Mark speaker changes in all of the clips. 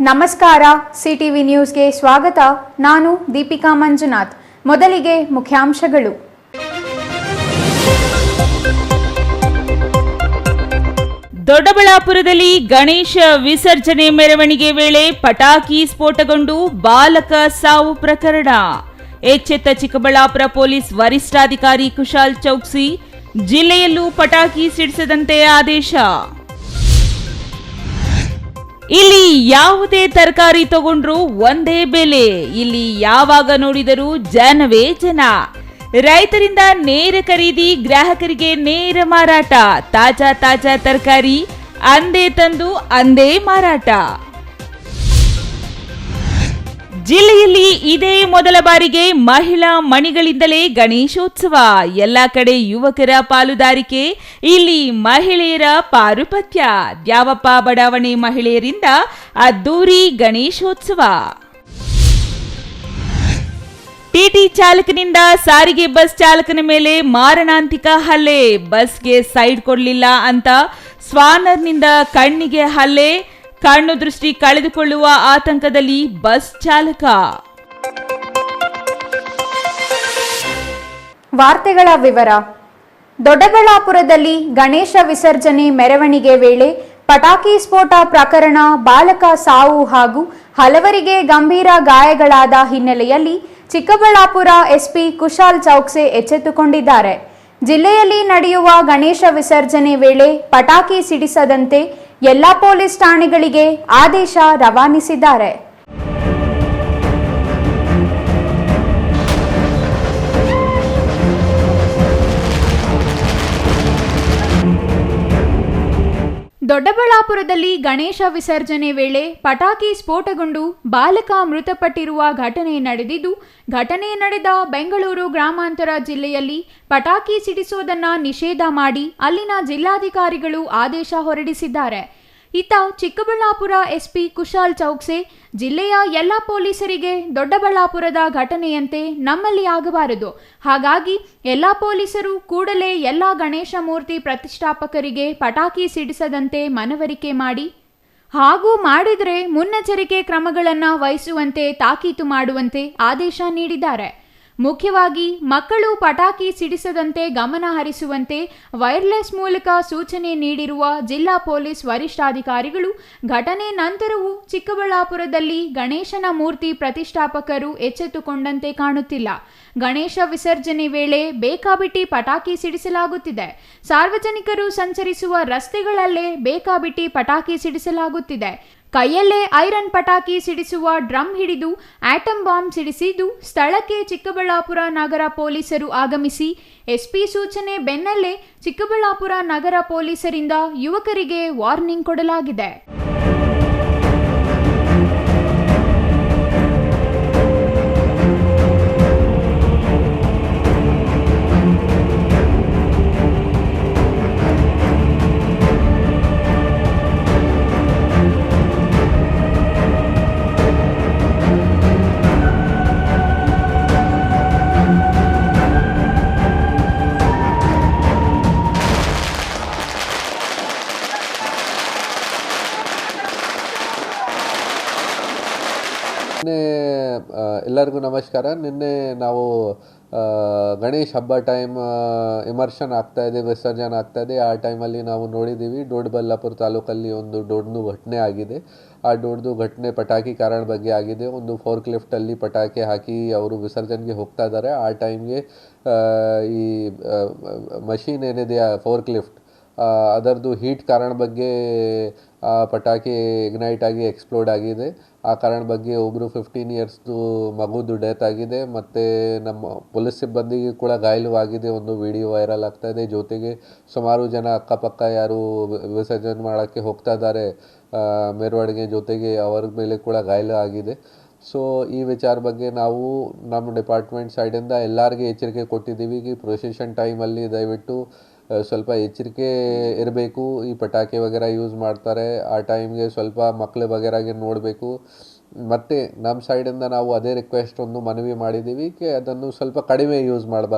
Speaker 1: ನಮಸ್ಕಾರ. ಸಿಟಿವಿ ನ್ಯೂಸ್ಗೆ ಸ್ವಾಗತ. ನಾನು ದೀಪಿಕಾ ಮಂಜುನಾಥ್. ಮೊದಲಿಗೆ ಮುಖ್ಯಾಂಶಗಳು.
Speaker 2: ದೊಡ್ಡಬಳ್ಳಾಪುರದಲ್ಲಿ ಗಣೇಶ ವಿಸರ್ಜನೆ ಮೆರವಣಿಗೆ ವೇಳೆ ಪಟಾಕಿ ಸ್ಫೋಟಗೊಂಡು ಬಾಲಕ ಸಾವು ಪ್ರಕರಣ. ಎಚ್ಚೆತ್ತ ಚಿಕ್ಕಬಳ್ಳಾಪುರ ಪೊಲೀಸ್ ವರಿಷ್ಠಾಧಿಕಾರಿ ಕುಶಾಲ್ ಚೌಕ್ಸಿ, ಜಿಲ್ಲೆಯಲ್ಲೂ ಪಟಾಕಿ ಸಿಡಿಸದಂತೆ ಆದೇಶ. ಇಲ್ಲಿ ಯಾವುದೇ ತರಕಾರಿ ತಗೊಂಡ್ರು ಒಂದೇ ಬೆಲೆ, ಇಲ್ಲಿ ಯಾವಾಗ ನೋಡಿದರೂ ಜನವೇ ಜನ. ರೈತರಿಂದ ನೇರ ಖರೀದಿ, ಗ್ರಾಹಕರಿಗೆ ನೇರ ಮಾರಾಟ. ತಾಜಾ ತರಕಾರಿ ಅಂದೇ ತಂದು ಅಂದೇ ಮಾರಾಟ. ಜಿಲ್ಲೆಯಲ್ಲಿ ಇದೇ ಮೊದಲ ಬಾರಿಗೆ ಮಹಿಳಾ ಮಣಿಗಳಿಂದಲೇ ಗಣೇಶೋತ್ಸವ. ಎಲ್ಲ ಕಡೆ ಯುವಕರ ಪಾಲುದಾರಿಕೆ, ಇಲ್ಲಿ ಮಹಿಳೆಯರ ಪಾರುಪತ್ಯ. ದ್ಯಾವಪ್ಪ ಬಡಾವಣೆ ಮಹಿಳೆಯರಿಂದ ಅದ್ದೂರಿ ಗಣೇಶೋತ್ಸವ. ಟಿಟಿ ಚಾಲಕನಿಂದ ಸಾರಿಗೆ ಬಸ್ ಚಾಲಕನ ಮೇಲೆ ಮಾರಣಾಂತಿಕ ಹಲ್ಲೆ. ಬಸ್ಗೆ ಸೈಡ್ ಕೊಡಲಿಲ್ಲ ಅಂತ ಸ್ವಾನರ್ನಿಂದ ಕಣ್ಣಿಗೆ ಹಲ್ಲೆ. ಕಣ್ಣು ದೃಷ್ಟಿ ಕಳೆದುಕೊಳ್ಳುವ ಆತಂಕದಲ್ಲಿ ಬಸ್ ಚಾಲಕ.
Speaker 1: ವಾರ್ತೆಗಳ ವಿವರ. ದೊಡ್ಡಬಳ್ಳಾಪುರದಲ್ಲಿ ಗಣೇಶ ವಿಸರ್ಜನೆ ಮೆರವಣಿಗೆ ವೇಳೆ ಪಟಾಕಿ ಸ್ಫೋಟ ಪ್ರಕರಣ, ಬಾಲಕ ಸಾವು ಹಾಗೂ ಹಲವರಿಗೆ ಗಂಭೀರ ಗಾಯಗಳಾದ ಹಿನ್ನೆಲೆಯಲ್ಲಿ ಚಿಕ್ಕಬಳ್ಳಾಪುರ ಎಸ್ಪಿ ಕುಶಾಲ್ ಚೌಕ್ಸೆ ಎಚ್ಚೆತ್ತುಕೊಂಡಿದ್ದಾರೆ. ಜಿಲ್ಲೆಯಲ್ಲಿ ನಡೆಯುವ ಗಣೇಶ ವಿಸರ್ಜನೆ ವೇಳೆ ಪಟಾಕಿ ಸಿಡಿಸದಂತೆ ಎಲ್ಲ ಪೊಲೀಸ್ ಠಾಣೆಗಳಿಗೆ ಆದೇಶ ರವಾನಿಸಿದ್ದಾರೆ. ದೊಡ್ಡಬಳ್ಳಾಪುರದಲ್ಲಿ ಗಣೇಶ ವಿಸರ್ಜನೆ ವೇಳೆ ಪಟಾಕಿ ಸ್ಫೋಟಗೊಂಡು ಬಾಲಕ ಮೃತಪಟ್ಟಿರುವ ಘಟನೆ ನಡೆದಿದ್ದು, ಘಟನೆ ನಡೆದ ಬೆಂಗಳೂರು ಗ್ರಾಮಾಂತರ ಜಿಲ್ಲೆಯಲ್ಲಿ ಪಟಾಕಿ ಸಿಡಿಸುವುದನ್ನು ನಿಷೇಧ ಮಾಡಿ ಅಲ್ಲಿನ ಜಿಲ್ಲಾಧಿಕಾರಿಗಳು ಆದೇಶ ಹೊರಡಿಸಿದ್ದಾರೆ. ಇತ್ತ ಚಿಕ್ಕಬಳ್ಳಾಪುರ ಎಸ್ಪಿ ಕುಶಾಲ್ ಚೌಕ್ಸೆ, ಜಿಲ್ಲೆಯ ಎಲ್ಲ ಪೊಲೀಸರಿಗೆ ದೊಡ್ಡಬಳ್ಳಾಪುರದ ಘಟನೆಯಂತೆ ನಮ್ಮಲ್ಲಿ ಆಗಬಾರದು, ಹಾಗಾಗಿ ಎಲ್ಲ ಪೊಲೀಸರು ಕೂಡಲೇ ಎಲ್ಲ ಗಣೇಶ ಮೂರ್ತಿ ಪ್ರತಿಷ್ಠಾಪಕರಿಗೆ ಪಟಾಕಿ ಸಿಡಿಸದಂತೆ ಮನವರಿಕೆ ಮಾಡಿ, ಹಾಗೂ ಮಾಡಿದರೆ ಮುನ್ನೆಚ್ಚರಿಕೆ ಕ್ರಮಗಳನ್ನು ವಹಿಸುವಂತೆ ತಾಕೀತು ಮಾಡುವಂತೆ ಆದೇಶ ನೀಡಿದ್ದಾರೆ. ಮುಖ್ಯವಾಗಿ ಮಕ್ಕಳು ಪಟಾಕಿ ಸಿಡಿಸದಂತೆ ಗಮನ ಹರಿಸುವಂತೆ ವೈರ್ಲೆಸ್ ಮೂಲಕ ಸೂಚನೆ ನೀಡಿರುವ ಜಿಲ್ಲಾ ಪೊಲೀಸ್ ವರಿಷ್ಠಾಧಿಕಾರಿಗಳು, ಘಟನೆ ನಂತರವೂ ಚಿಕ್ಕಬಳ್ಳಾಪುರದಲ್ಲಿ ಗಣೇಶನ ಮೂರ್ತಿ ಪ್ರತಿಷ್ಠಾಪಕರು ಎಚ್ಚೆತ್ತುಕೊಂಡಂತೆ ಕಾಣುತ್ತಿಲ್ಲ. ಗಣೇಶ ವಿಸರ್ಜನೆ ವೇಳೆ ಬೇಕಾಬಿಟ್ಟಿ ಪಟಾಕಿ ಸಿಡಿಸಲಾಗುತ್ತಿದೆ. ಸಾರ್ವಜನಿಕರು ಸಂಚರಿಸುವ ರಸ್ತೆಗಳಲ್ಲೇ ಬೇಕಾಬಿಟ್ಟಿ ಪಟಾಕಿ ಸಿಡಿಸಲಾಗುತ್ತಿದೆ. ಕೈಯಲ್ಲೇ ಐರನ್ ಪಟಾಕಿ ಸಿಡಿಸುವ ಡ್ರಮ್ ಹಿಡಿದು ಆಟಮ್ ಬಾಂಬ್ ಸಿಡಿಸಿದ್ದು, ಸ್ಥಳಕ್ಕೆ ಚಿಕ್ಕಬಳ್ಳಾಪುರ ನಗರ ಪೊಲೀಸರು ಆಗಮಿಸಿ ಎಸ್ಪಿ ಸೂಚನೆ ಬೆನ್ನಲ್ಲೇ ಚಿಕ್ಕಬಳ್ಳಾಪುರ ನಗರ ಪೊಲೀಸರಿಂದ ಯುವಕರಿಗೆ ವಾರ್ನಿಂಗ್ ಕೊಡಲಾಗಿದೆ.
Speaker 3: ಎಲ್ಲರಿಗೂ ನಮಸ್ಕಾರ. ನಿನ್ನೆ ನಾವು ಗಣೇಶ್ ಹಬ್ಬ ಟೈಮ್ ಇಮರ್ಷನ್ ಆಗ್ತಾಯಿದೆ, ವಿಸರ್ಜನೆ ಆಗ್ತಾಯಿದೆ. ಆ ಟೈಮಲ್ಲಿ ನಾವು ನೋಡಿದ್ದೀವಿ ದೊಡ್ಡಬಳ್ಳಾಪುರ ತಾಲೂಕಲ್ಲಿ ಒಂದು ದೊಡ್ಡದು ಘಟನೆ ಆಗಿದೆ. ಆ ದೊಡ್ಡದು ಘಟನೆ ಪಟಾಕಿ ಕಾರಣ ಬಗ್ಗೆ ಆಗಿದೆ. ಒಂದು ಫೋರ್ಕ್ ಲಿಫ್ಟಲ್ಲಿ ಪಟಾಕಿ ಹಾಕಿ ಅವರು ವಿಸರ್ಜನೆಗೆ ಹೋಗ್ತಾ ಇದ್ದಾರೆ. ಆ ಟೈಮ್ಗೆ ಈ ಮಷೀನ್ ಏನಿದೆ ಫೋರ್ಕ್ ಲಿಫ್ಟ್, ಅದರದ್ದು ಹೀಟ್ ಕಾರಣ ಬಗ್ಗೆ ಪಟಾಕಿ ಇಗ್ನೈಟ್ ಆಗಿ ಎಕ್ಸ್ಪ್ಲೋಡ್ ಆಗಿದೆ. ಆ ಕಾರಣ ಬಗ್ಗೆ ಒಬ್ಬರು 15 ಇಯರ್ಸ್ದು ಮಗುದು ಡೆತ್ ಆಗಿದೆ. ಮತ್ತು ನಮ್ಮ ಪೊಲೀಸ್ ಸಿಬ್ಬಂದಿಗೆ ಕೂಡ ಗಾಯಲವಾಗಿದೆ. ಒಂದು ವಿಡಿಯೋ ವೈರಲ್ ಆಗ್ತಾಯಿದೆ. ಜೊತೆಗೆ ಸುಮಾರು ಜನ ಅಕ್ಕಪಕ್ಕ ಯಾರು ವಿಸರ್ಜನೆ ಮಾಡೋಕ್ಕೆ ಹೋಗ್ತಾ ಇದ್ದಾರೆ ಮೆರವಣಿಗೆ ಜೊತೆಗೆ, ಅವರ ಮೇಲೆ ಕೂಡ ಗಾಯ ಆಗಿದೆ. ಸೊ ಈ ವಿಚಾರ ಬಗ್ಗೆ ನಾವು ನಮ್ಮ ಡಿಪಾರ್ಟ್ಮೆಂಟ್ ಸೈಡಿಂದ ಎಲ್ಲರಿಗೆ ಎಚ್ಚರಿಕೆ ಕೊಟ್ಟಿದ್ದೀವಿ कि ಪ್ರೊಸೆಷನ್ ಟೈಮಲ್ಲಿ ದಯವಿಟ್ಟು ಸ್ವಲ್ಪ ಎಚ್ಚರಿಕೆ ಇರಬೇಕು. ಈ ಪಟಾಕಿ ವಗೇರ ಯೂಸ್ ಮಾಡ್ತಾರೆ, ಆ ಟೈಮ್ಗೆ ಸ್ವಲ್ಪ ಮಕ್ಕಳು ವಗೇರಾಗೆ ನೋಡಬೇಕು. ಮತ್ತು ನಮ್ಮ ಸೈಡಿಂದ ನಾವು ಅದೇ ರಿಕ್ವೆಸ್ಟ್ ಒಂದು ಮನವಿ ಮಾಡಿದ್ದೀವಿ ಅದನ್ನು ಸ್ವಲ್ಪ ಕಡಿಮೆ ಯೂಸ್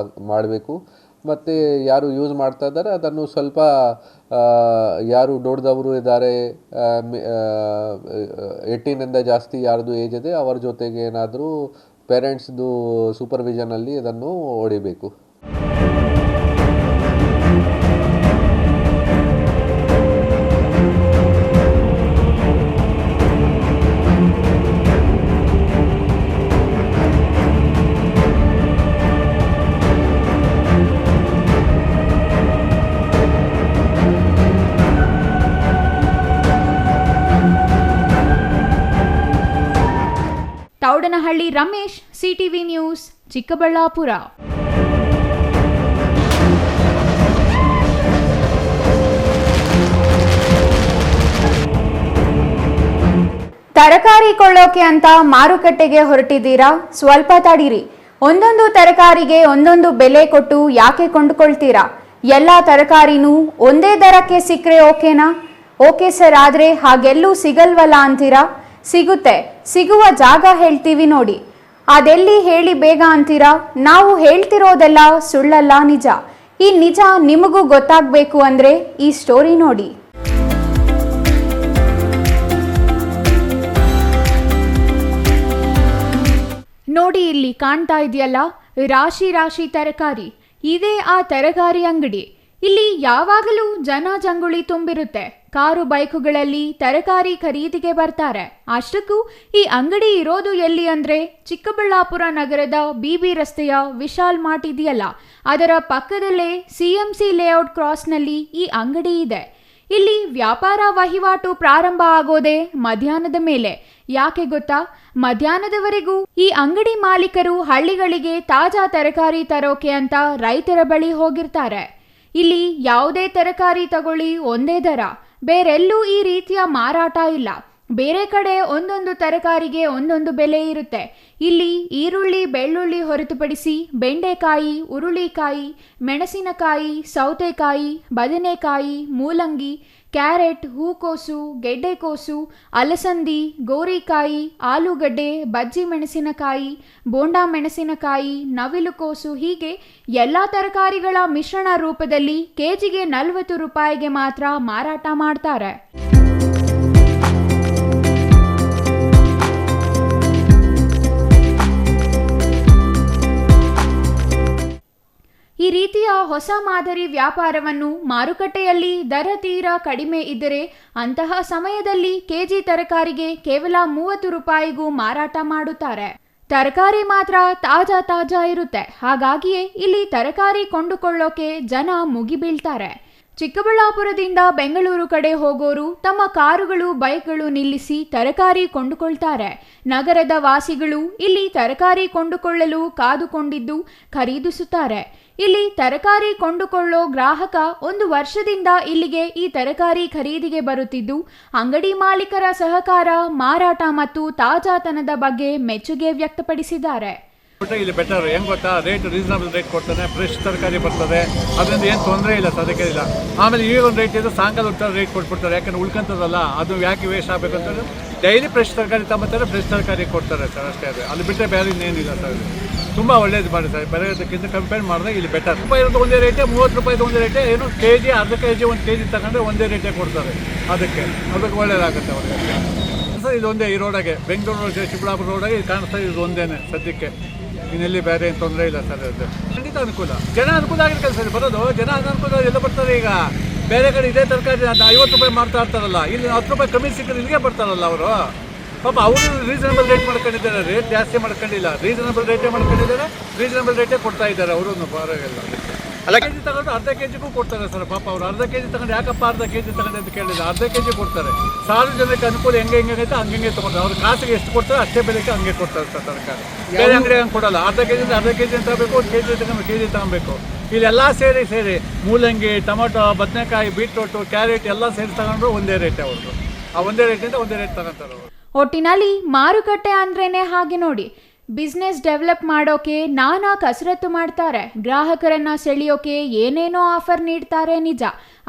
Speaker 3: ಮಾಡಬೇಕು. ಮತ್ತು ಯಾರು ಯೂಸ್ ಮಾಡ್ತಾ ಇದ್ದಾರೆ ಅದನ್ನು ಸ್ವಲ್ಪ ಯಾರು ದೊಡ್ಡದವರು ಇದ್ದಾರೆ 18ಇಂದ ಜಾಸ್ತಿ ಯಾರ್ದು ಏಜ್ ಇದೆ ಅವರ ಜೊತೆಗೆ ಏನಾದರೂ ಪೇರೆಂಟ್ಸ್ದು ಸೂಪರ್ವಿಷನಲ್ಲಿ ಇದನ್ನು ಹೊಡಿಬೇಕು.
Speaker 1: Thoudanahalli Ramesh, CTV news, Chikkaballapur. ತರಕಾರಿ ಕೊಳ್ಳೋಕೆ ಅಂತ ಮಾರುಕಟ್ಟೆಗೆ ಹೊರಟಿದ್ದೀರಾ? ಸ್ವಲ್ಪ ತಡೀರಿ. ಒಂದೊಂದು ತರಕಾರಿಗೆ ಒಂದೊಂದು ಬೆಲೆ ಕೊಟ್ಟು ಯಾಕೆ ಕೊಂಡುಕೊಳ್ತೀರಾ? ಎಲ್ಲ ತರಕಾರಿನೂ ಒಂದೇ ದರಕ್ಕೆ ಸಿಕ್ಕರೆ ಓಕೆನಾ? ಓಕೆ ಸರ್, ಆದರೆ ಹಾಗೆಲ್ಲೂ ಸಿಗಲ್ವಲ್ಲ ಅಂತೀರಾ? ಸಿಗುತ್ತೆ. ಸಿಗುವ ಜಾಗ ಹೇಳ್ತೀವಿ ನೋಡಿ. ಅದೆಲ್ಲಿ ಹೇಳಿ ಬೇಗ ಅಂತೀರಾ? ನಾವು ಹೇಳ್ತಿರೋದೆಲ್ಲ ಸುಳ್ಳಲ್ಲ, ನಿಜ. ಈ ನಿಜ ನಿಮಗೂ ಗೊತ್ತಾಗಬೇಕು ಅಂದರೆ ಈ ಸ್ಟೋರಿ ನೋಡಿ. ನೋಡಿ, ಇಲ್ಲಿ ಕಾಣ್ತಾ ಇದೆಯಲ್ಲ, ರಾಶಿ ರಾಶಿ ತರಕಾರಿ. ಇದೇ ಆ ತರಕಾರಿ ಅಂಗಡಿ. ಇಲ್ಲಿ ಯಾವಾಗಲೂ ಜನ ಜಂಗುಳಿ ತುಂಬಿರುತ್ತೆ. ಕಾರು ಬೈಕುಗಳಲ್ಲಿ ತರಕಾರಿ ಖರೀದಿಗೆ ಬರ್ತಾರೆ. ಅಷ್ಟಕ್ಕೂ ಈ ಅಂಗಡಿ ಇರೋದು ಎಲ್ಲಿ ಅಂದ್ರೆ ಚಿಕ್ಕಬಳ್ಳಾಪುರ ನಗರದ ಬಿಬಿ ರಸ್ತೆಯ ವಿಶಾಲ್ ಮಾರ್ಟ್ ಇದೆಯಲ್ಲ, ಅದರ ಪಕ್ಕದಲ್ಲೇ ಸಿಎಂಸಿ ಲೇಔಟ್ ಕ್ರಾಸ್ನಲ್ಲಿ ಈ ಅಂಗಡಿ ಇದೆ. ಇಲ್ಲಿ ವ್ಯಾಪಾರ ವಹಿವಾಟು ಪ್ರಾರಂಭ ಆಗೋದೇ ಮಧ್ಯಾಹ್ನದ ಮೇಲೆ. ಯಾಕೆ ಗೊತ್ತಾ? ಮಧ್ಯಾಹ್ನದವರೆಗೂ ಈ ಅಂಗಡಿ ಮಾಲೀಕರು ಹಳ್ಳಿಗಳಿಗೆ ತಾಜಾ ತರಕಾರಿ ತರೋಕೆ ಅಂತ ರೈತರ ಬಳಿ ಹೋಗಿರ್ತಾರೆ. ಇಲ್ಲಿ ಯಾವುದೇ ತರಕಾರಿ ತಗೊಳ್ಳಿ ಒಂದೇ ದರ. ಬೇರೆಲ್ಲೂ ಈ ರೀತಿಯ ಮಾರಾಟ ಇಲ್ಲ. ಬೇರೆ ಕಡೆ ಒಂದೊಂದು ತರಕಾರಿಗೆ ಒಂದೊಂದು ಬೆಲೆ ಇರುತ್ತೆ. ಇಲ್ಲಿ ಈರುಳ್ಳಿ, ಬೆಳ್ಳುಳ್ಳಿ ಹೊರತುಪಡಿಸಿ ಬೆಂಡೆಕಾಯಿ, ಉರುಳಿಕಾಯಿ, ಮೆಣಸಿನಕಾಯಿ, ಸೌತೆಕಾಯಿ, ಬದನೆಕಾಯಿ, ಮೂಲಂಗಿ, ಕ್ಯಾರೆಟ್, ಹೂಕೋಸು, ಗೆಡ್ಡೆಕೋಸು, ಅಲಸಂದಿ, ಗೋರಿಕಾಯಿ, ಆಲೂಗಡ್ಡೆ, ಬಜ್ಜಿ ಮೆಣಸಿನಕಾಯಿ, ಬೋಂಡಾ ಮೆಣಸಿನಕಾಯಿ, ನವಿಲುಕೋಸು, ಹೀಗೆ ಎಲ್ಲ ತರಕಾರಿಗಳ ಮಿಶ್ರಣ ರೂಪದಲ್ಲಿ ಕೆಜಿಗೆ 40 ರೂಪಾಯಿಗೆ ಮಾತ್ರ ಮಾರಾಟ ಮಾಡ್ತಾರೆ. ಈ ರೀತಿಯ ಹೊಸ ಮಾದರಿ ವ್ಯಾಪಾರವನ್ನು ಮಾರುಕಟ್ಟೆಯಲ್ಲಿ ದರ ತೀರಾ ಕಡಿಮೆ ಇದ್ದರೆ ಅಂತಹ ಸಮಯದಲ್ಲಿ ಕೆಜಿ ತರಕಾರಿಗೆ ಕೇವಲ 30 ರೂಪಾಯಿಗೂ ಮಾರಾಟ ಮಾಡುತ್ತಾರೆ. ತರಕಾರಿ ಮಾತ್ರ ತಾಜಾ ಇರುತ್ತೆ. ಹಾಗಾಗಿಯೇ ಇಲ್ಲಿ ತರಕಾರಿ ಕೊಂಡುಕೊಳ್ಳೋಕೆ ಜನ ಮುಗಿಬೀಳ್ತಾರೆ. ಚಿಕ್ಕಬಳ್ಳಾಪುರದಿಂದ ಬೆಂಗಳೂರು ಕಡೆ ಹೋಗೋರು ತಮ್ಮ ಕಾರುಗಳು, ಬೈಕ್ಗಳು ನಿಲ್ಲಿಸಿ ತರಕಾರಿ ಕೊಂಡುಕೊಳ್ತಾರೆ. ನಗರದ ವಾಸಿಗಳು ಇಲ್ಲಿ ತರಕಾರಿ ಕೊಂಡುಕೊಳ್ಳಲು ಕಾದುಕೊಂಡಿದ್ದು ಖರೀದಿಸುತ್ತಾರೆ. ಇಲ್ಲಿ ತರಕಾರಿ ಕೊಂಡುಕೊಳ್ಳೋ ಗ್ರಾಹಕ 1 ವರ್ಷದಿಂದ ಇಲ್ಲಿಗೆ ಈ ತರಕಾರಿ ಖರೀದಿಗೆ ಬರುತ್ತಿದ್ದು, ಅಂಗಡಿ ಮಾಲೀಕರ ಸಹಕಾರ, ಮಾರಾಟ ಮತ್ತು ತಾಜಾತನದ ಬಗ್ಗೆ ಮೆಚ್ಚುಗೆ ವ್ಯಕ್ತಪಡಿಸಿದ್ದಾರೆ.
Speaker 4: ಇಲ್ಲಿ ಬೆಟರ್ ಹೆಂಗ್ ಗೊತ್ತಾ, ರೇಟ್ ರೀಸನಬಲ್ ರೇಟ್ ಕೊಡ್ತಾನೆ, ಫ್ರೆಶ್ ತರಕಾರಿ ಬರ್ತದೆ, ಅದರಿಂದ ಏನು ತೊಂದರೆ ಇಲ್ಲ, ಸದ್ಯಕ್ಕೆ ಇಲ್ಲ. ಆಮೇಲೆ ಈಗ ಒಂದು ರೇಟ್ ಇದೆ, ಸಾಯಂಕಾಲ ಒಂದು ರೇಟ್ ಕೊಟ್ಬಿಡ್ತಾರೆ. ಯಾಕಂದ್ರೆ ಉಳ್ಕೊಂತದಲ್ಲ, ಅದು ಯಾಕೆ ವೇಸ್ಟ್ ಆಗಬೇಕು ಅಂತಂದ್ರೆ ಡೈಲಿ ಫ್ರೆಶ್ ತರಕಾರಿ ತಗೋತಾರೆ, ಫ್ರೆಶ್ ತರಕಾರಿ ಕೊಡ್ತಾರೆ ಸರ್, ಅಷ್ಟೇ. ಅದು ಅಲ್ಲಿ ಬಿಟ್ಟರೆ ಬೇರೆ ಇನ್ನೇನಿಲ್ಲ ಸರ್. ತುಂಬ ಒಳ್ಳೇದು ಮಾಡಿ ಸರ್, ಬೇರೆದಕ್ಕಿಂತ ಕಂಪೇರ್ ಮಾಡಿದಾಗ ಇಲ್ಲಿ ಬೆಟರ್. ರೂಪಾಯಿ ಇರೋದು ಒಂದೇ ರೇಟೇ, 30 ರೂಪಾಯಿದು ಒಂದೇ ರೇಟೇ, ಏನು ಕೆಜಿ ಅರ್ಧ ಕೆಜಿ 1 ಕೆಜಿ ತಗೊಂಡ್ರೆ ಒಂದೇ ರೇಟೇ ಕೊಡ್ತಾರೆ. ಅದಕ್ಕೆ ಒಳ್ಳೇದಾಗುತ್ತೆ ಅವ್ರಿಗೆ ಸರ್. ಇದು ಒಂದೇ ಈ ರೋಡಾಗೆ, ಬೆಂಗಳೂರು ಚಿಕ್ಕಬಳ್ಳಾಪುರ ರೋಡಾಗೆ ಇದು ಕಾಣಿಸ್ತಾ, ಇದು ಒಂದೇನೆ ಸದ್ಯಕ್ಕೆ. ಇನ್ನೆಲ್ಲಿ ಬೇರೆ ಏನು ತೊಂದರೆ ಇಲ್ಲ ಸರ್. ಅದು ಖಂಡಿತ ಅನುಕೂಲ, ಜನ ಅನುಕೂಲ ಆಗಿರ್ತಾರೆ ಸರ್. ಬರೋದು ಜನ ಅನುಕೂಲ ಎಲ್ಲ ಬರ್ತಾರೆ. ಈಗ ಬೇರೆ ಕಡೆ ಇದೇ ತರಕಾರಿ 50 ರೂಪಾಯಿ ಮಾಡ್ತಾ ಇರ್ತಾರಲ್ಲ, ಇಲ್ಲಿ 10 ರೂಪಾಯಿ ಕಮ್ಮಿ ಸಿಕ್ಕರೆ ಇಲ್ಲಿಗೆ ಬರ್ತಾರಲ್ಲ ಅವರು. ಪಾಪ ಅವರು ರೀಸನಬಲ್ ರೇಟ್ ಮಾಡ್ಕೊಂಡಿದ್ದಾರೆ, ರೇಟ್ ಜಾಸ್ತಿ ಮಾಡ್ಕೊಂಡಿಲ್ಲ, ರೀಸನಬಲ್ ರೇಟೇ ಮಾಡ್ಕೊಂಡಿದ್ದಾರೆ, ರೀಸನಬಲ್ ರೇಟೇ ಕೊಡ್ತಾ ಇದ್ದಾರೆ ಅವರು. ಪರವಾಗಿಲ್ಲ. ಅಲ್ಲ, ಕೆಜಿ ತಗೊಂಡು ಅರ್ಧ ಕೆಜಿಗೂ ಕೊಡ್ತಾರೆ ಸರ್. ಪಾಪ ಅವರು ಅರ್ಧ ಕೆಜಿ ತಗೊಂಡು ಯಾಕಪ್ಪ ಅರ್ಧ ಕೆಜಿ ತಗೊಂಡು ಅಂತ ಕೇಳಿಲ್ಲ, ಅರ್ಧ ಕೆಜಿ ಕೊಡ್ತಾರೆ. ಸಾರ್ವಜನಿಕ ಅನುಕೂಲ ಹೆಂಗೆ ಐತೆ ಹಂಗೆ ತೊಗೊಳ್ತಾರೆ. ಅವ್ರ ಕಾಸಿಗೆ ಎಷ್ಟು ಕೊಡ್ತಾರೆ ಅಷ್ಟೇ ಬೆಲೆಗೆ ಹಂಗೆ ಕೊಡ್ತಾರೆ ಸರ್ ತರಕಾರಿ. ಬೇರೆ ಅಂಗಡಿ ಹಂಗೆ ಕೊಡಲ್ಲ. ಅರ್ಧ ಕೆಜಿಯಿಂದ ಅರ್ಧ ಕೆಜಿ ತಗೋಬೇಕು, 1 ಕೆಜಿ ತಗೊಬೇಕು. ಇಲ್ಲೆಲ್ಲ ಸೇರಿ ಮೂಲಂಗಿ, ಟೊಮೊಟೊ, ಬದನೆಕಾಯಿ, ಬೀಟ್ರೋಟು, ಕ್ಯಾರೆಟ್ ಎಲ್ಲ ಸೇರಿ ತಗೊಂಡ್ರು ಒಂದೇ ರೇಟೇ ಅವ್ರದ್ದು. ಆ ಒಂದೇ ರೇಟಿಂದ ಒಂದೇ ರೇಟ್ ತಗೊಂತಾರೆ ಅವರು.
Speaker 1: ಒಟ್ಟಿನಲ್ಲಿ ಮಾರುಕಟ್ಟೆ ಅಂದ್ರೇನೆ ಹಾಗೆ ನೋಡಿ. ಬಿಸ್ನೆಸ್ ಡೆವಲಪ್ ಮಾಡೋಕೆ ನಾನಾ ಕಸರತ್ತು ಮಾಡ್ತಾರೆ. ಗ್ರಾಹಕರನ್ನ ಸೆಳೆಯೋಕೆ ಏನೇನೋ ಆಫರ್ ನೀಡ್ತಾರೆ, ನಿಜ.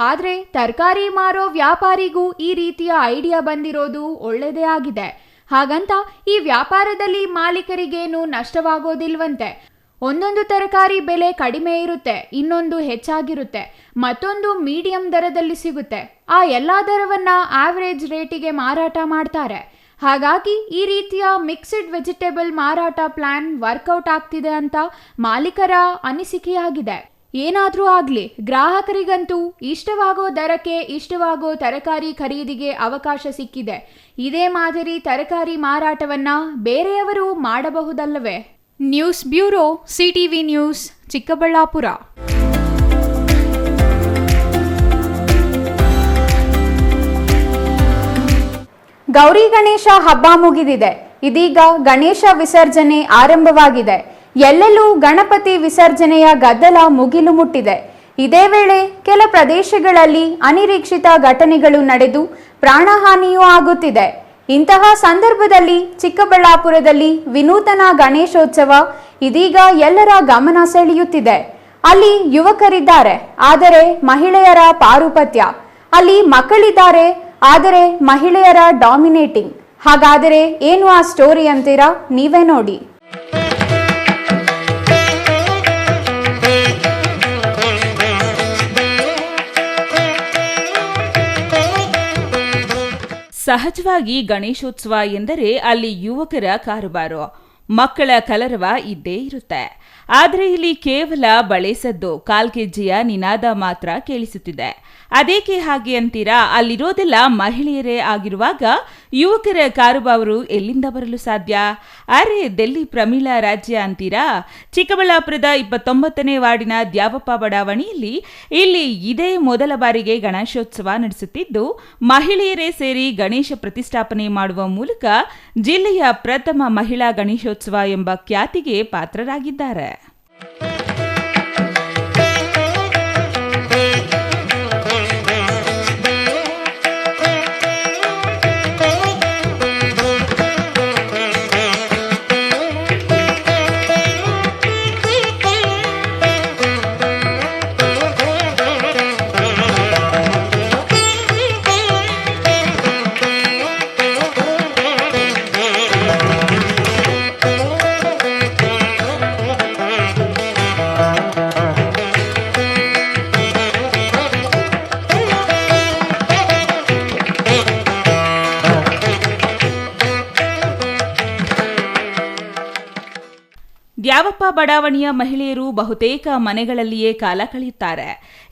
Speaker 1: ಆದರೆ ತರಕಾರಿ ಮಾರೋ ವ್ಯಾಪಾರಿಗೂ ಈ ರೀತಿಯ ಐಡಿಯಾ ಬಂದಿರೋದು ಒಳ್ಳೆಯದೇ ಆಗಿದೆ. ಹಾಗಂತ ಈ ವ್ಯಾಪಾರದಲ್ಲಿ ಮಾಲೀಕರಿಗೇನು ನಷ್ಟವಾಗೋದಿಲ್ವಂತೆ. ಒಂದೊಂದು ತರಕಾರಿ ಬೆಲೆ ಕಡಿಮೆ ಇರುತ್ತೆ, ಇನ್ನೊಂದು ಹೆಚ್ಚಾಗಿರುತ್ತೆ, ಮತ್ತೊಂದು ಮೀಡಿಯಂ ದರದಲ್ಲಿ ಸಿಗುತ್ತೆ. ಆ ಎಲ್ಲ ದರವನ್ನ ಆವರೇಜ್ ರೇಟಿಗೆ ಮಾರಾಟ ಮಾಡ್ತಾರೆ. ಹಾಗಾಗಿ ಈ ರೀತಿಯ ಮಿಕ್ಸ್ಡ್ ವೆಜಿಟೇಬಲ್ ಮಾರಾಟ ಪ್ಲಾನ್ ವರ್ಕೌಟ್ ಆಗ್ತಿದೆ ಅಂತ ಮಾಲೀಕರ ಅನಿಸಿಕೆಯಾಗಿದೆ. ಏನಾದ್ರೂ ಆಗ್ಲಿ, ಗ್ರಾಹಕರಿಗಂತೂ ಇಷ್ಟವಾಗೋ ದರಕ್ಕೆ ಇಷ್ಟವಾಗೋ ತರಕಾರಿ ಖರೀದಿಗೆ ಅವಕಾಶ ಸಿಕ್ಕಿದೆ. ಇದೇ ಮಾದರಿ ತರಕಾರಿ ಮಾರಾಟವನ್ನ ಬೇರೆಯವರು ಮಾಡಬಹುದಲ್ಲವೇ? News bureau, CTV news, Chikkaballapur. Gauri Ganesha ಹಬ್ಬ ಮುಗಿದಿದೆ. ಇದೀಗ ಗಣೇಶ ವಿಸರ್ಜನೆ ಆರಂಭವಾಗಿದೆ. ಎಲ್ಲೆಲ್ಲೂ ಗಣಪತಿ ವಿಸರ್ಜನೆಯ ಗದ್ದಲ ಮುಗಿಲು ಮುಟ್ಟಿದೆ. ಇದೇ ವೇಳೆ ಕೆಲ ಪ್ರದೇಶಗಳಲ್ಲಿ ಅನಿರೀಕ್ಷಿತ ಘಟನೆಗಳು ನಡೆದು ಪ್ರಾಣಹಾನಿಯೂ ಆಗುತ್ತಿದೆ. ಇಂತಹ ಸಂದರ್ಭದಲ್ಲಿ ಚಿಕ್ಕಬಳ್ಳಾಪುರದಲ್ಲಿ ವಿನೂತನ ಗಣೇಶೋತ್ಸವ ಇದೀಗ ಎಲ್ಲರ ಗಮನ ಸೆಳೆಯುತ್ತಿದೆ. ಅಲ್ಲಿ ಯುವಕರಿದ್ದಾರೆ, ಆದರೆ ಮಹಿಳೆಯರ ಪಾರುಪತ್ಯ. ಅಲ್ಲಿ ಮಕ್ಕಳಿದ್ದಾರೆ, ಆದರೆ ಮಹಿಳೆಯರ ಡಾಮಿನೇಟಿಂಗ್. ಹಾಗಾದರೆ ಏನು ಆ ಸ್ಟೋರಿ ಅಂತೀರಾ? ನೀವೇ ನೋಡಿ.
Speaker 2: ಸಹಜವಾಗಿ ಗಣೇಶೋತ್ಸವ ಎಂದರೆ ಅಲ್ಲಿ ಯುವಕರ ಕಾರುಬಾರು, ಮಕ್ಕಳ ಕಲರವ ಇದ್ದೇ ಇರುತ್ತೆ. ಆದರೆ ಇಲ್ಲಿ ಕೇವಲ ಬಳೆ ಸದ್ದು, ಕಾಲ್ ಕೆಜಿಯ ನಿನಾದ ಮಾತ್ರ ಕೇಳಿಸುತ್ತಿದೆ. ಅದೇಕೆ ಹಾಗೆ ಅಂತೀರಾ? ಅಲ್ಲಿರೋದೆಲ್ಲ ಮಹಿಳೆಯರೇ ಆಗಿರುವಾಗ ಯುವಕರ ಕಾರುಬಾರು ಎಲ್ಲಿಂದ ಬರಲು ಸಾಧ್ಯ? ಅರೆ, ಡೆಲ್ಲಿ ಪ್ರಮೀಳಾ ರಾಜ್ಯ ಅಂತೀರಾ? ಚಿಕ್ಕಬಳ್ಳಾಪುರದ 29ನೇ ವಾರ್ಡಿನ ದ್ಯಾವಪ್ಪ ಬಡಾವಣೆಯಲ್ಲಿ ಇಲ್ಲಿ ಇದೇ ಮೊದಲ ಬಾರಿಗೆ ಗಣೇಶೋತ್ಸವ ನಡೆಸುತ್ತಿದ್ದು, ಮಹಿಳೆಯರೇ ಸೇರಿ ಗಣೇಶ ಪ್ರತಿಷ್ಠಾಪನೆ ಮಾಡುವ ಮೂಲಕ ಜಿಲ್ಲೆಯ ಪ್ರಥಮ ಮಹಿಳಾ ಗಣೇಶೋತ್ಸವ ಎಂಬ ಖ್ಯಾತಿಗೆ ಪಾತ್ರರಾಗಿದ್ದಾರೆ. ದ್ಯಾವಪ್ಪ ಬಡಾವಣೆಯ ಮಹಿಳೆಯರು ಬಹುತೇಕ ಮನೆಗಳಲ್ಲಿಯೇ ಕಾಲ ಕಳೆಯುತ್ತಾರೆ.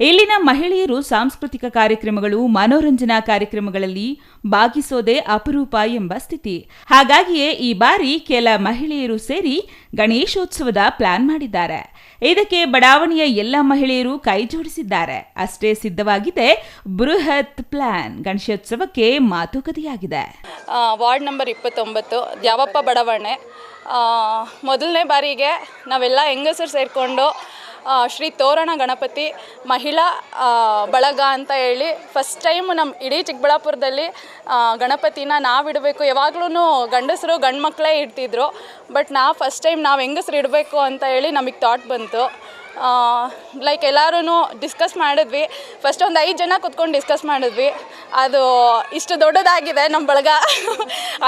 Speaker 2: ಇಲ್ಲಿನ ಮಹಿಳೆಯರು ಸಾಂಸ್ಕೃತಿಕ ಕಾರ್ಯಕ್ರಮಗಳು, ಮನೋರಂಜನಾ ಕಾರ್ಯಕ್ರಮಗಳಲ್ಲಿ ಭಾಗಿಸೋದೇ ಅಪರೂಪ ಎಂಬ ಸ್ಥಿತಿ. ಹಾಗಾಗಿಯೇ ಈ ಬಾರಿ ಕೆಲ ಮಹಿಳೆಯರು ಸೇರಿ ಗಣೇಶೋತ್ಸವದ ಪ್ಲಾನ್ ಮಾಡಿದ್ದಾರೆ. ಇದಕ್ಕೆ ಬಡಾವಣೆಯ ಎಲ್ಲ ಮಹಿಳೆಯರು ಕೈ ಜೋಡಿಸಿದ್ದಾರೆ. ಅಷ್ಟೇ ಸಿದ್ಧವಾಗಿದೆ ಬೃಹತ್ ಪ್ಲಾನ್. ಗಣೇಶೋತ್ಸವಕ್ಕೆ ಮಾತುಕತೆಯಾಗಿದೆ.
Speaker 5: ವಾರ್ಡ್ ನಂಬರ್ 29 ದ್ಯಾವಪ್ಪ ಬಡಾವಣೆ. ಮೊದಲನೇ ಬಾರಿಗೆ ನಾವೆಲ್ಲ ಹೆಂಗಸರು ಸೇರಿಕೊಂಡು ಶ್ರೀ ತೋರಣ ಗಣಪತಿ ಮಹಿಳಾ ಬಳಗ ಅಂತ ಹೇಳಿ ಫಸ್ಟ್ ಟೈಮ್ ನಮ್ಮ ಇಡೀ ಚಿಕ್ಕಬಳ್ಳಾಪುರದಲ್ಲಿ ಗಣಪತಿನ ನಾವಿಡಬೇಕು. ಯಾವಾಗ್ಲೂ ಗಂಡಸರು ಗಂಡು ಮಕ್ಕಳೇ ಇಡ್ತಿದ್ರು, ಬಟ್ ಫಸ್ಟ್ ಟೈಮ್ ನಾವು ಹೆಂಗಸರು ಇಡಬೇಕು ಅಂತ ಹೇಳಿ ನಮಗೆ ಥಾಟ್ ಬಂತು. ಲೈಕ್ ಎಲ್ಲರೂ ಡಿಸ್ಕಸ್ ಮಾಡಿದ್ವಿ. ಫಸ್ಟ್ ಒಂದು 5 ಜನ ಕೂತ್ಕೊಂಡು ಡಿಸ್ಕಸ್ ಮಾಡಿದ್ವಿ. ಅದು ಇಷ್ಟು ದೊಡ್ಡದಾಗಿದೆ ನಮ್ಮ ಬಳಗ.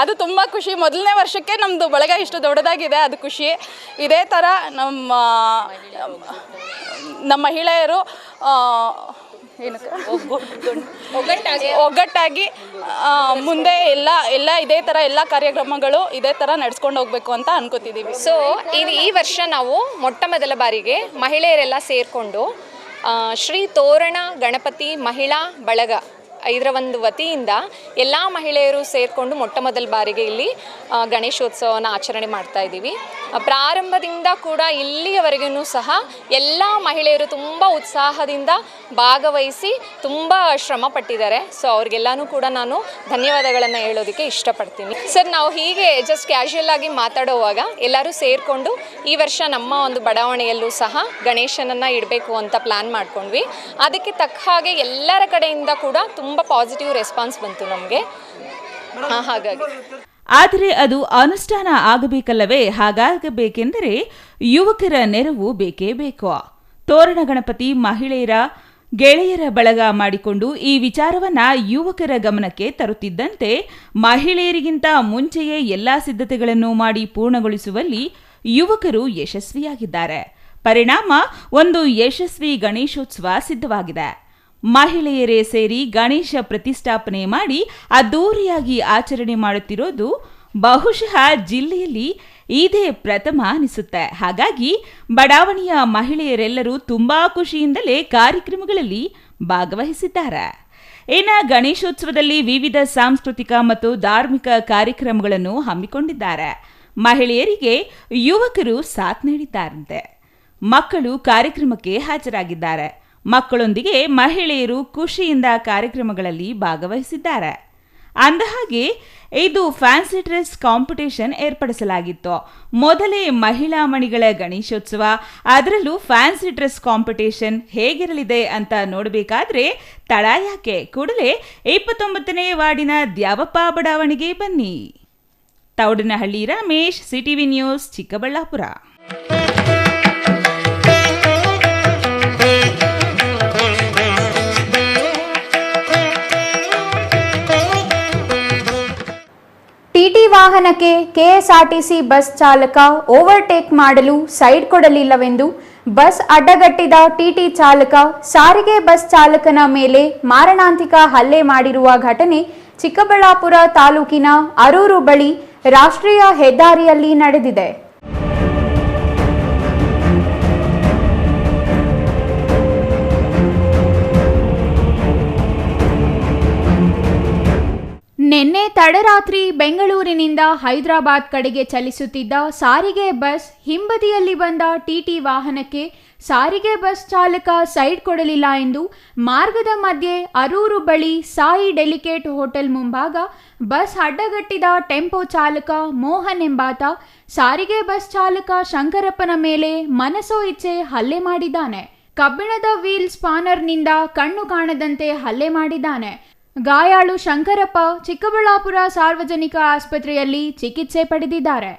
Speaker 5: ಅದು ತುಂಬ ಖುಷಿ. ಮೊದಲನೇ ವರ್ಷಕ್ಕೆ ನಮ್ಮದು ಬಳಗ ಇಷ್ಟು ದೊಡ್ಡದಾಗಿದೆ, ಅದು ಖುಷಿ. ಇದೇ ಥರ ನಮ್ಮ ಮಹಿಳೆಯರು ಒಗ್ಗಟ್ಟಾಗಿ ಮುಂದೆ ಎಲ್ಲ ಇದೇ ಥರ ಎಲ್ಲ ಕಾರ್ಯಕ್ರಮಗಳು ಇದೇ ಥರ ನಡೆಸ್ಕೊಂಡು ಹೋಗಬೇಕು ಅಂತ ಅನ್ಕೋತಿದ್ದೀವಿ.
Speaker 6: ಸೊ ಈ ವರ್ಷ ನಾವು ಮೊಟ್ಟ ಮೊದಲ ಬಾರಿಗೆ ಮಹಿಳೆಯರೆಲ್ಲ ಸೇರಿಕೊಂಡು ಶ್ರೀ ತೋರಣ ಗಣಪತಿ ಮಹಿಳಾ ಬಳಗ ಇದರ ಒಂದು ವತಿಯಿಂದ ಎಲ್ಲ ಮಹಿಳೆಯರು ಸೇರಿಕೊಂಡು ಮೊಟ್ಟ ಮೊದಲ ಬಾರಿಗೆ ಇಲ್ಲಿ ಗಣೇಶೋತ್ಸವನ ಆಚರಣೆ ಮಾಡ್ತಾ ಇದ್ದೀವಿ. ಪ್ರಾರಂಭದಿಂದ ಕೂಡ ಇಲ್ಲಿಯವರೆಗೂ ಸಹ ಎಲ್ಲ ಮಹಿಳೆಯರು ತುಂಬ ಉತ್ಸಾಹದಿಂದ ಭಾಗವಹಿಸಿ ತುಂಬ ಶ್ರಮ ಪಟ್ಟಿದ್ದಾರೆ. ಸೊ ಅವ್ರಿಗೆಲ್ಲನೂ ಕೂಡ ನಾನು ಧನ್ಯವಾದಗಳನ್ನು ಹೇಳೋದಕ್ಕೆ ಇಷ್ಟಪಡ್ತೀನಿ. ಸರ್, ನಾವು ಹೀಗೆ ಜಸ್ಟ್ ಕ್ಯಾಶುಯಲ್ ಆಗಿ ಮಾತಾಡುವಾಗ ಎಲ್ಲರೂ ಸೇರಿಕೊಂಡು ಈ ವರ್ಷ ನಮ್ಮ ಒಂದು ಬಡಾವಣೆಯಲ್ಲೂ ಸಹ ಗಣೇಶನನ್ನು ಇಡಬೇಕು ಅಂತ ಪ್ಲ್ಯಾನ್ ಮಾಡ್ಕೊಂಡ್ವಿ. ಅದಕ್ಕೆ ತಕ್ಕ ಹಾಗೆ ಎಲ್ಲರ ಕಡೆಯಿಂದ ಕೂಡ ತುಂಬ ಪಾಸಿಟಿವ್ ರೆಸ್ಪಾನ್ಸ್ ಬಂತು ನಮಗೆ. ಹಾಗಾಗಿ
Speaker 2: ಆದರೆ ಅದು ಅನುಷ್ಠಾನ ಆಗಬೇಕಲ್ಲವೇ? ಹಾಗಾಗಬೇಕೆಂದರೆ ಯುವಕರ ನೆರವು ಬೇಕೇ ಬೇಕು. ತೋರಣ ಗಣಪತಿ ಮಹಿಳೆಯರ ಗೆಳೆಯರ ಬಳಗ ಮಾಡಿಕೊಂಡು ಈ ವಿಚಾರವನ್ನ ಯುವಕರ ಗಮನಕ್ಕೆ ತರುತ್ತಿದ್ದಂತೆ ಮಹಿಳೆಯರಿಗಿಂತ ಮುಂಚೆಯೇ ಎಲ್ಲಾ ಸಿದ್ಧತೆಗಳನ್ನು ಮಾಡಿ ಪೂರ್ಣಗೊಳಿಸುವಲ್ಲಿ ಯುವಕರು ಯಶಸ್ವಿಯಾಗಿದ್ದಾರೆ. ಪರಿಣಾಮ ಒಂದು ಯಶಸ್ವಿ ಗಣೇಶೋತ್ಸವ ಸಿದ್ಧವಾಗಿದೆ. ಮಹಿಳೆಯರೇ ಸೇರಿ ಗಣೇಶ ಪ್ರತಿಷ್ಠಾಪನೆ ಮಾಡಿ ಅದ್ದೂರಿಯಾಗಿ ಆಚರಣೆ ಮಾಡುತ್ತಿರೋದು ಬಹುಶಃ ಜಿಲ್ಲೆಯಲ್ಲಿ ಇದೇ ಪ್ರಥಮ ಅನಿಸುತ್ತೆ. ಹಾಗಾಗಿ ಬಡಾವಣೆಯ ಮಹಿಳೆಯರೆಲ್ಲರೂ ತುಂಬಾ ಖುಷಿಯಿಂದಲೇ ಕಾರ್ಯಕ್ರಮಗಳಲ್ಲಿ ಭಾಗವಹಿಸಿದ್ದಾರೆ. ಇನ್ನು ಗಣೇಶೋತ್ಸವದಲ್ಲಿ ವಿವಿಧ ಸಾಂಸ್ಕೃತಿಕ ಮತ್ತು ಧಾರ್ಮಿಕ ಕಾರ್ಯಕ್ರಮಗಳನ್ನು ಹಮ್ಮಿಕೊಂಡಿದ್ದಾರೆ. ಮಹಿಳೆಯರಿಗೆ ಯುವಕರು ಸಾಥ್ ನೀಡಿದ್ದಾರಂತೆ. ಮಕ್ಕಳು ಕಾರ್ಯಕ್ರಮಕ್ಕೆ ಹಾಜರಾಗಿದ್ದಾರೆ. ಮಕ್ಕಳೊಂದಿಗೆ ಮಹಿಳೆಯರು ಖುಷಿಯಿಂದ ಕಾರ್ಯಕ್ರಮಗಳಲ್ಲಿ ಭಾಗವಹಿಸಿದ್ದಾರೆ. ಅಂದಹಾಗೆ ಇದು ಫ್ಯಾನ್ಸಿ ಡ್ರೆಸ್ ಕಾಂಪಿಟೇಷನ್ ಏರ್ಪಡಿಸಲಾಗಿತ್ತು. ಮೊದಲೇ ಮಹಿಳಾ ಮಣಿಗಳ ಗಣೇಶೋತ್ಸವ, ಅದರಲ್ಲೂ ಫ್ಯಾನ್ಸಿ ಡ್ರೆಸ್ ಕಾಂಪಿಟೇಷನ್ ಹೇಗಿರಲಿದೆ ಅಂತ ನೋಡಬೇಕಾದ್ರೆ ತಡ ಯಾಕೆ, ಕೂಡಲೇ 29ನೇ ವಾರ್ಡಿನ ದ್ಯಾವಪ್ಪ ಬಡಾವಣೆಗೆ ಬನ್ನಿ. Thoudanahalli Ramesh, CTV news, Chikkaballapur.
Speaker 1: TT ವಾಹನಕ್ಕೆ ಕೆಎಸ್ಆರ್ಟಿಸಿ ಬಸ್ ಚಾಲಕ ಓವರ್ಟೇಕ್ ಮಾಡಲು ಸೈಡ್ ಕೊಡಲಿಲ್ಲವೆಂದು ಬಸ್ ಅಡ್ಡಗಟ್ಟಿದ ಟಿಟಿ ಚಾಲಕ ಸಾರಿಗೆ ಬಸ್ ಚಾಲಕನ ಮೇಲೆ ಮಾರಣಾಂತಿಕ ಹಲ್ಲೆ ಮಾಡಿರುವ ಘಟನೆ ಚಿಕ್ಕಬಳ್ಳಾಪುರ ತಾಲೂಕಿನ ಅರೂರು ಬಳಿ ರಾಷ್ಟ್ರೀಯ ಹೆದ್ದಾರಿಯಲ್ಲಿ ನಡೆದಿದೆ. ನಿನ್ನೆ ತಡರಾತ್ರಿ ಬೆಂಗಳೂರಿನಿಂದ ಹೈದರಾಬಾದ್ ಕಡೆಗೆ ಚಲಿಸುತ್ತಿದ್ದ ಸಾರಿಗೆ ಬಸ್ ಹಿಂಬದಿಯಲ್ಲಿ ಬಂದ ಟಿಟಿ ವಾಹನಕ್ಕೆ ಸಾರಿಗೆ ಬಸ್ ಚಾಲಕ ಸೈಡ್ ಕೊಡಲಿಲ್ಲ ಎಂದು ಮಾರ್ಗದ ಮಧ್ಯೆ ಅರೂರು ಬಳಿ ಸಾಯಿ ಡೆಲಿಕೇಟ್ ಹೋಟೆಲ್ ಮುಂಭಾಗ ಬಸ್ ಅಡ್ಡಗಟ್ಟಿದ ಟೆಂಪೋ ಚಾಲಕ ಮೋಹನ್ ಎಂಬಾತ ಸಾರಿಗೆ ಬಸ್ ಚಾಲಕ ಶಂಕರಪ್ಪನ ಮೇಲೆ ಮನಸೋ ಇಚ್ಛೆ ಹಲ್ಲೆ ಮಾಡಿದ್ದಾನೆ. ಕಬ್ಬಿಣದ ವೀಲ್ ಸ್ಪಾನರ್ನಿಂದ ಕಣ್ಣು ಕಾಣದಂತೆ ಹಲ್ಲೆ ಮಾಡಿದ್ದಾನೆ. ಗಾಯಾಳು ಶಂಕರಪ್ಪ ಚಿಕ್ಕಬಳ್ಳಾಪುರ ಸಾರ್ವಜನಿಕ ಆಸ್ಪತ್ರೆಯಲ್ಲಿ ಚಿಕಿತ್ಸೆ ಪಡೆದಿದ್ದಾರೆ.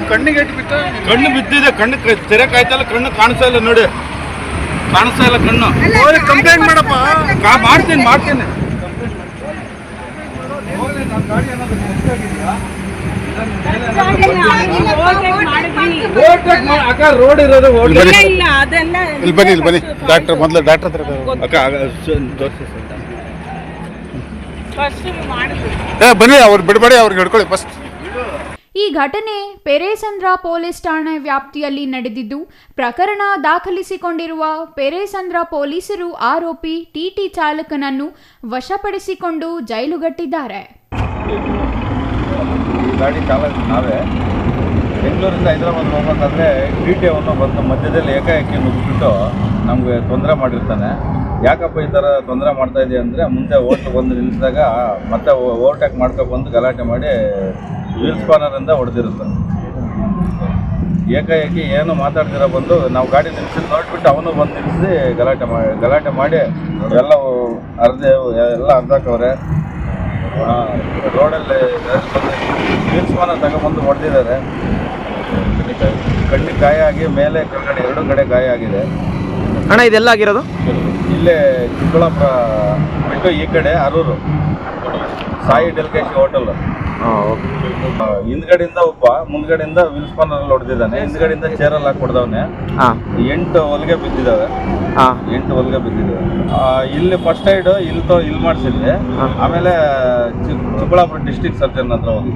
Speaker 7: ಕಣ್ಣು ಬಿದ್ದಿದೆ, ಕಣ್ಣು ತೆರೆಕ್ ಆಯ್ತಲ್ಲ, ಕಣ್ಣು ಕಾಣಿಸ್ತಾ ಇಲ್ಲ ನೋಡಿ, ಕಾಣಿಸ್ತಾ ಇಲ್ಲ ಕಣ್ಣು. ಕಂಪ್ಲೇಂಟ್ ಮಾಡಪ್ಪ. ಮಾಡ್ತೀನಿ ರೋಡ್ ಇರೋದು. ಇಲ್ಲಿ ಬನ್ನಿ ಡಾಕ್ಟರ್, ಮೊದಲು ಡಾಕ್ಟರ್ ಹತ್ರ ಬನ್ನಿ, ಅವ್ರು ಬಿಡಬೇಡಿ, ಅವ್ರಿಗೆ ಹಿಡ್ಕೊಳ್ಳಿ ಫಸ್ಟ್.
Speaker 1: ಈ ಘಟನೆ ಪೆರೇಸಂದ್ರ ಪೊಲೀಸ್ ಠಾಣೆ ವ್ಯಾಪ್ತಿಯಲ್ಲಿ ನಡೆದಿದ್ದು, ಪ್ರಕರಣ ದಾಖಲಿಸಿಕೊಂಡಿರುವ ಪೆರೇಸಂದ್ರ ಪೊಲೀಸರು ಆರೋಪಿ ಟಿಟಿ ಚಾಲಕನನ್ನು ವಶಪಡಿಸಿಕೊಂಡು ಜೈಲುಗಟ್ಟಿದ್ದಾರೆ.
Speaker 8: ಗಾಡಿ ಚಾಲಕ ನಾವೇ ಬೆಂಗಳೂರಿಂದ ಹೈದರಾಬಾದ್ ಹೋಗ್ಬೇಕಾದ್ರೆ ಟಿ ಅವನು ಬಂದು ಮಧ್ಯದಲ್ಲಿ ಏಕಾಏಕಿ ನುಗ್ಗಿಬಿಟ್ಟು ನಮಗೆ ತೊಂದರೆ ಮಾಡಿರ್ತಾನೆ. ಯಾಕಪ್ಪ ಈ ಥರ ತೊಂದರೆ ಮಾಡ್ತಾ ಇದೆಯಾ ಅಂದರೆ, ಮುಂದೆ ಹೋಟ್ಲು ಬಂದು ನಿಲ್ಲಿಸಿದಾಗ ಮತ್ತೆ ಓವರ್ಟೇಕ್ ಮಾಡ್ಕೊಬಂದು ಗಲಾಟೆ ಮಾಡಿ ವೀಲ್ ಸ್ಪಾನರಿಂದ ಹೊಡೆದಿರುತ್ತೆ. ಏಕಾಏಕಿ ಏನು ಮಾತಾಡ್ತಿರೋ ಬಂದು ನಾವು ಗಾಡಿ ನಿಲ್ಲಿಸಿ ನೋಡಿಬಿಟ್ಟು ಅವನು ಬಂದು ನಿಲ್ಲಿಸಿ ಗಲಾಟೆ ಮಾಡಿ ಎಲ್ಲ ಅರ್ಧಕ್ಕವ್ರೆ. ರೋಡಲ್ಲಿ ವೀಲ್ಸ್ಮನ್ನ ತಗೊಂಬಂದು ಹೊಡೆದಿದ್ದಾರೆ. ಕಣ್ಣಿಗೆ ಗಾಯ ಆಗಿ ಮೇಲೆ ಕೆಳಗಡೆ 2 ಕಡೆ ಗಾಯ ಆಗಿದೆ.
Speaker 9: ಅಣ್ಣ ಇದೆಲ್ಲ ಆಗಿರೋದು
Speaker 8: ಇಲ್ಲೇ ಚಿಕ್ಕಬಳ್ಳಾಪುರ ಬಿಟ್ಟು ಈ ಕಡೆ ಅರೂರು ಸಾಯಿ ಡೆಲ್ಕೇಶಿ ಹೋಟೆಲ್. ಹಿಂದ್ಗಡೆಯಿಂದ ಒಬ್ಬ ಮುಂದ್ಗಡೆಯಿಂದ ವಿಲ್ಸ್ಪನ್ನಲ್ಲಿ ಹೊಡೆದಿದ್ದಾನೆ. ಹಿಂದ್ಗಡೆಯಿಂದ ಚೇರಲ್ಲಿ ಹಾಕಿ ಹೊಡೆದವನೆ. 8 ಹೊಲಿಗೆ ಬಿದ್ದಿದ್ದಾವೆ. 8 ಹೊಲಿಗೆ ಬಿದ್ದಿದ್ದಾವೆ. ಇಲ್ಲಿ ಫಸ್ಟ್ ಏಡ್ ಇಲ್ಲಿ ಮಾಡಿಸಿದ್ವಿ. ಆಮೇಲೆ ಚಿಕ್ಕಬಳ್ಳಾಪುರ ಡಿಸ್ಟಿಕ್ ಸರ್ಜನ್ ಹತ್ರ ಹೋಗಿ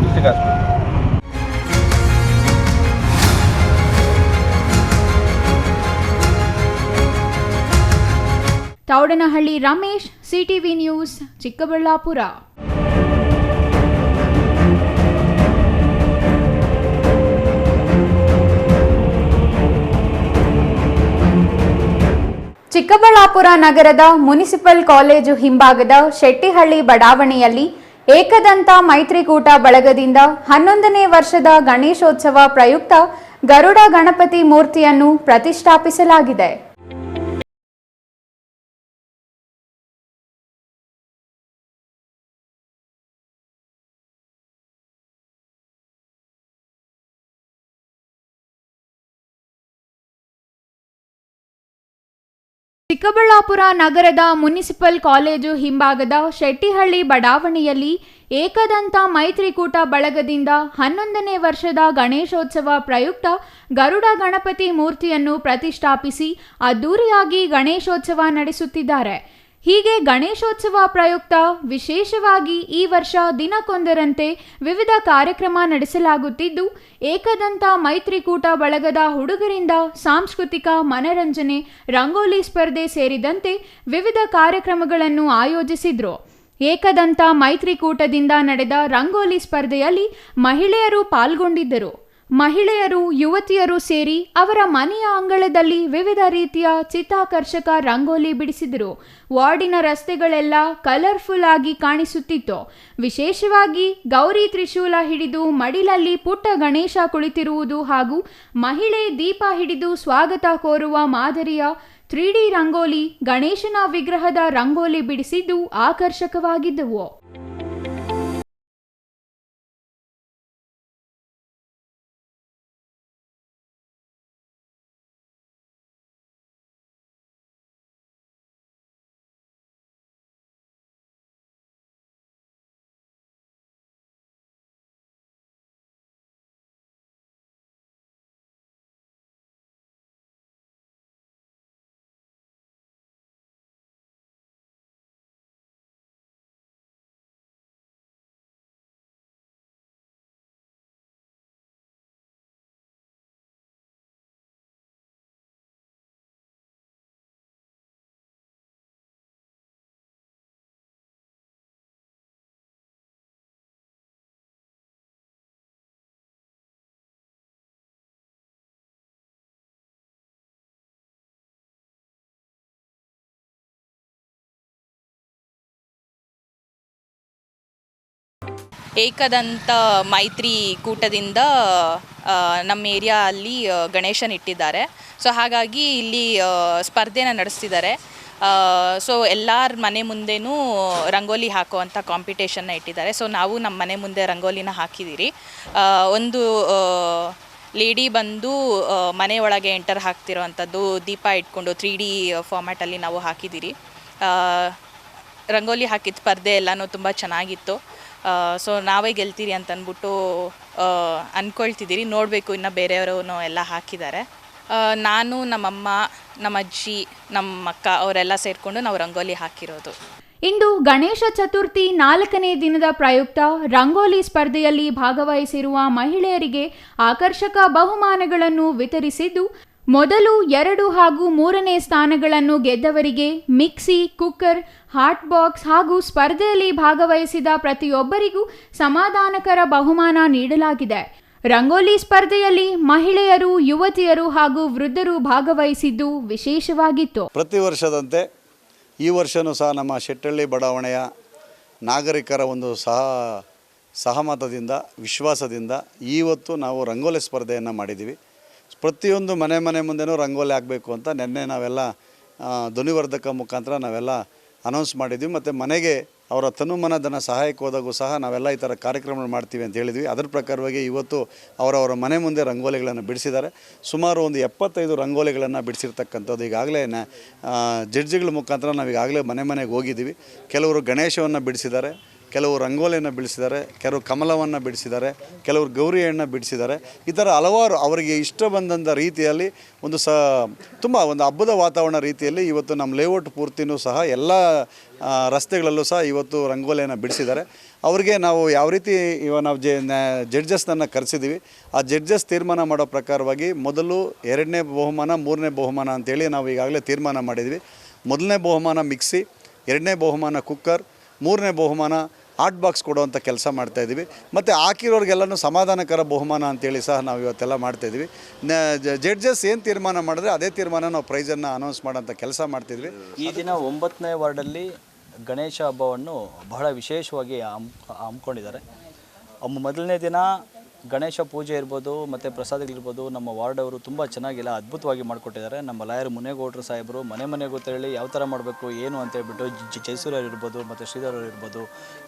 Speaker 8: district hospital.
Speaker 1: Thoudanahalli Ramesh, CTV news, Chikkaballapur. Chikkaballapur ನಗರದ ಮುನಿಸಿಪಲ್ ಕಾಲೇಜು ಹಿಂಭಾಗದ ಶೆಟ್ಟಿಹಳ್ಳಿ ಬಡಾವಣೆಯಲ್ಲಿ ಏಕದಂತ ಮೈತ್ರಿಕೂಟ ಬಳಗದಿಂದ 11ನೇ ವರ್ಷದ ಗಣೇಶೋತ್ಸವ ಪ್ರಯುಕ್ತ ಗರುಡ ಗಣಪತಿ ಮೂರ್ತಿಯನ್ನು ಪ್ರತಿಷ್ಠಾಪಿಸಲಾಗಿದೆ. ಚಿಕ್ಕಬಳ್ಳಾಪುರ ನಗರದ ಮುನಿಸಿಪಲ್ ಕಾಲೇಜು ಹಿಂಭಾಗದ ಶೆಟ್ಟಿಹಳ್ಳಿ ಬಡಾವಣೆಯಲ್ಲಿ ಏಕದಂತ ಮೈತ್ರಿಕೂಟ ಬಳಗದಿಂದ 11ನೇ ವರ್ಷದ ಗಣೇಶೋತ್ಸವ ಪ್ರಯುಕ್ತ ಗರುಡ ಗಣಪತಿ ಮೂರ್ತಿಯನ್ನು ಪ್ರತಿಷ್ಠಾಪಿಸಿ ಅದ್ದೂರಿಯಾಗಿ ಗಣೇಶೋತ್ಸವ ನಡೆಸುತ್ತಿದ್ದಾರೆ. ಹೀಗೆ ಗಣೇಶೋತ್ಸವ ಪ್ರಯುಕ್ತ ವಿಶೇಷವಾಗಿ ಈ ವರ್ಷ ದಿನಕ್ಕೊಂದರಂತೆ ವಿವಿಧ ಕಾರ್ಯಕ್ರಮ ನಡೆಸಲಾಗುತ್ತಿದ್ದು, ಏಕದಂತ ಮೈತ್ರಿಕೂಟ ಬಳಗದ ಹುಡುಗರಿಂದ ಸಾಂಸ್ಕೃತಿಕ ಮನರಂಜನೆ, ರಂಗೋಲಿ ಸ್ಪರ್ಧೆ ಸೇರಿದಂತೆ ವಿವಿಧ ಕಾರ್ಯಕ್ರಮಗಳನ್ನು ಆಯೋಜಿಸಿದ್ರು. ಏಕದಂತ ಮೈತ್ರಿಕೂಟದಿಂದ ನಡೆದ ರಂಗೋಲಿ ಸ್ಪರ್ಧೆಯಲ್ಲಿ ಮಹಿಳೆಯರು ಪಾಲ್ಗೊಂಡಿದ್ದರು. ಮಹಿಳೆಯರು, ಯುವತಿಯರು ಸೇರಿ ಅವರ ಮನೆಯ ಅಂಗಳದಲ್ಲಿ ವಿವಿಧ ರೀತಿಯ ಚಿತ್ತಾಕರ್ಷಕ ರಂಗೋಲಿ ಬಿಡಿಸಿದರು. ವಾರ್ಡಿನ ರಸ್ತೆಗಳೆಲ್ಲ ಕಲರ್ಫುಲ್ ಆಗಿ ಕಾಣಿಸುತ್ತಿತ್ತು. ವಿಶೇಷವಾಗಿ ಗೌರಿ ತ್ರಿಶೂಲ ಹಿಡಿದು ಮಡಿಲಲ್ಲಿ ಪುಟ್ಟ ಗಣೇಶ ಕುಳಿತಿರುವುದು ಹಾಗೂ ಮಹಿಳೆ ದೀಪ ಹಿಡಿದು ಸ್ವಾಗತ ಕೋರುವ ಮಾದರಿಯ 3D ರಂಗೋಲಿ, ಗಣೇಶನ ವಿಗ್ರಹದ ರಂಗೋಲಿ ಬಿಡಿಸಿದ್ದು ಆಕರ್ಷಕವಾಗಿದ್ದವು.
Speaker 5: ಏಕದಂತ ಮೈತ್ರಿ ಕೂಟದಿಂದ ನಮ್ಮ ಏರಿಯಾ ಅಲ್ಲಿ ಗಣೇಶನ ಇಟ್ಟಿದ್ದಾರೆ. ಸೊ ಹಾಗಾಗಿ ಇಲ್ಲಿ ಸ್ಪರ್ಧೆನ ನಡೆಸ್ತಿದ್ದಾರೆ. ಸೊ ಎಲ್ಲರ ಮನೆ ಮುಂದೆನೂ ರಂಗೋಲಿ ಹಾಕುವಂಥ ಕಾಂಪಿಟೇಷನ್ನ ಇಟ್ಟಿದ್ದಾರೆ. ಸೊ ನಾವು ನಮ್ಮ ಮನೆ ಮುಂದೆ ರಂಗೋಲಿನ ಹಾಕಿದ್ದೀರಿ. ಒಂದು ಲೇಡಿ ಬಂದು ಮನೆ ಒಳಗೆ ಎಂಟರ್ ಹಾಕ್ತಿರೋ ಅಂಥದ್ದು ದೀಪ ಇಟ್ಕೊಂಡು 3D ಫಾರ್ಮ್ಯಾಟಲ್ಲಿ ನಾವು ಹಾಕಿದ್ದೀರಿ. ರಂಗೋಲಿ ಹಾಕಿದ ಸ್ಪರ್ಧೆ ಎಲ್ಲನೂ ತುಂಬ ಚೆನ್ನಾಗಿತ್ತು. ಸೊ ನಾವೇ ಗೆಲ್ತೀರಿ ಅಂತ ಅಂದ್ಬಿಟ್ಟು ಅಂದ್ಕೊಳ್ತಿದ್ದೀರಿ. ನೋಡಬೇಕು, ಇನ್ನು ಬೇರೆಯವರು ಎಲ್ಲ ಹಾಕಿದ್ದಾರೆ. ನಾನು, ನಮ್ಮಮ್ಮ, ನಮ್ಮ ಅಜ್ಜಿ, ನಮ್ಮ ಅಕ್ಕ ಅವರೆಲ್ಲ ಸೇರಿಕೊಂಡು ನಾವು ರಂಗೋಲಿ ಹಾಕಿರೋದು.
Speaker 1: ಇಂದು ಗಣೇಶ ಚತುರ್ಥಿ 4ನೇ ದಿನದ ಪ್ರಯುಕ್ತ ರಂಗೋಲಿ ಸ್ಪರ್ಧೆಯಲ್ಲಿ ಭಾಗವಹಿಸಿರುವ ಮಹಿಳೆಯರಿಗೆ ಆಕರ್ಷಕ ಬಹುಮಾನಗಳನ್ನು ವಿತರಿಸಿದ್ದು, ಮೊದಲು 2 ಹಾಗೂ 3ನೇ ಸ್ಥಾನಗಳನ್ನು ಗೆದ್ದವರಿಗೆ ಮಿಕ್ಸಿ, ಕುಕ್ಕರ್, ಹಾಟ್ ಬಾಕ್ಸ್ ಹಾಗೂ ಸ್ಪರ್ಧೆಯಲ್ಲಿ ಭಾಗವಹಿಸಿದ ಪ್ರತಿಯೊಬ್ಬರಿಗೂ ಸಮಾಧಾನಕರ ಬಹುಮಾನ ನೀಡಲಾಗಿದೆ. ರಂಗೋಲಿ ಸ್ಪರ್ಧೆಯಲ್ಲಿ ಮಹಿಳೆಯರು, ಯುವತಿಯರು ಹಾಗೂ ವೃದ್ಧರು ಭಾಗವಹಿಸಿದ್ದು ವಿಶೇಷವಾಗಿತ್ತು.
Speaker 10: ಪ್ರತಿ ವರ್ಷದಂತೆ ಈ ವರ್ಷವೂ ಸಹ ನಮ್ಮ ಶೆಟ್ಟಹಳ್ಳಿ ಬಡಾವಣೆಯ ನಾಗರಿಕರ ಒಂದು ಸಹಮತದಿಂದ, ವಿಶ್ವಾಸದಿಂದ ಇವತ್ತು ನಾವು ರಂಗೋಲಿ ಸ್ಪರ್ಧೆಯನ್ನು ಮಾಡಿದ್ದೀವಿ. ಪ್ರತಿಯೊಂದು ಮನೆ ಮುಂದೆನೂ ರಂಗೋಲಿ ಆಗಬೇಕು ಅಂತ ನಿನ್ನೆ ನಾವೆಲ್ಲ ಧ್ವನಿವರ್ಧಕ ಮುಖಾಂತರ ನಾವೆಲ್ಲ ಅನೌನ್ಸ್ ಮಾಡಿದ್ವಿ. ಮತ್ತು ಮನೆಗೆ ಅವರ ತನುಮನ ಧನ ಸಹಾಯಕ್ಕೆ ಹೋದಾಗೂ ಸಹ ನಾವೆಲ್ಲ ಈ ಥರ ಕಾರ್ಯಕ್ರಮಗಳು ಮಾಡ್ತೀವಿ ಅಂತ ಹೇಳಿದ್ವಿ. ಅದರ ಪ್ರಕಾರವಾಗಿ ಇವತ್ತು ಅವರವರ ಮನೆ ಮುಂದೆ ರಂಗೋಲಿಗಳನ್ನು ಬಿಡಿಸಿದ್ದಾರೆ. ಸುಮಾರು ಒಂದು 75 ರಂಗೋಲಿಗಳನ್ನು ಬಿಡಿಸಿರ್ತಕ್ಕಂಥದ್ದು. ಈಗಾಗಲೇ ಜಡ್ಜಿಗಳ ಮುಖಾಂತರ ನಾವು ಈಗಾಗಲೇ ಮನೆಗೆ ಹೋಗಿದ್ದೀವಿ. ಕೆಲವರು ಗಣೇಶವನ್ನು ಬಿಡಿಸಿದ್ದಾರೆ, ಕೆಲವರು ರಂಗೋಲಿಯನ್ನು ಬಿಡಿಸಿದ್ದಾರೆ, ಕೆಲವರು ಕಮಲವನ್ನು ಬಿಡಿಸಿದ್ದಾರೆ, ಕೆಲವರು ಗೌರಿಯನ್ನು ಬಿಡಿಸಿದ್ದಾರೆ. ಈ ಥರ ಹಲವಾರು ಅವರಿಗೆ ಇಷ್ಟ ಬಂದಂಥ ರೀತಿಯಲ್ಲಿ ತುಂಬ ಒಂದು ಹಬ್ಬದ ವಾತಾವರಣ ರೀತಿಯಲ್ಲಿ ಇವತ್ತು ನಮ್ಮ ಲೇಔಟ್ ಪೂರ್ತಿನೂ ಸಹ ಎಲ್ಲ ರಸ್ತೆಗಳಲ್ಲೂ ಸಹ ಇವತ್ತು ರಂಗೋಲಿಯನ್ನು ಬಿಡಿಸಿದ್ದಾರೆ. ಅವರಿಗೆ ನಾವು ಯಾವ ರೀತಿ ನಾವು ಜಡ್ಜಸ್ನನ್ನು ಕರೆಸಿದ್ದೀವಿ. ಆ ಜಡ್ಜಸ್ ತೀರ್ಮಾನ ಮಾಡೋ ಪ್ರಕಾರವಾಗಿ ಮೊದಲು 2ನೇ ಬಹುಮಾನ 3ನೇ ಬಹುಮಾನ ಅಂತೇಳಿ ನಾವು ಈಗಾಗಲೇ ತೀರ್ಮಾನ ಮಾಡಿದ್ವಿ. 1ನೇ ಬಹುಮಾನ ಮಿಕ್ಸಿ, 2ನೇ ಬಹುಮಾನ ಕುಕ್ಕರ್, 3ನೇ ಬಹುಮಾನ ಹಾಟ್ ಬಾಕ್ಸ್ ಕೊಡುವಂಥ ಕೆಲಸ ಮಾಡ್ತಾಯಿದ್ದೀವಿ. ಮತ್ತು ಹಾಕಿರೋರಿಗೆಲ್ಲನೂ ಸಮಾಧಾನಕರ ಬಹುಮಾನ ಅಂತೇಳಿ ಸಹ ನಾವು ಇವತ್ತೆಲ್ಲ ಮಾಡ್ತಾಯಿದ್ವಿ. ಜಡ್ಜಸ್ ಏನು ತೀರ್ಮಾನ ಮಾಡಿದ್ರೆ ಅದೇ ತೀರ್ಮಾನ ನಾವು ಪ್ರೈಸನ್ನು ಅನೌನ್ಸ್ ಮಾಡೋಂಥ ಕೆಲಸ ಮಾಡ್ತಿದ್ವಿ.
Speaker 11: ಈ ದಿನ 9ನೇ ವಾರ್ಡಲ್ಲಿ ಗಣೇಶ ಹಬ್ಬವನ್ನು ಬಹಳ ವಿಶೇಷವಾಗಿ ಹಮ್ಮಿಕೊಂಡಿದ್ದಾರೆ. ಮೊದಲನೇ ದಿನ ಗಣೇಶ ಪೂಜೆ ಇರ್ಬೋದು ಮತ್ತು ಪ್ರಸಾದಗಳಿರ್ಬೋದು ನಮ್ಮ ವಾರ್ಡವರು ತುಂಬ ಚೆನ್ನಾಗಿಲ್ಲ ಅದ್ಭುತವಾಗಿ ಮಾಡಿಕೊಟ್ಟಿದ್ದಾರೆ. ನಮ್ಮ ಲಾಯರ್ ಮುನೇಗೌಡರು ಸಾಹೇಬರು ಮನೆಗೂ ತೆರಳಿ ಯಾವ ಥರ ಮಾಡಬೇಕು ಏನು ಅಂತೇಳ್ಬಿಟ್ಟು ಜಯಸೂರ್ಯರು ಇರ್ಬೋದು ಮತ್ತು ಶ್ರೀಧರ್ ಅವರು ಇರ್ಬೋದು,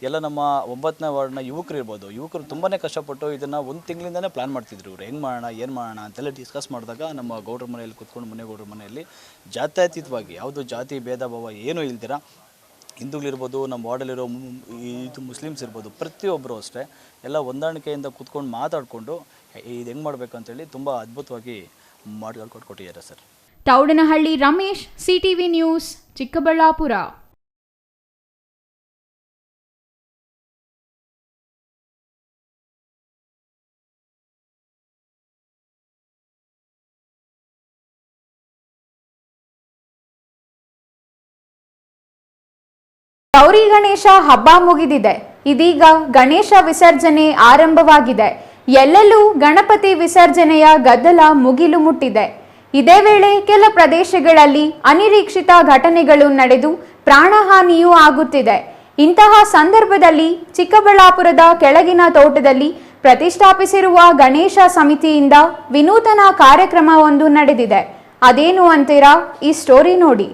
Speaker 11: ಎಲ್ಲ ನಮ್ಮ 9ನೇ ವಾರ್ಡ್ನ ಯುವಕರು ತುಂಬಾ ಕಷ್ಟಪಟ್ಟು ಇದನ್ನು 1 ತಿಂಗಳಿಂದನೇ ಪ್ಲ್ಯಾನ್ ಮಾಡ್ತಿದ್ರು. ಇವರು ಹೆಂಗೆ ಮಾಡೋಣ ಏನು ಮಾಡೋಣ ಅಂತೆಲ್ಲ ಡಿಸ್ಕಸ್ ಮಾಡಿದಾಗ ನಮ್ಮ ಗೌಡ್ರ ಮನೆಯಲ್ಲಿ ಕೂತ್ಕೊಂಡು ಮುನೇಗೌಡ್ರ ಮನೆಯಲ್ಲಿ ಜಾತ್ಯತೀತವಾಗಿ ಯಾವುದು ಜಾತಿ ಭೇದ ಭಾವ ಏನೂ ಇಲ್ದಿರ ಹಿಂದೂಗಳಿರ್ಬೋದು, ನಮ್ಮ ವಾರ್ಡಲ್ಲಿರೋ ಇದು ಮುಸ್ಲಿಮ್ಸ್ ಇರ್ಬೋದು, ಪ್ರತಿಯೊಬ್ಬರು ಅಷ್ಟೇ ಎಲ್ಲ ಹೊಂದಾಣಿಕೆಯಿಂದ ಕೂತ್ಕೊಂಡು ಮಾತಾಡಿಕೊಂಡು ಇದು ಹೆಂಗೆ ಮಾಡಬೇಕು ಅಂತೇಳಿ ತುಂಬ ಅದ್ಭುತವಾಗಿ ಮಾಡಿಕೊಟ್ಟಿದ್ದಾರೆ sir.
Speaker 1: Thoudanahalli Ramesh, CTV news, Chikkaballapur. Gauri Ganesha ಹಬ್ಬ ಮುಗಿದಿದೆ. ಇದೀಗ ಗಣೇಶ ವಿಸರ್ಜನೆ ಆರಂಭವಾಗಿದೆ. ಎಲ್ಲೆಲ್ಲೂ ಗಣಪತಿ ವಿಸರ್ಜನೆಯ ಗದ್ದಲ ಮುಗಿಲು ಮುಟ್ಟಿದೆ. ಇದೇ ವೇಳೆ ಕೆಲ ಪ್ರದೇಶಗಳಲ್ಲಿ ಅನಿರೀಕ್ಷಿತ ಘಟನೆಗಳು ನಡೆದು ಪ್ರಾಣಹಾನಿಯೂ ಆಗುತ್ತಿದೆ. ಇಂತಹ ಸಂದರ್ಭದಲ್ಲಿ ಚಿಕ್ಕಬಳ್ಳಾಪುರದ ಕೆಳಗಿನ ತೋಟದಲ್ಲಿ ಪ್ರತಿಷ್ಠಾಪಿಸಿರುವ ಗಣೇಶ ಸಮಿತಿಯಿಂದ ವಿನೂತನ ಕಾರ್ಯಕ್ರಮವೊಂದು ನಡೆದಿದೆ. ಅದೇನು ಅಂತೀರಾ? ಈ ಸ್ಟೋರಿ ನೋಡಿ.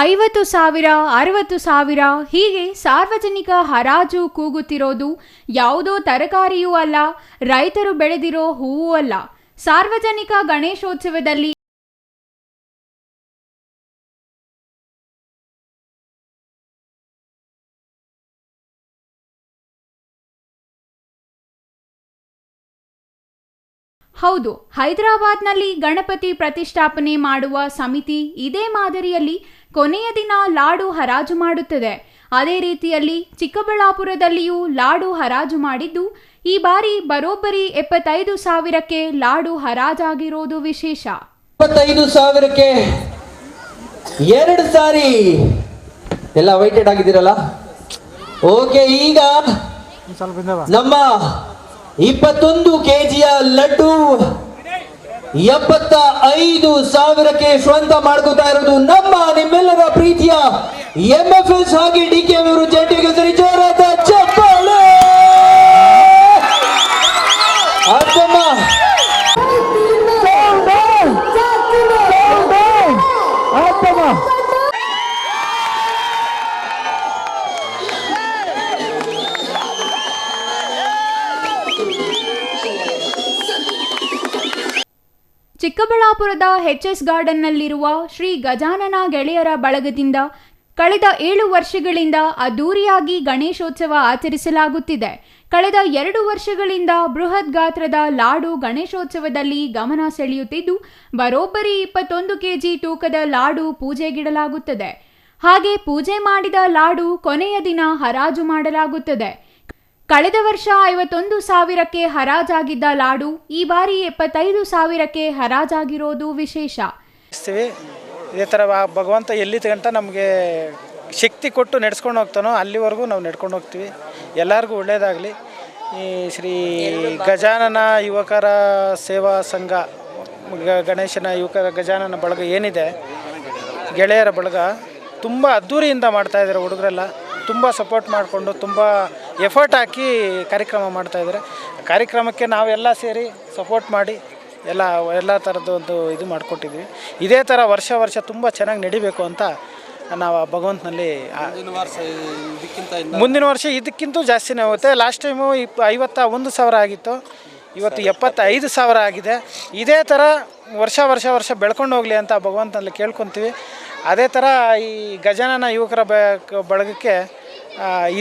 Speaker 1: 50,000, 60,000 ಹೀಗೆ ಸಾರ್ವಜನಿಕ ಹರಾಜು ಕೂಗುತ್ತಿರೋದು ಯಾವುದೋ ತರಕಾರಿಯೂ ಅಲ್ಲ, ರೈತರು ಬೆಳೆದಿರೋ ಹೂವೂ ಅಲ್ಲ. ಸಾರ್ವಜನಿಕ ಗಣೇಶೋತ್ಸವದಲ್ಲಿ ಹೌದು, ಹೈದರಾಬಾದ್ನಲ್ಲಿ ಗಣಪತಿ ಪ್ರತಿಷ್ಠಾಪನೆ ಮಾಡುವ ಸಮಿತಿ ಇದೇ ಮಾದರಿಯಲ್ಲಿ ಕೊನೆಯ ದಿನ ಲಾಡು ಹರಾಜು ಮಾಡುತ್ತದೆ. ಅದೇ ರೀತಿಯಲ್ಲಿ ಚಿಕ್ಕಬಳ್ಳಾಪುರದಲ್ಲಿಯೂ ಲಾಡು ಹರಾಜು ಮಾಡಿದ್ದು, ಈ ಬಾರಿ ಬರೋಬ್ಬರಿ 75,000ಕ್ಕೆ ಲಾಡು ಹರಾಜಾಗಿರೋದು ವಿಶೇಷ.
Speaker 12: 75,000ಕ್ಕೆ 2 ಸಾರಿ ಎಲ್ಲ ವೈಟೆಡ್ ಆಗಿದ್ದೀರಲ್ಲ. ಓಕೆ, ಈಗ ನಮ್ಮ 21 ಕೆಜಿಯ ಲಡ್ಡು 75,000ಕ್ಕೆ ಸ್ವಂತ ಮಾಡ್ಕೋತಾ ಇರೋದು ನಮ್ಮ ನಿಮ್ಮೆಲ್ಲರ ಪ್ರೀತಿಯ MFS ಹಾಗೆ DK ಅವರು ಜಂಟಿಗೆ ಸರಿ ಜೋರಾದ ಚಪ್ಪಾಳೆ.
Speaker 1: ಚಿಕ್ಕಬಳ್ಳಾಪುರದ HS ಗಾರ್ಡನ್ನಲ್ಲಿರುವ ಶ್ರೀ ಗಜಾನನ ಗೆಳೆಯರ ಬಳಗದಿಂದ ಕಳೆದ 7 ವರ್ಷಗಳಿಂದ ಅದ್ದೂರಿಯಾಗಿ ಗಣೇಶೋತ್ಸವ ಆಚರಿಸಲಾಗುತ್ತಿದೆ. ಕಳೆದ 2 ವರ್ಷಗಳಿಂದ ಬೃಹತ್ ಗಾತ್ರದ ಲಾಡು ಗಣೇಶೋತ್ಸವದಲ್ಲಿ ಗಮನ ಸೆಳೆಯುತ್ತಿದ್ದು, ಬರೋಬ್ಬರಿ 21 ಕೆಜಿ ತೂಕದ ಲಾಡು ಪೂಜೆಗಿಡಲಾಗುತ್ತದೆ. ಹಾಗೆ ಪೂಜೆ ಮಾಡಿದ ಲಾಡು ಕೊನೆಯ ದಿನ ಹರಾಜು ಮಾಡಲಾಗುತ್ತದೆ. ಕಳೆದ ವರ್ಷ 51,000ಕ್ಕೆ ಹರಾಜಾಗಿದ್ದ ಲಾಡು ಈ ಬಾರಿ 75,000ಕ್ಕೆ ಹರಾಜಾಗಿರೋದು ವಿಶೇಷ.
Speaker 13: ಇದೇ ಥರ ಭಗವಂತ ಎಲ್ಲಿ ತಗಂಟ ನಮಗೆ ಶಕ್ತಿ ಕೊಟ್ಟು ನಡೆಸ್ಕೊಂಡು ಹೋಗ್ತಾನೋ ಅಲ್ಲಿವರೆಗೂ ನಾವು ನಡ್ಕೊಂಡು ಹೋಗ್ತೀವಿ. ಎಲ್ಲರಿಗೂ ಒಳ್ಳೆಯದಾಗಲಿ. ಈ ಶ್ರೀ ಗಜಾನನ ಯುವಕರ ಸೇವಾ ಸಂಘ, ಗಣೇಶನ ಯುವಕರ ಗಜಾನನ ಬಳಗ ಏನಿದೆ, ಗೆಳೆಯರ ಬಳಗ ತುಂಬ ಅದ್ಧೂರಿಯಿಂದ ಮಾಡ್ತಾಯಿದ್ದಾರೆ. ಹುಡುಗರೆಲ್ಲ ತುಂಬ ಸಪೋರ್ಟ್ ಮಾಡಿಕೊಂಡು ತುಂಬ ಎಫರ್ಟ್ ಹಾಕಿ ಕಾರ್ಯಕ್ರಮ ಮಾಡ್ತಾಯಿದ್ದಾರೆ. ಕಾರ್ಯಕ್ರಮಕ್ಕೆ ನಾವೆಲ್ಲ ಸೇರಿ ಸಪೋರ್ಟ್ ಮಾಡಿ ಎಲ್ಲ ಥರದ್ದು ಒಂದು ಇದು ಮಾಡಿಕೊಟ್ಟಿದ್ವಿ. ಇದೇ ಥರ ವರ್ಷ ತುಂಬ ಚೆನ್ನಾಗಿ ನಡಿಬೇಕು ಅಂತ ನಾವು ಭಗವಂತನಲ್ಲಿ ಮುಂದಿನ ವರ್ಷ ಇದಕ್ಕಿಂತ ಜಾಸ್ತಿನೇ ಹೋಗುತ್ತೆ. ಲಾಸ್ಟ್ ಟೈಮು 51,000 ಆಗಿತ್ತು, ಇವತ್ತು 75,000 ಆಗಿದೆ. ಇದೇ ಥರ ವರ್ಷ ಬೆಳ್ಕೊಂಡು ಹೋಗಲಿ ಅಂತ ಭಗವಂತನಲ್ಲಿ ಕೇಳ್ಕೊತೀವಿ. ಅದೇ ಥರ ಈ ಗಜಾನನ ಯುವಕರ ಬಳಗಕ್ಕೆ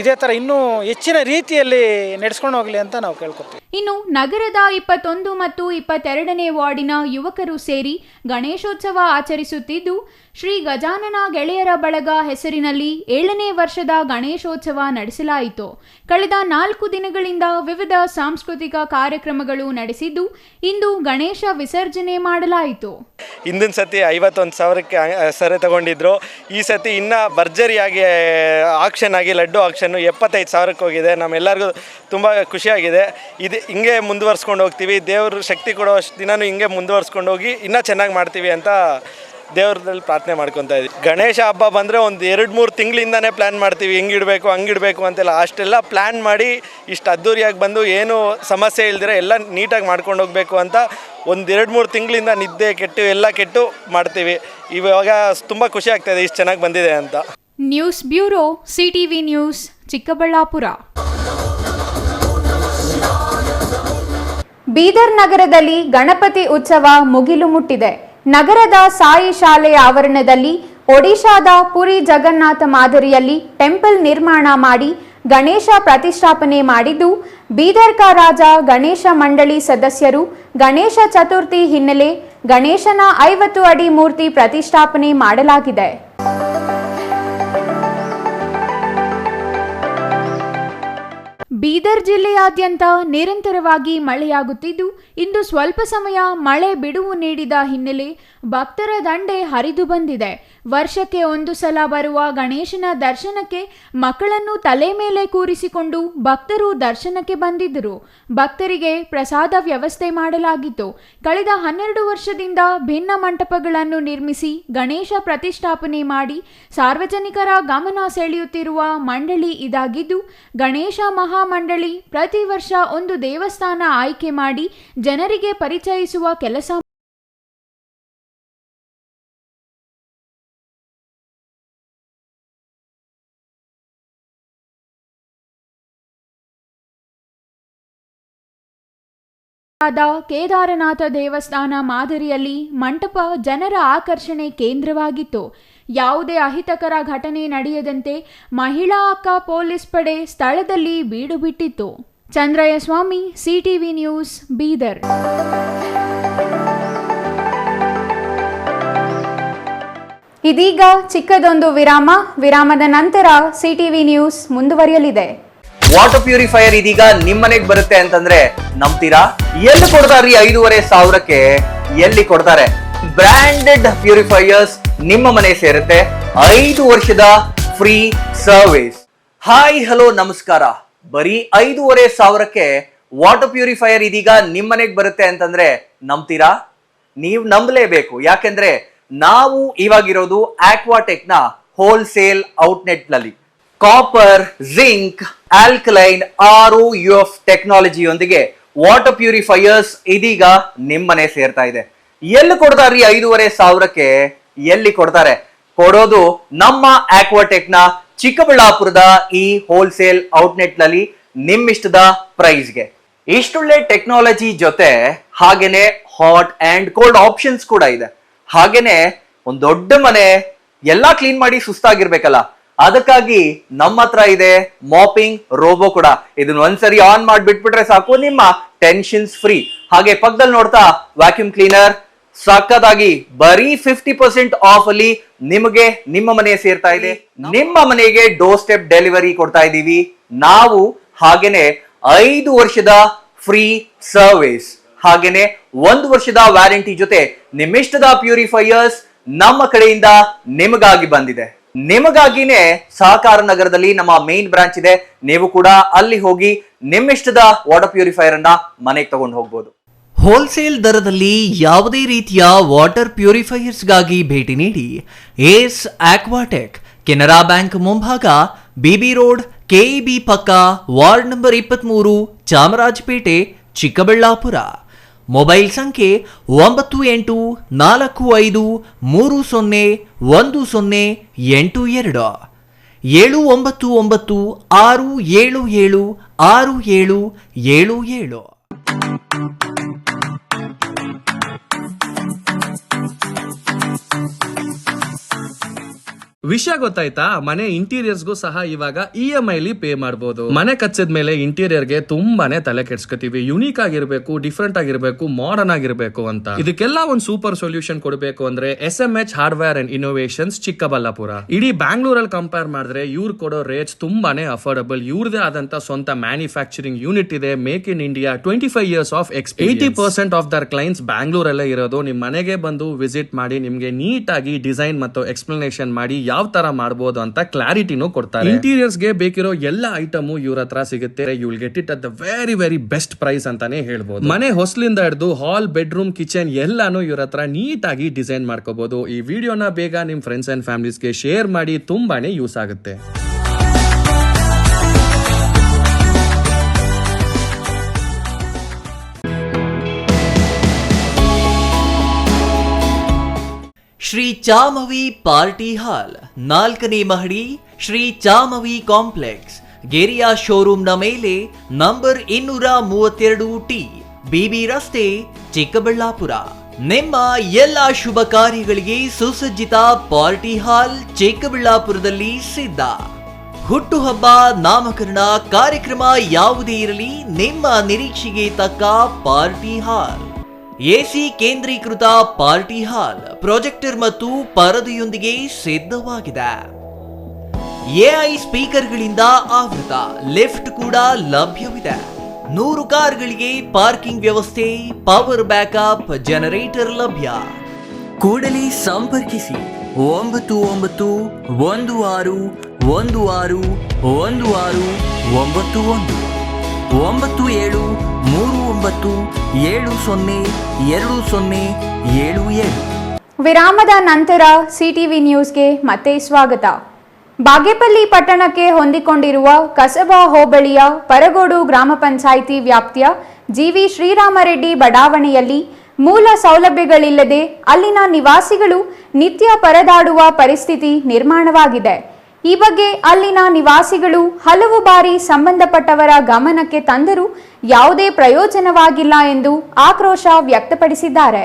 Speaker 13: ಇದೇ ಥರ ಇನ್ನೂ ಹೆಚ್ಚಿನ ರೀತಿಯಲ್ಲಿ ನಡೆಸ್ಕೊಂಡು ಹೋಗಲಿ ಅಂತ ನಾವು ಕೇಳ್ಕೊತೀವಿ.
Speaker 1: ಇನ್ನು ನಗರದ 21 ಮತ್ತು 22ನೇ ವಾರ್ಡಿನ ಯುವಕರು ಸೇರಿ ಗಣೇಶೋತ್ಸವ ಆಚರಿಸುತ್ತಿದ್ದು, ಶ್ರೀ ಗಜಾನನ ಗೆಳೆಯರ ಬಳಗ ಹೆಸರಿನಲ್ಲಿ 7ನೇ ವರ್ಷದ ಗಣೇಶೋತ್ಸವ ನಡೆಸಲಾಯಿತು. ಕಳೆದ 4 ದಿನಗಳಿಂದ ವಿವಿಧ ಸಾಂಸ್ಕೃತಿಕ ಕಾರ್ಯಕ್ರಮಗಳು ನಡೆಸಿದ್ದು, ಇಂದು ಗಣೇಶ ವಿಸರ್ಜನೆ ಮಾಡಲಾಯಿತು.
Speaker 9: ಹಿಂದಿನ ಸತಿ 51,000ಕ್ಕೆ ಸೆರೆ ತಗೊಂಡಿದ್ರು. ಈ ಸತಿ ಇನ್ನೂ ಭರ್ಜರಿಯಾಗಿ ಆಕ್ಷನ್ ಆಗಿ ಲಡ್ಡು ಆಕ್ಷನ್ನು 75,000ಕ್ಕೆ ಹೋಗಿದೆ. ನಮ್ಮೆಲ್ಲರಿಗೂ ತುಂಬ ಖುಷಿಯಾಗಿದೆ. ಇದು ಹಿಂಗೆ ಮುಂದುವರ್ಸ್ಕೊಂಡು ಹೋಗ್ತೀವಿ. ದೇವರು ಶಕ್ತಿ ಕೊಡೋ ದಿನವೂ ಹಿಂಗೆ ಮುಂದುವರ್ಸ್ಕೊಂಡು ಹೋಗಿ ಇನ್ನೂ ಚೆನ್ನಾಗಿ ಮಾಡ್ತೀವಿ ಅಂತ ದೇವ್ರದಲ್ಲಿ ಪ್ರಾರ್ಥನೆ ಮಾಡ್ಕೊತಾ ಇದ್ದೀವಿ. ಗಣೇಶ ಹಬ್ಬ ಬಂದರೆ ಒಂದು 2-3 ತಿಂಗಳಿಂದನೇ ಪ್ಲ್ಯಾನ್ ಮಾಡ್ತೀವಿ, ಹಿಂಗಿಡಬೇಕು ಹಂಗಿಡಬೇಕು ಅಂತೆಲ್ಲ. ಅಷ್ಟೆಲ್ಲ ಪ್ಲ್ಯಾನ್ ಮಾಡಿ ಇಷ್ಟು ಅದ್ದೂರಿಯಾಗಿ ಬಂದು ಏನು ಸಮಸ್ಯೆ ಇಲ್ದಿರ ಎಲ್ಲ ನೀಟಾಗಿ ಮಾಡ್ಕೊಂಡು ಹೋಗಬೇಕು ಅಂತ ಒಂದು 2-3 ತಿಂಗಳಿಂದ ನಿದ್ದೆ ಕೆಟ್ಟು ಎಲ್ಲ ಕೆಟ್ಟು ಮಾಡ್ತೀವಿ. ಇವಾಗ ತುಂಬ ಖುಷಿ ಆಗ್ತಾಯಿದೆ ಇಷ್ಟು ಚೆನ್ನಾಗಿ ಬಂದಿದೆ ಅಂತ.
Speaker 1: News bureau, CTV news, Chikkaballapur. Bidar ನಗರದಲ್ಲಿ ಗಣಪತಿ ಉತ್ಸವ ಮುಗಿಲು ಮುಟ್ಟಿದೆ. ನಗರದ ಸಾಯಿ ಶಾಲೆಯ ಆವರಣದಲ್ಲಿ ಒಡಿಶಾದ ಪುರಿ ಜಗನ್ನಾಥ ಮಾದರಿಯಲ್ಲಿ ಟೆಂಪಲ್ ನಿರ್ಮಾಣ ಮಾಡಿ ಗಣೇಶ ಪ್ರತಿಷ್ಠಾಪನೆ ಮಾಡಿದ್ದು, ಬೀದರ್ ಕಾ ರಾಜ ಗಣೇಶ ಮಂಡಳಿ ಸದಸ್ಯರು ಗಣೇಶ ಚತುರ್ಥಿ ಹಿನ್ನೆಲೆ ಗಣೇಶನ 50 ಅಡಿ ಮೂರ್ತಿ ಪ್ರತಿಷ್ಠಾಪನೆ ಮಾಡಲಾಗಿದೆ. ಬೀದರ್ ಜಿಲ್ಲೆಯಾದ್ಯಂತ ನಿರಂತರವಾಗಿ ಮಳೆಯಾಗುತ್ತಿದ್ದು, ಇಂದು ಸ್ವಲ್ಪ ಸಮಯ ಮಳೆ ಬಿಡುವು ನೀಡಿದ ಹಿನ್ನೆಲೆ ಭಕ್ತರ ದಂಡೆ ಹರಿದು ಬಂದಿದೆ. ವರ್ಷಕ್ಕೆ ಒಂದು ಸಲ ಬರುವ ಗಣೇಶನ ದರ್ಶನಕ್ಕೆ ಮಕ್ಕಳನ್ನು ತಲೆ ಮೇಲೆ ಕೂರಿಸಿಕೊಂಡು ಭಕ್ತರು ದರ್ಶನಕ್ಕೆ ಬಂದಿದ್ದರು. ಭಕ್ತರಿಗೆ ಪ್ರಸಾದ ವ್ಯವಸ್ಥೆ ಮಾಡಲಾಗಿತ್ತು. ಕಳೆದ 12 ವರ್ಷದಿಂದ ಭಿನ್ನ ಮಂಟಪಗಳನ್ನು ನಿರ್ಮಿಸಿ ಗಣೇಶ ಪ್ರತಿಷ್ಠಾಪನೆ ಮಾಡಿ ಸಾರ್ವಜನಿಕರ ಗಮನ ಸೆಳೆಯುತ್ತಿರುವ ಮಂಡಳಿ ಇದಾಗಿದ್ದು, ಗಣೇಶ ಮಹಾಮಂಡಳಿ ಪ್ರತಿ ವರ್ಷ ಒಂದು ದೇವಸ್ಥಾನ ಆಯ್ಕೆ ಮಾಡಿ ಜನರಿಗೆ ಪರಿಚಯಿಸುವ ಕೆಲಸ ಕೇದಾರನಾಥ ದೇವಸ್ಥಾನ ಮಾದರಿಯಲ್ಲಿ ಮಂಟಪ ಜನರ ಆಕರ್ಷಣೆ ಕೇಂದ್ರವಾಗಿತ್ತು. ಯಾವುದೇ ಅಹಿತಕರ ಘಟನೆ ನಡೆಯದಂತೆ ಮಹಿಳಾ ಅಕ್ಕ ಪೊಲೀಸ್ ಪಡೆ ಸ್ಥಳದಲ್ಲಿ ಬೀಡು ಬಿಟ್ಟಿತ್ತು. ಚಂದ್ರಯ್ಯ ಸ್ವಾಮಿ, CTV ನ್ಯೂಸ್, ಬೀದರ್. ಇದೀಗ ಚಿಕ್ಕದೊಂದು ವಿರಾಮದ ನಂತರ CTV ನ್ಯೂಸ್ ಮುಂದುವರಿಯಲಿದೆ.
Speaker 14: ವಾಟರ್ ಪ್ಯೂರಿಫೈಯರ್ ಇದೀಗ ನಿಮ್ಮನೆಗೆ ಬರುತ್ತೆ ಅಂತಂದ್ರೆ ನಂಬ್ತೀರಾ? ಎಲ್ಲಿ ಕೊಡ್ತಾರ್ರಿ 5,500ಕ್ಕೆ? ಎಲ್ಲಿ ಕೊಡ್ತಾರೆ? ಬ್ರಾಂಡೆಡ್ ಪ್ಯೂರಿಫೈಯರ್ಸ್ ನಿಮ್ಮ ಮನೆ ಸೇರುತ್ತೆ. 5 ವರ್ಷದ ಫ್ರೀ ಸರ್ವಿಸ್. ಹಾಯ್ ಹಲೋ ನಮಸ್ಕಾರ. ಬರೀ 5,500ಕ್ಕೆ ವಾಟರ್ ಪ್ಯೂರಿಫೈಯರ್ ಇದೀಗ ನಿಮ್ಮನೆಗೆ ಬರುತ್ತೆ ಅಂತಂದ್ರೆ ನಂಬ್ತೀರಾ? ನೀವು ನಂಬಲೇಬೇಕು. ಯಾಕೆಂದ್ರೆ ನಾವು ಇವಾಗಿರೋದು ಆಕ್ವಾಟೆಕ್ ನ ಹೋಲ್ಸೇಲ್ ಔಟ್ಲೆಟ್ ನಲ್ಲಿ. ಕಾಪರ್, ಜಿಂಕ್, ಆಲ್ಕಲೈನ್, ROUF ಟೆಕ್ನಾಲಜಿಯೊಂದಿಗೆ ವಾಟರ್ ಪ್ಯೂರಿಫೈಯರ್ಸ್ ಇದೀಗ ನಿಮ್ಮನೆ ಸೇರ್ತಾ ಇದೆ. ಎಲ್ಲಿ ಕೊಡ್ತಾರ್ರಿ 5,500ಕ್ಕೆ? ಎಲ್ಲಿ ಕೊಡ್ತಾರೆ? ಕೊಡೋದು ನಮ್ಮ ಆಕ್ವಾಟೆಕ್ ನ ಚಿಕ್ಕಬಳ್ಳಾಪುರದ ಈ ಹೋಲ್ಸೇಲ್ ಔಟ್ಲೆಟ್ ನಲ್ಲಿ ನಿಮ್ಮಿಷ್ಟದ ಪ್ರೈಸ್ಗೆ. ಇಷ್ಟೊಳ್ಳೆ ಟೆಕ್ನಾಲಜಿ ಜೊತೆ ಹಾಗೇನೆ ಹಾಟ್ ಅಂಡ್ ಕೋಲ್ಡ್ ಆಪ್ಷನ್ಸ್ ಕೂಡ ಇದೆ. ಹಾಗೇನೆ ಒಂದ್ ದೊಡ್ಡ ಮನೆ ಎಲ್ಲಾ ಕ್ಲೀನ್ ಮಾಡಿ ಸುಸ್ತಾಗಿರ್ಬೇಕಲ್ಲ, ಅದಕ್ಕಾಗಿ ನಮ್ಮ ಹತ್ರ ಇದೆ ಮಾಪಿಂಗ್ ರೋಬೋ ಕೂಡ. ಇದನ್ನ ಒಂದ್ಸರಿ ಆನ್ ಮಾಡಿ ಬಿಟ್ಬಿಟ್ರೆ ಸಾಕು, ನಿಮ್ಮ ಟೆನ್ಷನ್ಸ್ ಫ್ರೀ. ಹಾಗೆ ಪಕ್ಕದಲ್ಲಿ ನೋಡ್ತಾ ವ್ಯಾಕ್ಯೂಮ್ ಕ್ಲೀನರ್ ಸಕ್ಕತ್ತಾಗಿ ಬರೀ 50% ಆಫ್ ಅಲ್ಲಿ ನಿಮಗೆ ನಿಮ್ಮ ಮನೆ ಸೇರ್ತಾ ಇದೆ. ನಿಮ್ಮ ಮನೆಗೆ ಡೋರ್ ಸ್ಟೆಪ್ ಡೆಲಿವರಿ ಕೊಡ್ತಾ ಇದೀವಿ ನಾವು. ಹಾಗೇನೆ 5 ವರ್ಷದ ಫ್ರೀ ಸರ್ವಿಸ್, ಹಾಗೇನೆ 1 ವರ್ಷದ ವ್ಯಾರಂಟಿ ಜೊತೆ ನಿಮ್ಮಿಷ್ಟದ ಪ್ಯೂರಿಫೈಯರ್ಸ್ ನಮ್ಮ ಕಡೆಯಿಂದ ನಿಮಗಾಗಿ ಬಂದಿದೆ. ನಿಮಗಾಗಿನೇ ಸಹಕಾರ ನಗರದಲ್ಲಿ ನಮ್ಮ ಮೇನ್ ಬ್ರಾಂಚ್ ಇದೆ. ನೀವು ಕೂಡ ಅಲ್ಲಿ ಹೋಗಿ ನಿಮ್ಮಿಷ್ಟದ ವಾಟರ್ ಪ್ಯೂರಿಫೈಯರ್ ಅನ್ನ ಮನೆಗೆ ತಗೊಂಡು ಹೋಗ್ಬೋದು.
Speaker 15: ಹೋಲ್ಸೇಲ್ ದರದಲ್ಲಿ ಯಾವುದೇ ರೀತಿಯ ವಾಟರ್ ಪ್ಯೂರಿಫೈಯರ್ಸ್ಗಾಗಿ ಭೇಟಿ ನೀಡಿ ಏಸ್ ಆಕ್ವಾಟೆಕ್, ಕೆನರಾ ಬ್ಯಾಂಕ್ ಮುಂಭಾಗ, BB ರೋಡ್, KEB ಪಕ್ಕ, ward number 23, Chamarajpet, Chikkaballapur. Mobile ಸಂಖ್ಯೆ 9845301082 799677677.
Speaker 16: ವಿಷಯ ಗೊತ್ತಾಯ್ತಾ? ಮನೆ ಇಂಟೀರಿಯರ್ಸ್ಗೂ ಸಹ ಇವಾಗ EMI ಪೇ ಮಾಡಬಹುದು. ಮನೆ ಕಚ್ಚಿದ ಮೇಲೆ ಇಂಟೀರಿಯರ್ಗೆ ತುಂಬಾನೇ ತಲೆ ಕೆಡ್ಸ್ಕೊತೀವಿ. ಯುನೀಕ್ ಆಗಿರ್ಬೇಕು, ಡಿಫ್ರೆಂಟ್ ಆಗಿರ್ಬೇಕು, ಮಾಡರ್ನ್ ಆಗಿರ್ಬೇಕು ಅಂತ. ಇದಕ್ಕೆಲ್ಲ ಒಂದು ಸೂಪರ್ ಸೊಲ್ಯೂಷನ್ ಕೊಡಬೇಕು ಅಂದ್ರೆ SMH hardware and innovations Chikkaballapur. ಇಡೀ ಬ್ಯಾಂಗ್ಳೂರಲ್ಲಿ ಕಂಪೇರ್ ಮಾಡಿದ್ರೆ ಇವ್ರು ಕೊಡೋ ರೇಟ್ಸ್ ತುಂಬಾನೇ ಅಫೋರ್ಡಬಲ್. ಇವ್ರದೇ ಆದಂತ ಸ್ವಂತ ಮ್ಯಾನುಫ್ಯಾಕ್ಚರಿಂಗ್ ಯೂನಿಟ್ ಇದೆ. Make in India 25 years of experience. 80% of their clients ಬ್ಯಾಂಗ್ಳೂರಲ್ಲೇ ಇರೋದು. ನಿಮ್ ಮನೆಗೆ ಬಂದು ವಿಸಿಟ್ ಮಾಡಿ ನಿಮ್ಗೆ ನೀಟ್ ಆಗಿ ಡಿಸೈನ್ ಮತ್ತು ಎಕ್ಸ್ಪ್ಲನೇಷನ್ ಮಾಡಿ ಯಾವ ತರ ಮಾಡಬಹುದು ಅಂತ ಕ್ಲಾರಿಟಿನೂ ಕೊಡ್ತಾರೆ. ಇಂಟೀರಿಯರ್ಸ್ ಗೆ ಬೇಕಿರೋ ಎಲ್ಲ ಐಟಮ್ ಇವ್ರ ಹತ್ರ ಸಿಗುತ್ತೆ. You will get it at the very best price ಅಂತಾನೆ ಹೇಳ್ಬೋದು. ಮನೆ ಹೊಸಲಿಂದ ಹಿಡಿದು ಹಾಲ್, ಬೆಡ್ರೂಮ್, ಕಿಚನ್ ಎಲ್ಲಾನು ಇವ್ರ ಹತ್ರ ನೀಟ್ ಆಗಿ ಡಿಸೈನ್ ಮಾಡ್ಕೋಬಹುದು. ಈ ವಿಡಿಯೋನ ಬೇಗ ನಿಮ್ ಫ್ರೆಂಡ್ಸ್ ಅಂಡ್ ಫ್ಯಾಮಿಲೀಸ್ಗೆ ಶೇರ್ ಮಾಡಿ, ತುಂಬಾನೇ ಯೂಸ್ ಆಗುತ್ತೆ.
Speaker 15: ಶ್ರೀ ಚಾಮವಿ ಪಾರ್ಟಿ ಹಾಲ್, 4ನೇ ಮಹಡಿ, ಶ್ರೀ ಚಾಮವಿ ಕಾಂಪ್ಲೆಕ್ಸ್, ಗೆರಿಯಾ ಶೋರೂಮ್ನ ಮೇಲೆ, ನಂಬರ್ 232T, BB ರಸ್ತೆ, ಚಿಕ್ಕಬಳ್ಳಾಪುರ. ನಿಮ್ಮ ಎಲ್ಲ ಶುಭ ಕಾರ್ಯಗಳಿಗೆ ಸುಸಜ್ಜಿತ ಪಾರ್ಟಿ ಹಾಲ್ ಚಿಕ್ಕಬಳ್ಳಾಪುರದಲ್ಲಿ ಸಿದ್ಧ. ಹುಟ್ಟುಹಬ್ಬ, ನಾಮಕರಣ, ಕಾರ್ಯಕ್ರಮ ಯಾವುದೇ ಇರಲಿ, ನಿಮ್ಮ ನಿರೀಕ್ಷೆಗೆ ತಕ್ಕ ಪಾರ್ಟಿ ಹಾಲ್. AC ಕೇಂದ್ರೀಕೃತ ಪಾರ್ಟಿ ಹಾಲ್, ಪ್ರೊಜೆಕ್ಟರ್ ಮತ್ತು ಪರದೆಯೊಂದಿಗೆ ಸಿದ್ಧವಾಗಿದೆ. AI ಸ್ಪೀಕರ್ಗಳಿಂದ ಆವೃತ, ಲಿಫ್ಟ್ ಕೂಡ ಲಭ್ಯವಿದೆ. 100 ಕಾರ್ಗಳಿಗೆ ಪಾರ್ಕಿಂಗ್ ವ್ಯವಸ್ಥೆ, ಪವರ್ ಬ್ಯಾಕಪ್, ಜನರೇಟರ್ ಲಭ್ಯ. ಕೂಡಲೇ ಸಂಪರ್ಕಿಸಿ 9916161691 9739702077.
Speaker 1: ವಿರಾಮದ ನಂತರ ಸಿಟಿವಿ ನ್ಯೂಸ್ಗೆ ಮತ್ತೆ ಸ್ವಾಗತ. ಬಾಗೇಪಲ್ಲಿ ಪಟ್ಟಣಕ್ಕೆ ಹೊಂದಿಕೊಂಡಿರುವ ಕಸಬಾ ಹೋಬಳಿಯ ಪರಗೋಡು ಗ್ರಾಮ ಪಂಚಾಯಿತಿ ವ್ಯಾಪ್ತಿಯ GV ಶ್ರೀರಾಮರೆಡ್ಡಿ ಬಡಾವಣೆಯಲ್ಲಿ ಮೂಲ ಸೌಲಭ್ಯಗಳಿಲ್ಲದೆ ಅಲ್ಲಿನ ನಿವಾಸಿಗಳು ನಿತ್ಯ ಪರದಾಡುವ ಪರಿಸ್ಥಿತಿ ನಿರ್ಮಾಣವಾಗಿದೆ. ಈ ಬಗ್ಗೆ ಅಲ್ಲಿನ ನಿವಾಸಿಗಳು ಹಲವು ಬಾರಿ ಸಂಬಂಧಪಟ್ಟವರ ಗಮನಕ್ಕೆ ತಂದರೂ ಯಾವುದೇ ಪ್ರಯೋಜನವಾಗಿಲ್ಲ ಎಂದು ಆಕ್ರೋಶ ವ್ಯಕ್ತಪಡಿಸಿದ್ದಾರೆ.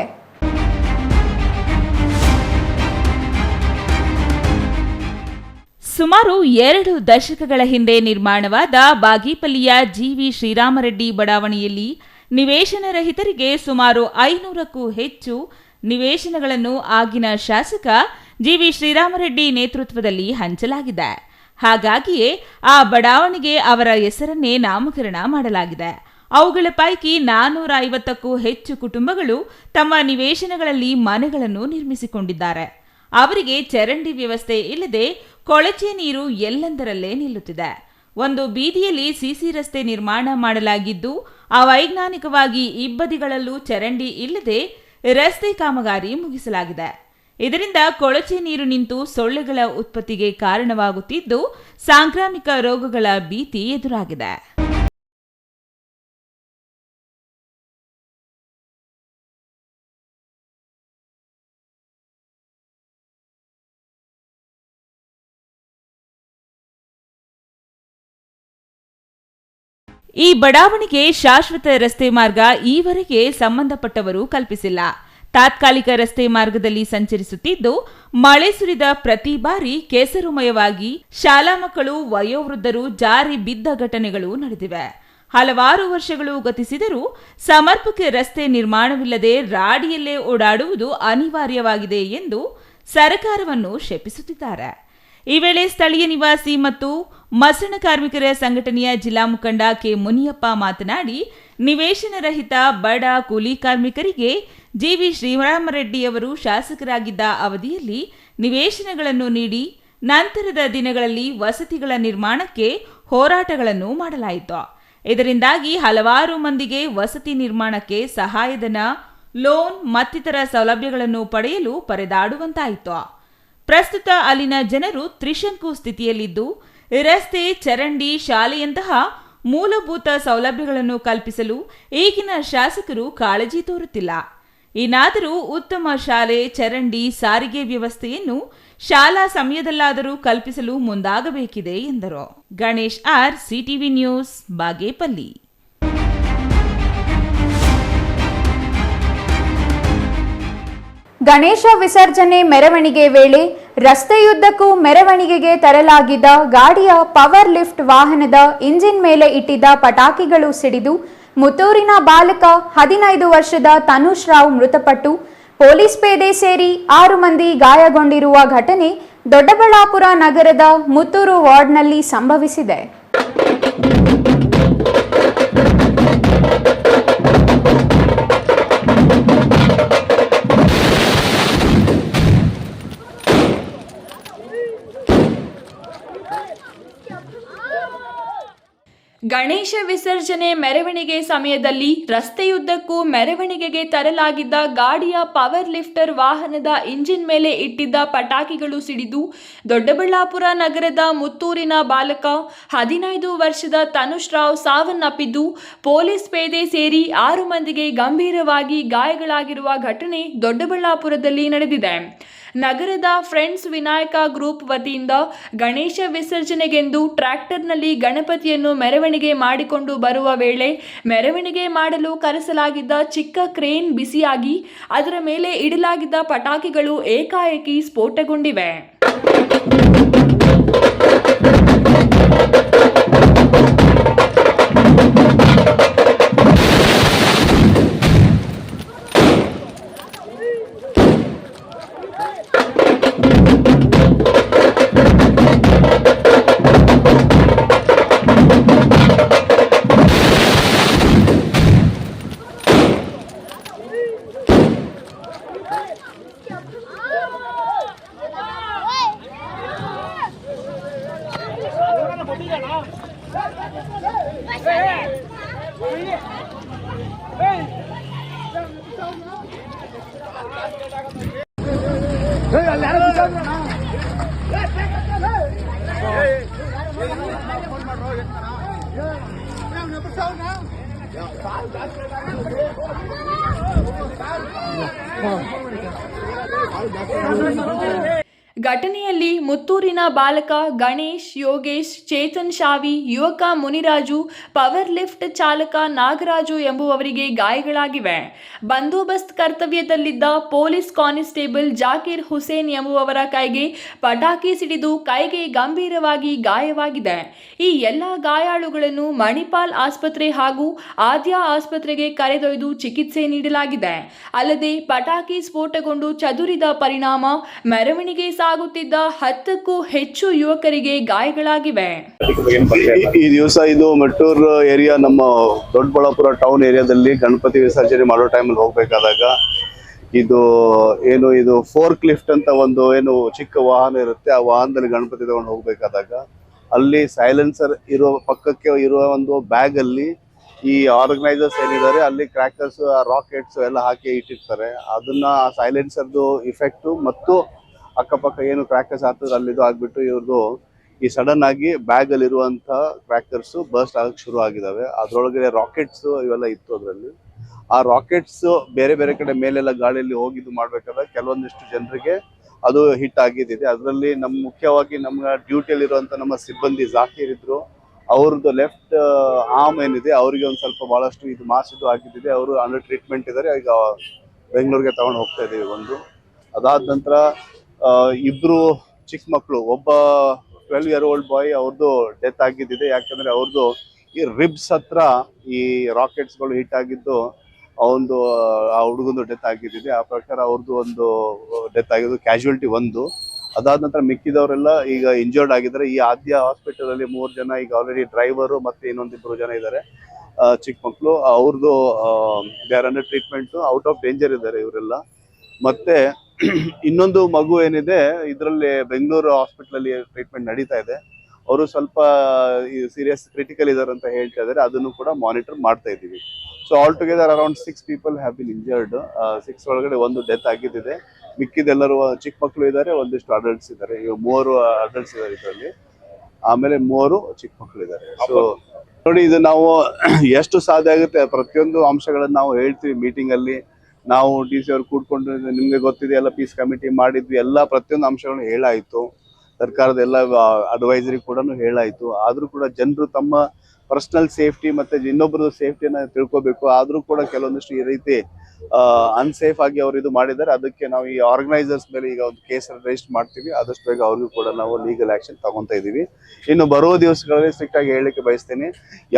Speaker 2: ಸುಮಾರು 2 ದಶಕಗಳ ಹಿಂದೆ ನಿರ್ಮಾಣವಾದ ಬಾಗೇಪಲ್ಲಿಯ GV ಶ್ರೀರಾಮರೆಡ್ಡಿ ಬಡಾವಣೆಯಲ್ಲಿ ನಿವೇಶನ ರಹಿತರಿಗೆ ಸುಮಾರು 500ಕ್ಕೂ ಹೆಚ್ಚು ನಿವೇಶನಗಳನ್ನು ಆಗಿನ ಶಾಸಕ GV ಶ್ರೀರಾಮರೆಡ್ಡಿ ನೇತೃತ್ವದಲ್ಲಿ ಹಂಚಲಾಗಿದೆ. ಹಾಗಾಗಿಯೇ ಆ ಬಡಾವಣೆಗೆ ಅವರ ಹೆಸರನ್ನೇ ನಾಮಕರಣ ಮಾಡಲಾಗಿದೆ. ಅವುಗಳ ಪೈಕಿ 450ಕ್ಕೂ ಹೆಚ್ಚು ಕುಟುಂಬಗಳು ತಮ್ಮ ನಿವೇಶನಗಳಲ್ಲಿ ಮನೆಗಳನ್ನು ನಿರ್ಮಿಸಿಕೊಂಡಿದ್ದಾರೆ. ಅವರಿಗೆ ಚರಂಡಿ ವ್ಯವಸ್ಥೆ ಇಲ್ಲದೆ ಕೊಳಚೆ ನೀರು ಎಲ್ಲೆಂದರಲ್ಲೇ ನಿಲ್ಲುತ್ತಿದೆ. ಒಂದು ಬೀದಿಯಲ್ಲಿ CC ರಸ್ತೆ ನಿರ್ಮಾಣ ಮಾಡಲಾಗಿದ್ದು ಅವೈಜ್ಞಾನಿಕವಾಗಿ ಇಬ್ಬದಿಗಳಲ್ಲೂ ಚರಂಡಿ ಇಲ್ಲದೆ ರಸ್ತೆ ಕಾಮಗಾರಿ ಮುಗಿಸಲಾಗಿದೆ. ಇದರಿಂದ ಕೊಳಚೆ ನೀರು ನಿಂತು ಸೊಳ್ಳೆಗಳ ಉತ್ಪತ್ತಿಗೆ ಕಾರಣವಾಗುತ್ತಿದ್ದು ಸಾಂಕ್ರಾಮಿಕ ರೋಗಗಳ ಭೀತಿ ಎದುರಾಗಿದೆ. ಈ ಬಡಾವಣೆಗೆ ಶಾಶ್ವತ ರಸ್ತೆ ಮಾರ್ಗ ಈವರೆಗೆ ಸಂಬಂಧಪಟ್ಟವರು ಕಲ್ಪಿಸಿಲ್ಲ. ತಾತ್ಕಾಲಿಕ ರಸ್ತೆ ಮಾರ್ಗದಲ್ಲಿ ಸಂಚರಿಸುತ್ತಿದ್ದು ಮಳೆ ಸುರಿದ ಪ್ರತಿ ಬಾರಿ ಕೆಸರುಮಯವಾಗಿ ಶಾಲಾ ಮಕ್ಕಳು, ವಯೋವೃದ್ಧರು ಜಾರಿ ಬಿದ್ದ ಘಟನೆಗಳು ನಡೆದಿವೆ. ಹಲವಾರು ವರ್ಷಗಳು ಗತಿಸಿದರೂ ಸಮರ್ಪಕ ರಸ್ತೆ ನಿರ್ಮಾಣವಿಲ್ಲದೆ ರಾಡಿಯಲ್ಲೇ ಓಡಾಡುವುದು ಅನಿವಾರ್ಯವಾಗಿದೆ ಎಂದು ಸರ್ಕಾರವನ್ನು ಶಪಿಸುತ್ತಿದ್ದಾರೆ. ಈ ವೇಳೆ ಸ್ಥಳೀಯ ನಿವಾಸಿ ಮತ್ತು ಮಸಣ ಕಾರ್ಮಿಕರ ಸಂಘಟನೆಯ ಜಿಲ್ಲಾ ಮುಖಂಡ ಕೆ ಮುನಿಯಪ್ಪ ಮಾತನಾಡಿ, ನಿವೇಶನ ರಹಿತ ಬಡ ಕೂಲಿ ಕಾರ್ಮಿಕರಿಗೆ GV ಶ್ರೀರಾಮರೆಡ್ಡಿಯವರು ಶಾಸಕರಾಗಿದ್ದ ಅವಧಿಯಲ್ಲಿ ನಿವೇಶನಗಳನ್ನು ನೀಡಿ ನಂತರದ ದಿನಗಳಲ್ಲಿ ವಸತಿಗಳ ನಿರ್ಮಾಣಕ್ಕೆ ಹೋರಾಟಗಳನ್ನು ಮಾಡಲಾಯಿತು. ಇದರಿಂದಾಗಿ ಹಲವಾರು ಮಂದಿಗೆ ವಸತಿ ನಿರ್ಮಾಣಕ್ಕೆ ಸಹಾಯಧನ, ಲೋನ್ ಮತ್ತಿತರ ಸೌಲಭ್ಯಗಳನ್ನು ಪಡೆಯಲು ಪರದಾಡುವಂತಾಯಿತು. ಪ್ರಸ್ತುತ ಅಲ್ಲಿನ ಜನರು ತ್ರಿಶಂಕು ಸ್ಥಿತಿಯಲ್ಲಿದ್ದು ರಸ್ತೆ, ಚರಂಡಿ, ಶಾಲೆಯಂತಹ ಮೂಲಭೂತ ಸೌಲಭ್ಯಗಳನ್ನು ಕಲ್ಪಿಸಲು ಈಗಿನ ಶಾಸಕರು ಕಾಳಜಿ ತೋರುತ್ತಿಲ್ಲ. ಇನ್ನಾದರೂ ಉತ್ತಮ ಶಾಲೆ, ಚರಂಡಿ, ಸಾರಿಗೆ ವ್ಯವಸ್ಥೆಯನ್ನು ಶಾಲಾ ಸಮಯದಲ್ಲಾದರೂ ಕಲ್ಪಿಸಲು ಮುಂದಾಗಬೇಕಿದೆ ಎಂದರು. Ganesh R, CTV news, Bagepalli.
Speaker 1: Ganesha ವಿಸರ್ಜನೆ ಮೆರವಣಿಗೆ ವೇಳೆ ರಸ್ತೆಯುದ್ದಕ್ಕೂ ಮೆರವಣಿಗೆಗೆ ತರಲಾಗಿದ್ದ ಗಾಡಿಯ ಪವರ್ ಲಿಫ್ಟ್ ವಾಹನದ ಇಂಜಿನ್ ಮೇಲೆ ಇಟ್ಟಿದ್ದ ಪಟಾಕಿಗಳು ಸಿಡಿದು ಮುತ್ತೂರಿನ ಬಾಲಕ 15 ವರ್ಷದ ತನುಷ್ ರಾವ್ ಮೃತಪಟ್ಟು ಪೊಲೀಸ್ ಪೇದೆ ಸೇರಿ 6 ಮಂದಿ ಗಾಯಗೊಂಡಿರುವ ಘಟನೆ ದೊಡ್ಡಬಳ್ಳಾಪುರ ನಗರದ ಮುತ್ತೂರು ವಾರ್ಡ್ನಲ್ಲಿ ಸಂಭವಿಸಿದೆ.
Speaker 17: ಗಣೇಶ ವಿಸರ್ಜನೆ ಮೆರವಣಿಗೆ ಸಮಯದಲ್ಲಿ ರಸ್ತೆಯುದ್ದಕ್ಕೂ ಮೆರವಣಿಗೆಗೆ ತರಲಾಗಿದ್ದ ಗಾಡಿಯ ಪವರ್ ಲಿಫ್ಟರ್ ವಾಹನದ ಇಂಜಿನ್ ಮೇಲೆ ಇಟ್ಟಿದ್ದ ಪಟಾಕಿಗಳು ಸಿಡಿದು ದೊಡ್ಡಬಳ್ಳಾಪುರ ನಗರದ ಮುತ್ತೂರಿನ ಬಾಲಕ 15 ವರ್ಷದ ತನುಷ್ ರಾವ್ ಸಾವನ್ನಪ್ಪಿದ್ದು ಪೊಲೀಸ್ ಪೇದೆ ಸೇರಿ 6 ಮಂದಿಗೆ ಗಂಭೀರವಾಗಿ ಗಾಯಗಳಾಗಿರುವ ಘಟನೆ ದೊಡ್ಡಬಳ್ಳಾಪುರದಲ್ಲಿ ನಡೆದಿದೆ. ನಗರದ ಫ್ರೆಂಡ್ಸ್ ವಿನಾಯಕ ಗ್ರೂಪ್ ವತಿಯಿಂದ ಗಣೇಶ ವಿಸರ್ಜನೆಗೆಂದು ಟ್ರ್ಯಾಕ್ಟರ್ನಲ್ಲಿ ಗಣಪತಿಯನ್ನು ಮೆರವಣಿಗೆ ಮಾಡಿಕೊಂಡು ಬರುವ ವೇಳೆ ಮೆರವಣಿಗೆ ಮಾಡಲು ಕರೆಸಲಾಗಿದ್ದ ಚಿಕ್ಕ ಕ್ರೇನ್ ಬಿಸಿಯಾಗಿ ಅದರ ಮೇಲೆ ಇಡಲಾಗಿದ್ದ ಪಟಾಕಿಗಳು ಏಕಾಏಕಿ ಸ್ಫೋಟಗೊಂಡಿವೆ. ಘಟನೆಯಲ್ಲಿ ಮುತ್ತೂರಿನ ಬಾಲಕ ಗಣೇಶ್, ಯೋಗೇಶ್, ಚೇತನ್ ಶಾವಿ, ಯುವಕ ಮುನಿರಾಜು, ಪವರ್ ಲಿಫ್ಟ್ ಚಾಲಕ ನಾಗರಾಜು ಎಂಬುವವರಿಗೆ ಗಾಯಗಳಾಗಿವೆ. ಬಂದೋಬಸ್ತ್ ಕರ್ತವ್ಯದಲ್ಲಿದ್ದ ಪೊಲೀಸ್ ಕಾನಿಸ್ಟೇಬಲ್ ಜಾಕೀರ್ ಹುಸೇನ್ ಎಂಬುವವರ ಕೈಗೆ ಪಟಾಕಿ ಸಿಡಿದು ಕೈಗೆ ಗಂಭೀರವಾಗಿ ಗಾಯವಾಗಿದೆ. ಈ ಎಲ್ಲ ಗಾಯಾಳುಗಳನ್ನು ಮಣಿಪಾಲ್ ಆಸ್ಪತ್ರೆ ಹಾಗೂ ಆದ್ಯಾ ಆಸ್ಪತ್ರೆಗೆ ಕರೆದೊಯ್ದು ಚಿಕಿತ್ಸೆ ನೀಡಲಾಗಿದೆ. ಅಲ್ಲದೆ ಪಟಾಕಿ ಸ್ಫೋಟಗೊಂಡು ಚದುರಿದ ಪರಿಣಾಮ ಮೆರವಣಿಗೆ ಸಾಗುತ್ತಿದ್ದ 10ಕ್ಕೂ ಹೆಚ್ಚು ಯುವಕರಿಗೆ ಗಾಯಗಳಾಗಿವೆ.
Speaker 18: ಈ ದಿವಸ ಇದು ಮೆಟ್ಟೂರು ಏರಿಯಾ, ನಮ್ಮ ದೊಡ್ಡಬಳ್ಳಾಪುರ ಟೌನ್ ಏರಿಯಾದಲ್ಲಿ ಗಣಪತಿ ವಿಸರ್ಜನೆ ಮಾಡೋ ಟೈಮಲ್ಲಿ ಹೋಗ್ಬೇಕಾದಾಗ ಇದು ಫೋರ್ಕ್ ಲಿಫ್ಟ್ ಅಂತ ಒಂದು ಚಿಕ್ಕ ವಾಹನ ಇರುತ್ತೆ. ಆ ವಾಹನದಲ್ಲಿ ಗಣಪತಿ ತಗೊಂಡು ಹೋಗ್ಬೇಕಾದಾಗ ಅಲ್ಲಿ ಸೈಲೆನ್ಸರ್ ಇರೋ ಪಕ್ಕಕ್ಕೆ ಇರುವ ಒಂದು ಬ್ಯಾಗ್ ಅಲ್ಲಿ ಈ ಆರ್ಗನೈಸರ್ಸ್ ಏನಿದ್ದಾರೆ ಅಲ್ಲಿ ಕ್ರ್ಯಾಕರ್ಸ್, ರಾಕೆಟ್ಸ್ ಎಲ್ಲ ಹಾಕಿ ಇಟ್ಟಿರ್ತಾರೆ. ಅದನ್ನ ಸೈಲೆನ್ಸರ್ದು ಇಫೆಕ್ಟು ಮತ್ತು ಅಕ್ಕಪಕ್ಕ ಏನು ಕ್ರ್ಯಾಕರ್ಸ್ ಆಗ್ತದೆ ಅಲ್ಲಿದು ಆಗ್ಬಿಟ್ಟು ಇವ್ರದ್ದು ಈ ಸಡನ್ ಆಗಿ ಬ್ಯಾಗ್ ಅಲ್ಲಿ ಇರುವಂತಹ ಕ್ರ್ಯಾಕರ್ಸ್ ಬರ್ಸ್ಟ್ ಆಗಕ್ಕೆ ಶುರು ಆಗಿದಾವೆ. ಅದ್ರೊಳಗಡೆ ರಾಕೆಟ್ಸ್ ಇವೆಲ್ಲ ಇತ್ತು. ಅದರಲ್ಲಿ ಆ ರಾಕೆಟ್ಸ್ ಬೇರೆ ಬೇರೆ ಕಡೆ ಮೇಲೆಲ್ಲ ಗಾಳಿಯಲ್ಲಿ ಹೋಗಿದ್ದು ಮಾಡ್ಬೇಕಾದ್ರೆ ಕೆಲವೊಂದಿಷ್ಟು ಜನರಿಗೆ ಅದು ಹಿಟ್ ಆಗಿದ್ದಿದೆ. ಅದರಲ್ಲಿ ಮುಖ್ಯವಾಗಿ ನಮ್ಮ ಡ್ಯೂಟಿಯಲ್ಲಿ ಇರುವಂತ ನಮ್ಮ ಸಿಬ್ಬಂದಿ ಜಾಕೀರ್ ಇದ್ರು, ಅವ್ರದ್ದು ಲೆಫ್ಟ್ ಆರ್ಮ್ ಏನಿದೆ ಅವರಿಗೆ ಒಂದು ಸ್ವಲ್ಪ ಬಹಳಷ್ಟು ಇದು ಮಾಸ್ ಇದು ಆಗಿದ್ದಿದೆ. ಅವರು ಅಂಡರ್ ಟ್ರೀಟ್ಮೆಂಟ್ ಇದ್ದಾರೆ. ಈಗ ಬೆಂಗಳೂರಿಗೆ ತಗೊಂಡು ಹೋಗ್ತಾ ಇದೀವಿ. ಅದಾದ ನಂತರ ಇಬ್ರು ಚಿಕ್ಕ ಮಕ್ಕಳು, ಒಬ್ಬ 12 year old ಬಾಯ್, ಅವ್ರದ್ದು ಡೆತ್ ಆಗಿದ್ದಿದೆ. ಯಾಕಂದ್ರೆ ಅವ್ರದ್ದು ಈ ರಿಬ್ಸ್ ಹತ್ರ ಈ ರಾಕೆಟ್ಸ್ಗಳು ಹಿಟ್ ಆಗಿದ್ದು ಆ ಹುಡುಗಂದು ಡೆತ್ ಆಗಿದ್ದಿದೆ. ಆ ಪ್ರಕಾರ ಅವ್ರದ್ದು ಒಂದು ಡೆತ್ ಆಗಿದ್ದು, ಕ್ಯಾಶುಯಾಲಿಟಿ ಒಂದು. ಅದಾದ ನಂತರ ಮಿಕ್ಕಿದವರೆಲ್ಲ ಈಗ ಇಂಜರ್ಡ್ ಆಗಿದ್ದಾರೆ. ಈ ಆದ್ಯ ಹಾಸ್ಪಿಟಲ್ ಅಲ್ಲಿ 3 ಜನ ಈಗ ಆಲ್ರೆಡಿ ಡ್ರೈವರು ಮತ್ತೆ ಇನ್ನೊಂದಿಬ್ರು ಜನ ಇದ್ದಾರೆ ಚಿಕ್ಕ ಮಕ್ಕಳು. ಅವ್ರದ್ದು they are under treatment, out of danger ಇದ್ದಾರೆ ಇವರೆಲ್ಲ. ಮತ್ತೆ ಇನ್ನೊಂದು ಮಗು ಏನಿದೆ ಇದರಲ್ಲಿ ಬೆಂಗಳೂರು ಹಾಸ್ಪಿಟಲ್ ಅಲ್ಲಿ ಟ್ರೀಟ್ಮೆಂಟ್ ನಡೀತಾ ಇದೆ. ಅವರು ಸ್ವಲ್ಪ ಸೀರಿಯಸ್ ಕ್ರಿಟಿಕಲ್ ಇದ್ದಾರೆ ಅಂತ ಹೇಳ್ತಾ ಇದ್ದಾರೆ. ಅದನ್ನು ಕೂಡ ಮಾನಿಟರ್ ಮಾಡ್ತಾ ಇದ್ದೀವಿ. So all together around 6 people have been injured. 6 ಒಳಗಡೆ ಒಂದು ಡೆತ್ ಆಗಿದ್ದಿದೆ. ಮಿಕ್ಕಿದೆಲ್ಲರೂ ಚಿಕ್ಕ ಮಕ್ಕಳು ಇದ್ದಾರೆ, ಒಂದಿಷ್ಟು ಅಡಲ್ಟ್ಸ್ ಇದ್ದಾರೆ. ಈಗ 3 ಅಡಲ್ಟ್ಸ್ ಇದ್ದಾರೆ ಇದರಲ್ಲಿ, ಆಮೇಲೆ 3 ಚಿಕ್ಕ ಮಕ್ಕಳು ಇದ್ದಾರೆ. ಸೊ ನೋಡಿ, ಇದು ನಾವು ಎಷ್ಟು ಸಾಧ್ಯ ಆಗುತ್ತೆ ಪ್ರತಿಯೊಂದು ಅಂಶಗಳನ್ನು ನಾವು ಹೇಳ್ತೀವಿ ಮೀಟಿಂಗಲ್ಲಿ. ನಾವು ಡಿ ಸಿ ಅವ್ರು ಕೂಡ್ಕೊಂಡು ನಿಮಗೆ ಗೊತ್ತಿದೆ ಎಲ್ಲ ಪೀಸ್ ಕಮಿಟಿ ಮಾಡಿದ್ವಿ, ಎಲ್ಲ ಪ್ರತಿಯೊಂದು ಅಂಶಗಳನ್ನು ಹೇಳಾಯಿತು, ಸರ್ಕಾರದ ಎಲ್ಲ ಅಡ್ವೈಸರಿ ಕೂಡ ಹೇಳಾಯಿತು. ಆದರೂ ಕೂಡ ಜನರು ತಮ್ಮ ಪರ್ಸನಲ್ ಸೇಫ್ಟಿ ಮತ್ತು ಇನ್ನೊಬ್ಬರದ್ದು ಸೇಫ್ಟಿಯನ್ನು ತಿಳ್ಕೊಬೇಕು. ಆದರೂ ಕೂಡ ಕೆಲವೊಂದಿಷ್ಟು ಈ ರೀತಿ ಅನ್ಸೇಫ್ ಆಗಿ ಅವರು ಇದು ಮಾಡಿದ್ದಾರೆ. ಅದಕ್ಕೆ ನಾವು ಈ ಆರ್ಗನೈಸರ್ಸ್ ಮೇಲೆ ಈಗ ಒಂದು ಕೇಸ್ ರಿಜಿಸ್ಟರ್ ಮಾಡ್ತೀವಿ. ಆದಷ್ಟು ಬೇಗ ಅವ್ರಿಗೂ ಕೂಡ ನಾವು ಲೀಗಲ್ ಆ್ಯಕ್ಷನ್ ತಗೊತಾ ಇದ್ದೀವಿ. ಇನ್ನು ಬರುವ ದಿವಸಗಳಲ್ಲಿ ಸ್ಟ್ರಿಕ್ಟ್ ಆಗಿ ಹೇಳಲಿಕ್ಕೆ ಬಯಸ್ತೇನೆ,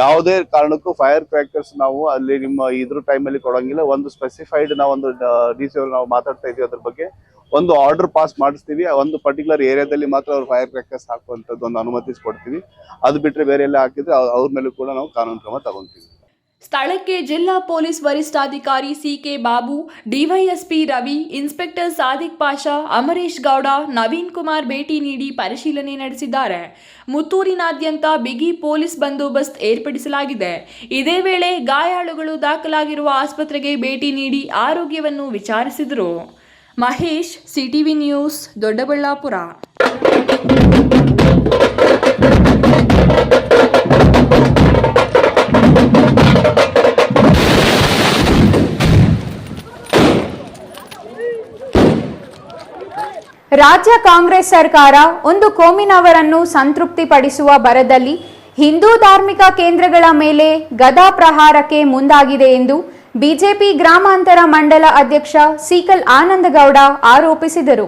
Speaker 18: ಯಾವುದೇ ಕಾರಣಕ್ಕೂ ಫೈರ್ ಕ್ರ್ಯಾಕರ್ಸ್ ನಾವು ಅಲ್ಲಿ ನಿಮ್ಮ ಇದ್ರ ಟೈಮಲ್ಲಿ ಕೊಡೋಂಗಿಲ್ಲ. ಒಂದು ಸ್ಪೆಸಿಫೈಡ್ ನಾವೊಂದು ಡಿ ಸಿ ಅವರು ನಾವು ಮಾತಾಡ್ತಾ ಇದ್ದೀವಿ, ಅದ್ರ ಬಗ್ಗೆ ಒಂದು ಆರ್ಡರ್ ಪಾಸ್ ಮಾಡಿಸ್ತೀವಿ. ಒಂದು ಪರ್ಟಿಕ್ಯುಲರ್ ಏರಿಯಾದಲ್ಲಿ ಮಾತ್ರ ಅವ್ರು ಫೈರ್ ಕ್ರ್ಯಾಕರ್ಸ್ ಹಾಕುವಂಥದ್ದು ಒಂದು ಅನುಮತಿಸ್ಕೊಡ್ತೀವಿ. ಅದು ಬಿಟ್ಟರೆ ಬೇರೆ ಎಲ್ಲ ಹಾಕಿದ್ರೆ ಅವ್ರ ಮೇಲೂ ಕೂಡ ನಾವು ಕಾನೂನು ಕ್ರಮ ತಗೊತೀವಿ.
Speaker 17: ಸ್ಥಳಕ್ಕೆ ಜಿಲ್ಲಾ ಪೊಲೀಸ್ ವರಿಷ್ಠಾಧಿಕಾರಿ C K Babu, DYSP Ravi, inspector Sadiq Pasha, Amaresh Gowda, Naveen Kumar ಭೇಟಿ ನೀಡಿ ಪರಿಶೀಲನೆ ನಡೆಸಿದ್ದಾರೆ. ಮುತ್ತೂರಿನಾದ್ಯಂತ ಬಿಗಿ ಪೊಲೀಸ್ ಬಂದೋಬಸ್ತ್ ಏರ್ಪಡಿಸಲಾಗಿದೆ. ಇದೇ ವೇಳೆ ಗಾಯಾಳುಗಳು ದಾಖಲಾಗಿರುವ ಆಸ್ಪತ್ರೆಗೆ ಭೇಟಿ ನೀಡಿ ಆರೋಗ್ಯವನ್ನು ವಿಚಾರಿಸಿದರು. Mahesh, CTV news, Doddaballapur.
Speaker 1: ರಾಜ್ಯ ಕಾಂಗ್ರೆಸ್ ಸರ್ಕಾರ ಒಂದು ಕೋಮಿನವರನ್ನು ಸಂತೃಪ್ತಿಪಡಿಸುವ ಭರದಲ್ಲಿ ಹಿಂದೂ ಧಾರ್ಮಿಕ ಕೇಂದ್ರಗಳ ಮೇಲೆ ಗದಾ ಪ್ರಹಾರಕ್ಕೆ ಮುಂದಾಗಿದೆ ಎಂದು ಬಿಜೆಪಿ ಗ್ರಾಮಾಂತರ ಮಂಡಲ ಅಧ್ಯಕ್ಷ ಸೀಕಲ್ ಆನಂದಗೌಡ ಆರೋಪಿಸಿದರು.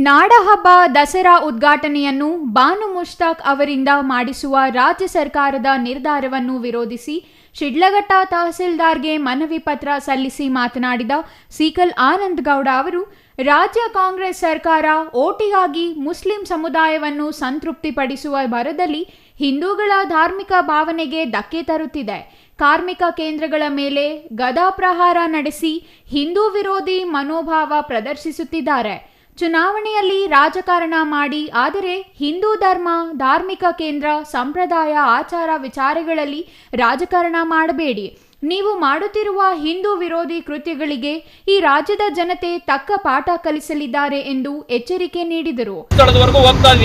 Speaker 1: ನಾಡಹಬ್ಬ ದಸರಾ ಉದ್ಘಾಟನೆಯನ್ನು ಬಾನು ಮುಷ್ತಾಕ್ ಅವರಿಂದ ಮಾಡಿಸುವ ರಾಜ್ಯ ಸರ್ಕಾರದ ನಿರ್ಧಾರವನ್ನು ವಿರೋಧಿಸಿ ಶಿಡ್ಲಘಟ್ಟ ತಹಸೀಲ್ದಾರ್ಗೆ ಮನವಿ ಪತ್ರ ಸಲ್ಲಿಸಿ ಮಾತನಾಡಿದ ಸೀಕಲ್ ಆನಂದಗೌಡ ಅವರು, ರಾಜ್ಯ ಕಾಂಗ್ರೆಸ್ ಸರ್ಕಾರ ಓಟಿಗಾಗಿ ಮುಸ್ಲಿಂ ಸಮುದಾಯವನ್ನು ಸಂತೃಪ್ತಿಪಡಿಸುವ ಭರದಲ್ಲಿ ಹಿಂದೂಗಳ ಧಾರ್ಮಿಕ ಭಾವನೆಗೆ ಧಕ್ಕೆ ತರುತ್ತಿದೆ. ಕಾರ್ಮಿಕ ಕೇಂದ್ರಗಳ ಮೇಲೆ ಗದಾ ಪ್ರಹಾರ ನಡೆಸಿ ಹಿಂದೂ ವಿರೋಧಿ ಮನೋಭಾವ ಪ್ರದರ್ಶಿಸುತ್ತಿದ್ದಾರೆ. ಚುನಾವಣೆಯಲ್ಲಿ ರಾಜಕಾರಣ ಮಾಡಿ, ಆದರೆ ಹಿಂದೂ ಧರ್ಮ, ಧಾರ್ಮಿಕ ಕೇಂದ್ರ, ಸಂಪ್ರದಾಯ, ಆಚಾರ ವಿಚಾರಗಳಲ್ಲಿ ರಾಜಕಾರಣ ಮಾಡಬೇಡಿ. ನೀವು ಮಾಡುತ್ತಿರುವ ಹಿಂದೂ ವಿರೋಧಿ ಕೃತ್ಯಗಳಿಗೆ ಈ ರಾಜ್ಯದ ಜನತೆ ತಕ್ಕ ಪಾಠ ಕಲಿಸಲಿದ್ದಾರೆ ಎಂದು ಎಚ್ಚರಿಕೆ ನೀಡಿದರು.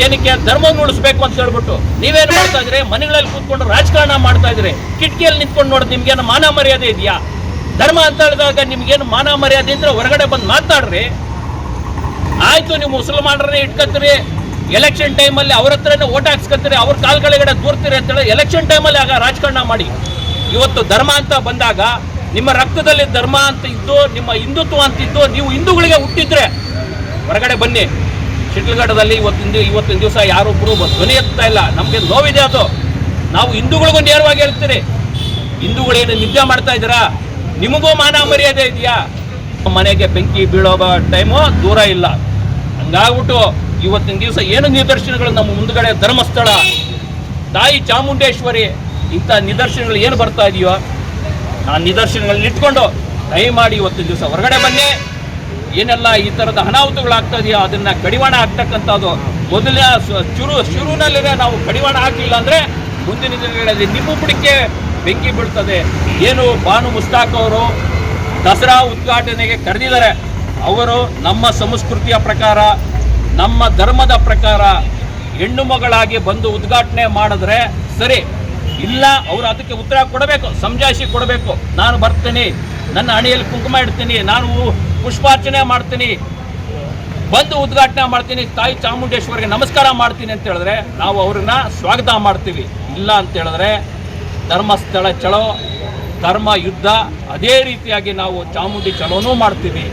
Speaker 19: ಏನಕ್ಕೆ ಧರ್ಮ ಉಳಿಸಬೇಕು ಅಂತ ಹೇಳ್ಬಿಟ್ಟು ನೀವೇನು ಮಾಡ್ತಾ ಇದ್ರೆ, ಮನೆಗಳಲ್ಲಿ ಕೂತ್ಕೊಂಡು ರಾಜಕಾರಣ ಮಾಡ್ತಾ ಇದ್ರೆ, ಕಿಟಕಿಯಲ್ಲಿ ನಿಂತ್ಕೊಂಡು ನೋಡಿದ್ರೆ ನಿಮ್ಗೇನು ಮಾನ ಮರ್ಯಾದೆ ಇದೆಯಾ? ಧರ್ಮ ಅಂತ ಹೇಳಿದಾಗ ನಿಮ್ಗೇನು ಮಾನ ಮರ್ಯಾದೆ ಇದ್ರೆ ಹೊರಗಡೆ ಬಂದು ಮಾತಾಡ್ರಿ. ಆಯ್ತು, ನೀವು ಮುಸಲ್ಮಾನರನ್ನೇ ಇಟ್ಕೊತೀರಿ, ಎಲೆಕ್ಷನ್ ಟೈಮಲ್ಲಿ ಅವ್ರ ಹತ್ರನೇ ಓಟ್ ಹಾಕ್ಸ್ಕೊತೀರಿ, ಅವ್ರ ಕಾಲ್ಗಳೆಗಡೆ ದೂರ್ತೀರಿ ಅಂತೇಳಿ ಎಲೆಕ್ಷನ್ ಟೈಮಲ್ಲಿ ಆಗ ರಾಜಕಾರಣ ಮಾಡಿ. ಇವತ್ತು ಧರ್ಮ ಅಂತ ಬಂದಾಗ ನಿಮ್ಮ ರಕ್ತದಲ್ಲಿ ಧರ್ಮ ಅಂತ ಇದ್ದು, ನಿಮ್ಮ ಹಿಂದುತ್ವ ಅಂತಿದ್ದು, ನೀವು ಹಿಂದೂಗಳಿಗೆ ಹುಟ್ಟಿದ್ರೆ ಹೊರಗಡೆ ಬನ್ನಿ. ಶಿಡ್ಲಘಟ್ಟದಲ್ಲಿ ಇವತ್ತಿನ ದಿವಸ ಯಾರೊಬ್ಬರು ಧ್ವನಿ ಎತ್ತಾ ಇಲ್ಲ. ನಮಗೆ ನೋವಿದೆ ಅದು. ನಾವು ಹಿಂದೂಗಳಿಗೂ ನೇರವಾಗಿ ಹೇಳ್ತೀರಿ, ಹಿಂದೂಗಳೇನು ನಿದ್ದೆ ಮಾಡ್ತಾ ಇದ್ದೀರಾ? ನಿಮಗೂ ಮಾನ ಮರ್ಯಾದೆ ಇದೆಯಾ? ಮನೆಗೆ ಬೆಂಕಿ ಬೀಳೋ ಟೈಮು ದೂರ ಇಲ್ಲ. ಹಂಗಾಗ್ಬಿಟ್ಟು ಇವತ್ತಿನ ದಿವಸ ಏನು ನಿದರ್ಶನಗಳು ನಮ್ಮ ಮುಂದ್ಗಡೆ ಧರ್ಮಸ್ಥಳ, ತಾಯಿ ಚಾಮುಂಡೇಶ್ವರಿ, ಇಂಥ ನಿದರ್ಶನಗಳು ಏನು ಬರ್ತಾ ಇದೆಯೋ ಆ ನಿದರ್ಶನಗಳನ್ನ ಇಟ್ಕೊಂಡು ದಯಮಾಡಿ ಇವತ್ತಿನ ದಿವಸ ಹೊರಗಡೆ ಬನ್ನಿ. ಏನೆಲ್ಲ ಈ ಥರದ ಅನಾಹುತಗಳಾಗ್ತಾ ಇದೆಯೋ ಅದನ್ನು ಕಡಿವಾಣ ಆಗ್ತಕ್ಕಂಥದ್ದು ಮೊದಲನೇ ಶುರುವಿನಲ್ಲೇ ನಾವು ಕಡಿವಾಣ ಹಾಕಲಿಲ್ಲ ಅಂದರೆ ಮುಂದಿನ ದಿನಗಳಲ್ಲಿ ನಿಮ್ಮ ಬುಡಕ್ಕೆ ಬೆಂಕಿ ಬೀಳ್ತದೆ. ಏನು ಬಾನು ಮುಸ್ತಾಕ್ ಅವರು ದಸರಾ ಉದ್ಘಾಟನೆಗೆ ಕರೆದಿದ್ದಾರೆ, ಅವರು ನಮ್ಮ ಸಂಸ್ಕೃತಿಯ ಪ್ರಕಾರ, ನಮ್ಮ ಧರ್ಮದ ಪ್ರಕಾರ ಹೆಣ್ಣು ಮಗಳಾಗಿ ಬಂದು ಉದ್ಘಾಟನೆ ಮಾಡಿದ್ರೆ ಸರಿ, ಇಲ್ಲ ಅವರು ಅದಕ್ಕೆ ಉತ್ತರ ಕೊಡಬೇಕು, ಸಮಜಾಯಿಷಿ ಕೊಡಬೇಕು. ನಾನು ಬರ್ತೀನಿ, ನನ್ನ ಹಣೆಯಲ್ಲಿ ಕುಂಕುಮ ಇಡ್ತೀನಿ, ನಾನು ಪುಷ್ಪಾರ್ಚನೆ ಮಾಡ್ತೀನಿ, ಬಂದು ಉದ್ಘಾಟನೆ ಮಾಡ್ತೀನಿ, ತಾಯಿ ಚಾಮುಂಡೇಶ್ವರಿಗೆ ನಮಸ್ಕಾರ ಮಾಡ್ತೀನಿ ಅಂತ ಹೇಳಿದ್ರೆ ನಾವು ಅವ್ರನ್ನ ಸ್ವಾಗತ ಮಾಡ್ತೀವಿ. ಇಲ್ಲ ಅಂತ ಹೇಳಿದ್ರೆ ಧರ್ಮಸ್ಥಳ ಚಲೋ, ಧರ್ಮ ಯುದ್ಧ, ಅದೇ ರೀತಿಯಾಗಿ ನಾವು ಚಾಮುಂಡಿ ಚಲೋನೂ ಮಾಡ್ತೀವಿ.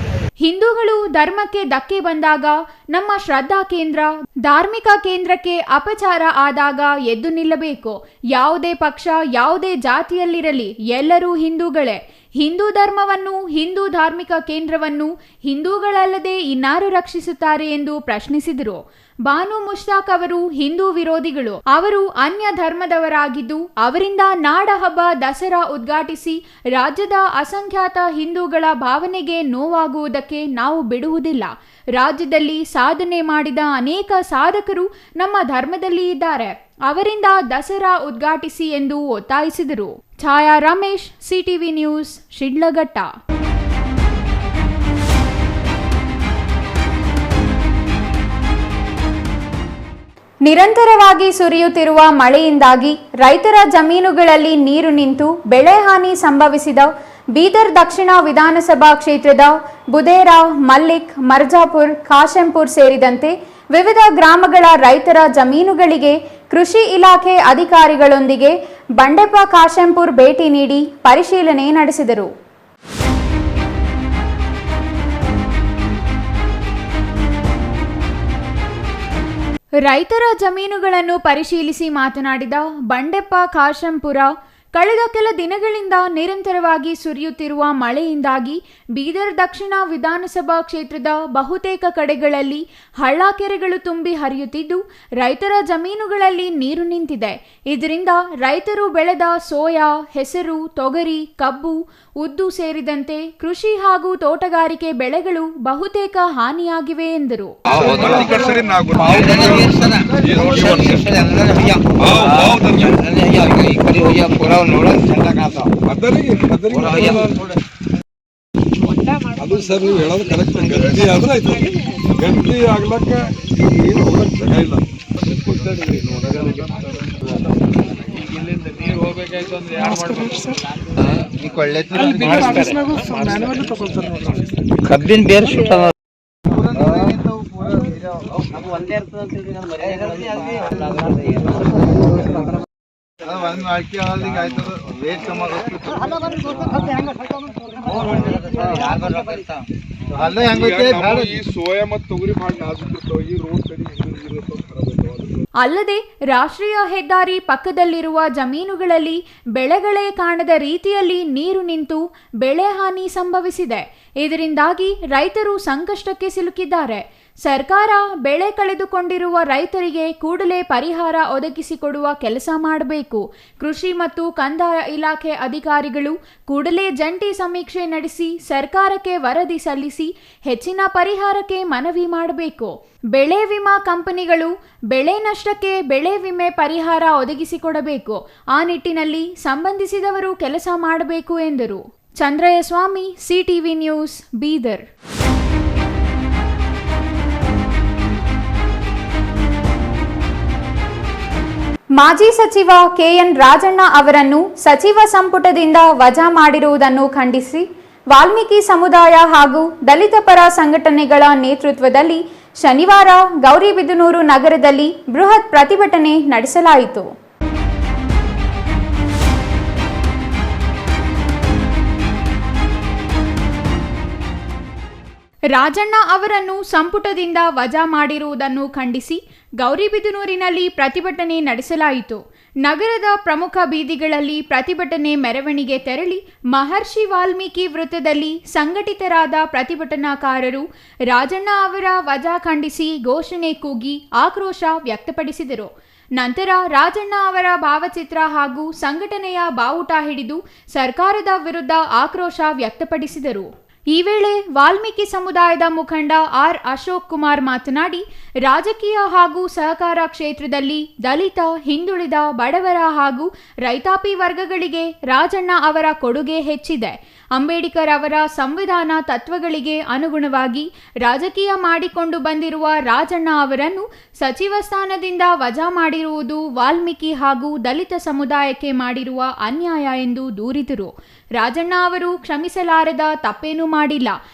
Speaker 1: ಹಿಂದೂಗಳು ಧರ್ಮಕ್ಕೆ ಧಕ್ಕೆ ಬಂದಾಗ, ನಮ್ಮ ಶ್ರದ್ಧಾ ಕೇಂದ್ರ, ಧಾರ್ಮಿಕ ಕೇಂದ್ರಕ್ಕೆ ಅಪಚಾರ ಆದಾಗ ಎದ್ದು ನಿಲ್ಲಬೇಕು. ಯಾವುದೇ ಪಕ್ಷ, ಯಾವುದೇ ಜಾತಿಯಲ್ಲಿರಲಿ, ಎಲ್ಲರೂ ಹಿಂದೂಗಳೇ. ಹಿಂದೂ ಧರ್ಮವನ್ನು, ಹಿಂದೂ ಧಾರ್ಮಿಕ ಕೇಂದ್ರವನ್ನು ಹಿಂದೂಗಳಲ್ಲದೆ ಇನ್ನಾರು ರಕ್ಷಿಸುತ್ತಾರೆ ಎಂದು ಪ್ರಶ್ನಿಸಿದರು. ಬಾನು ಮುಷ್ತಾಕ್ ಅವರು ಹಿಂದೂ ವಿರೋಧಿಗಳು. ಅವರು ಅನ್ಯ ಧರ್ಮದವರಾಗಿದ್ದು, ಅವರಿಂದ ನಾಡಹಬ್ಬ ದಸರಾ ಉದ್ಘಾಟಿಸಿ ರಾಜ್ಯದ ಅಸಂಖ್ಯಾತ ಹಿಂದೂಗಳ ಭಾವನೆಗೆ ನೋವಾಗುವುದಕ್ಕೆ ನಾವು ಬಿಡುವುದಿಲ್ಲ. ರಾಜ್ಯದಲ್ಲಿ ಸಾಧನೆ ಮಾಡಿದ ಅನೇಕ ಸಾಧಕರು ನಮ್ಮ ಧರ್ಮದಲ್ಲಿ ಇದ್ದಾರೆ. ಅವರಿಂದ ದಸರಾ ಉದ್ಘಾಟಿಸಿ ಎಂದು ಒತ್ತಾಯಿಸಿದರು. ಛಾಯಾ ರಮೇಶ್, ಸಿಟಿವಿ ನ್ಯೂಸ್, ಶಿಡ್ಲಘಟ್ಟ. ನಿರಂತರವಾಗಿ ಸುರಿಯುತ್ತಿರುವ ಮಳೆಯಿಂದಾಗಿ ರೈತರ ಜಮೀನುಗಳಲ್ಲಿ ನೀರು ನಿಂತು ಬೆಳೆ ಹಾನಿ ಸಂಭವಿಸಿದ ಬೀದರ್ ದಕ್ಷಿಣ ವಿಧಾನಸಭಾ ಕ್ಷೇತ್ರದ ಬುದೇರಾ, ಮಲ್ಲಿಕ್, ಮರ್ಜಾಪುರ್, ಕಾಶೆಂಪುರ್ ಸೇರಿದಂತೆ ವಿವಿಧ ಗ್ರಾಮಗಳ ರೈತರ ಜಮೀನುಗಳಿಗೆ ಕೃಷಿ ಇಲಾಖೆ ಅಧಿಕಾರಿಗಳೊಂದಿಗೆ ಬಂಡೆಪ್ಪ ಕಾಶೆಂಪುರ್ ಭೇಟಿ ನೀಡಿ ಪರಿಶೀಲನೆ ನಡೆಸಿದರು. ರೈತರ ಜಮೀನುಗಳನ್ನು ಪರಿಶೀಲಿಸಿ ಮಾತನಾಡಿದ ಬಂಡೆಪ್ಪ ಕಾಶೆಂಪುರ, ಕಳೆದ ಕೆಲ ದಿನಗಳಿಂದ ನಿರಂತರವಾಗಿ ಸುರಿಯುತ್ತಿರುವ ಮಳೆಯಿಂದಾಗಿ ಬೀದರ್ ದಕ್ಷಿಣ ವಿಧಾನಸಭಾ ಕ್ಷೇತ್ರದ ಬಹುತೇಕ ಕಡೆಗಳಲ್ಲಿ ಹಳ್ಳ ಕೆರೆಗಳು ತುಂಬಿ ಹರಿಯುತ್ತಿದ್ದು ರೈತರ ಜಮೀನುಗಳಲ್ಲಿ ನೀರು ನಿಂತಿದೆ. ಇದರಿಂದ ರೈತರು ಬೆಳೆದ ಸೋಯಾ, ಹೆಸರು, ತೊಗರಿ, ಕಬ್ಬು, ಉದ್ದು ಸೇರಿದಂತೆ ಕೃಷಿ ಹಾಗೂ ತೋಟಗಾರಿಕೆ ಬೆಳೆಗಳು ಬಹುತೇಕ ಹಾನಿಯಾಗಿವೆ ಎಂದರು.
Speaker 20: ಅದು ಸರ್ ನೀವು ಹೇಳೋದು ಕರೆಕ್ಟ್. ಗಟ್ಟಿ ಆದ್ರೆ ಆಯ್ತು, ಗಟ್ಟಿ ಆಗ್ಲಕ್ಕ ಏನು ಹೋಗಕ್ಕೆ ಜಾಗ ಇಲ್ಲ. ಇಲ್ಲಿಂದ ನೀರು ಹೋಗ್ಬೇಕಾಯ್ತು ಅಂದ್ರೆ ಯಾರು ಮಾಡ್ಬೇಕು? ಕಬ್ಬಿನ ಬೇರೆ ಸುಟ್ಟ ಸೋಯಾ ಮತ್ತು ತೊಗರಿ ಭಾಳ ನಾಜುಕಿರ್ತಾವ. ಈ ರೋಡ್ ಕಡೆ
Speaker 1: ಅಲ್ಲದೆ ರಾಷ್ಟ್ರೀಯ ಹೆದ್ದಾರಿ ಪಕ್ಕದಲ್ಲಿರುವ ಜಮೀನುಗಳಲ್ಲಿ ಬೆಳೆಗಳೇ ಕಾಣದ ರೀತಿಯಲ್ಲಿ ನೀರು ನಿಂತು ಬೆಳೆ ಹಾನಿ ಸಂಭವಿಸಿದೆ. ಇದರಿಂದಾಗಿ ರೈತರು ಸಂಕಷ್ಟಕ್ಕೆ ಸಿಲುಕಿದ್ದಾರೆ. ಸರ್ಕಾರ ಬೆಳೆ ಕಳೆದುಕೊಂಡಿರುವ ರೈತರಿಗೆ ಕೂಡಲೇ ಪರಿಹಾರ ಒದಗಿಸಿಕೊಡುವ ಕೆಲಸ ಮಾಡಬೇಕು. ಕೃಷಿ ಮತ್ತು ಕಂದಾಯ ಇಲಾಖೆ ಅಧಿಕಾರಿಗಳು ಕೂಡಲೇ ಜಂಟಿ ಸಮೀಕ್ಷೆ ನಡೆಸಿ ಸರ್ಕಾರಕ್ಕೆ ವರದಿ ಸಲ್ಲಿಸಿ ಹೆಚ್ಚಿನ ಪರಿಹಾರಕ್ಕೆ ಮನವಿ ಮಾಡಬೇಕು. ಬೆಳೆ ವಿಮಾ ಕಂಪನಿಗಳು ಬೆಳೆ ನಷ್ಟಕ್ಕೆ ಬೆಳೆ ವಿಮೆ ಪರಿಹಾರ ಒದಗಿಸಿಕೊಡಬೇಕು. ಆ ನಿಟ್ಟಿನಲ್ಲಿ ಸಂಬಂಧಿಸಿದವರು ಕೆಲಸ ಮಾಡಬೇಕು ಎಂದರು. ಚಂದ್ರಯ್ಯ ಸ್ವಾಮಿ, ಸಿಟಿವಿ ನ್ಯೂಸ್, ಬೀದರ್. ಮಾಜಿ ಸಚಿವ ಕೆಎನ್ ರಾಜಣ್ಣ ಅವರನ್ನು ಸಚಿವ ಸಂಪುಟದಿಂದ ವಜಾ ಮಾಡಿರುವುದನ್ನು ಖಂಡಿಸಿ ವಾಲ್ಮೀಕಿ ಸಮುದಾಯ ಹಾಗೂ ದಲಿತ ಪರ ಸಂಘಟನೆಗಳ ನೇತೃತ್ವದಲ್ಲಿ ಶನಿವಾರ ಗೌರಿಬಿದನೂರು ನಗರದಲ್ಲಿ ಬೃಹತ್ ಪ್ರತಿಭಟನೆ ನಡೆಸಲಾಯಿತು. ರಾಜಣ್ಣ ಅವರನ್ನು ಸಂಪುಟದಿಂದ ವಜಾ ಮಾಡಿರುವುದನ್ನು ಖಂಡಿಸಿ ಗೌರಿಬಿದನೂರಿನಲ್ಲಿ ಪ್ರತಿಭಟನೆ ನಡೆಸಲಾಯಿತು. ನಗರದ ಪ್ರಮುಖ ಬೀದಿಗಳಲ್ಲಿ ಪ್ರತಿಭಟನೆ ಮೆರವಣಿಗೆ ತೆರಳಿ ಮಹರ್ಷಿ ವಾಲ್ಮೀಕಿ ವೃತ್ತದಲ್ಲಿ ಸಂಘಟಿತರಾದ ಪ್ರತಿಭಟನಾಕಾರರು ರಾಜಣ್ಣ ಅವರ ವಜಾ ಖಂಡಿಸಿ ಘೋಷಣೆ ಕೂಗಿ ಆಕ್ರೋಶ ವ್ಯಕ್ತಪಡಿಸಿದರು. ನಂತರ ರಾಜಣ್ಣ ಅವರ ಭಾವಚಿತ್ರ ಹಾಗೂ ಸಂಘಟನೆಯ ಬಾವುಟ ಹಿಡಿದು ಸರ್ಕಾರದ ವಿರುದ್ಧ ಆಕ್ರೋಶ ವ್ಯಕ್ತಪಡಿಸಿದರು. ಈ ವೇಳೆ ವಾಲ್ಮೀಕಿ ಸಮುದಾಯದ ಮುಖಂಡ ಆರ್ ಅಶೋಕ್ ಕುಮಾರ್ ಮಾತನಾಡಿ, ರಾಜಕೀಯ ಹಾಗೂ ಸಹಕಾರ ಕ್ಷೇತ್ರದಲ್ಲಿ ದಲಿತ, ಹಿಂದುಳಿದ, ಬಡವರ ಹಾಗೂ ರೈತಾಪಿ ವರ್ಗಗಳಿಗೆ ರಾಜಣ್ಣ ಅವರ ಕೊಡುಗೆ ಹೆಚ್ಚಿದೆ. ಅಂಬೇಡ್ಕರ್ ಅವರ ಸಂವಿಧಾನ ತತ್ವಗಳಿಗೆ ಅನುಗುಣವಾಗಿ ರಾಜಕೀಯ ಮಾಡಿಕೊಂಡು ಬಂದಿರುವ ರಾಜಣ್ಣ ಅವರನ್ನು ಸಚಿವ ಸ್ಥಾನದಿಂದ ವಜಾ ಮಾಡಿರುವುದು ವಾಲ್ಮೀಕಿ ಹಾಗೂ ದಲಿತ ಸಮುದಾಯಕ್ಕೆ ಮಾಡಿರುವ ಅನ್ಯಾಯ ಎಂದು ದೂರಿದರು. ರಾಜಣ್ಣ ಅವರು ಕ್ಷಮಿಸಲಾರದ ತಪ್ಪೇನೂ ಮಾಡಿಲ್ಲ,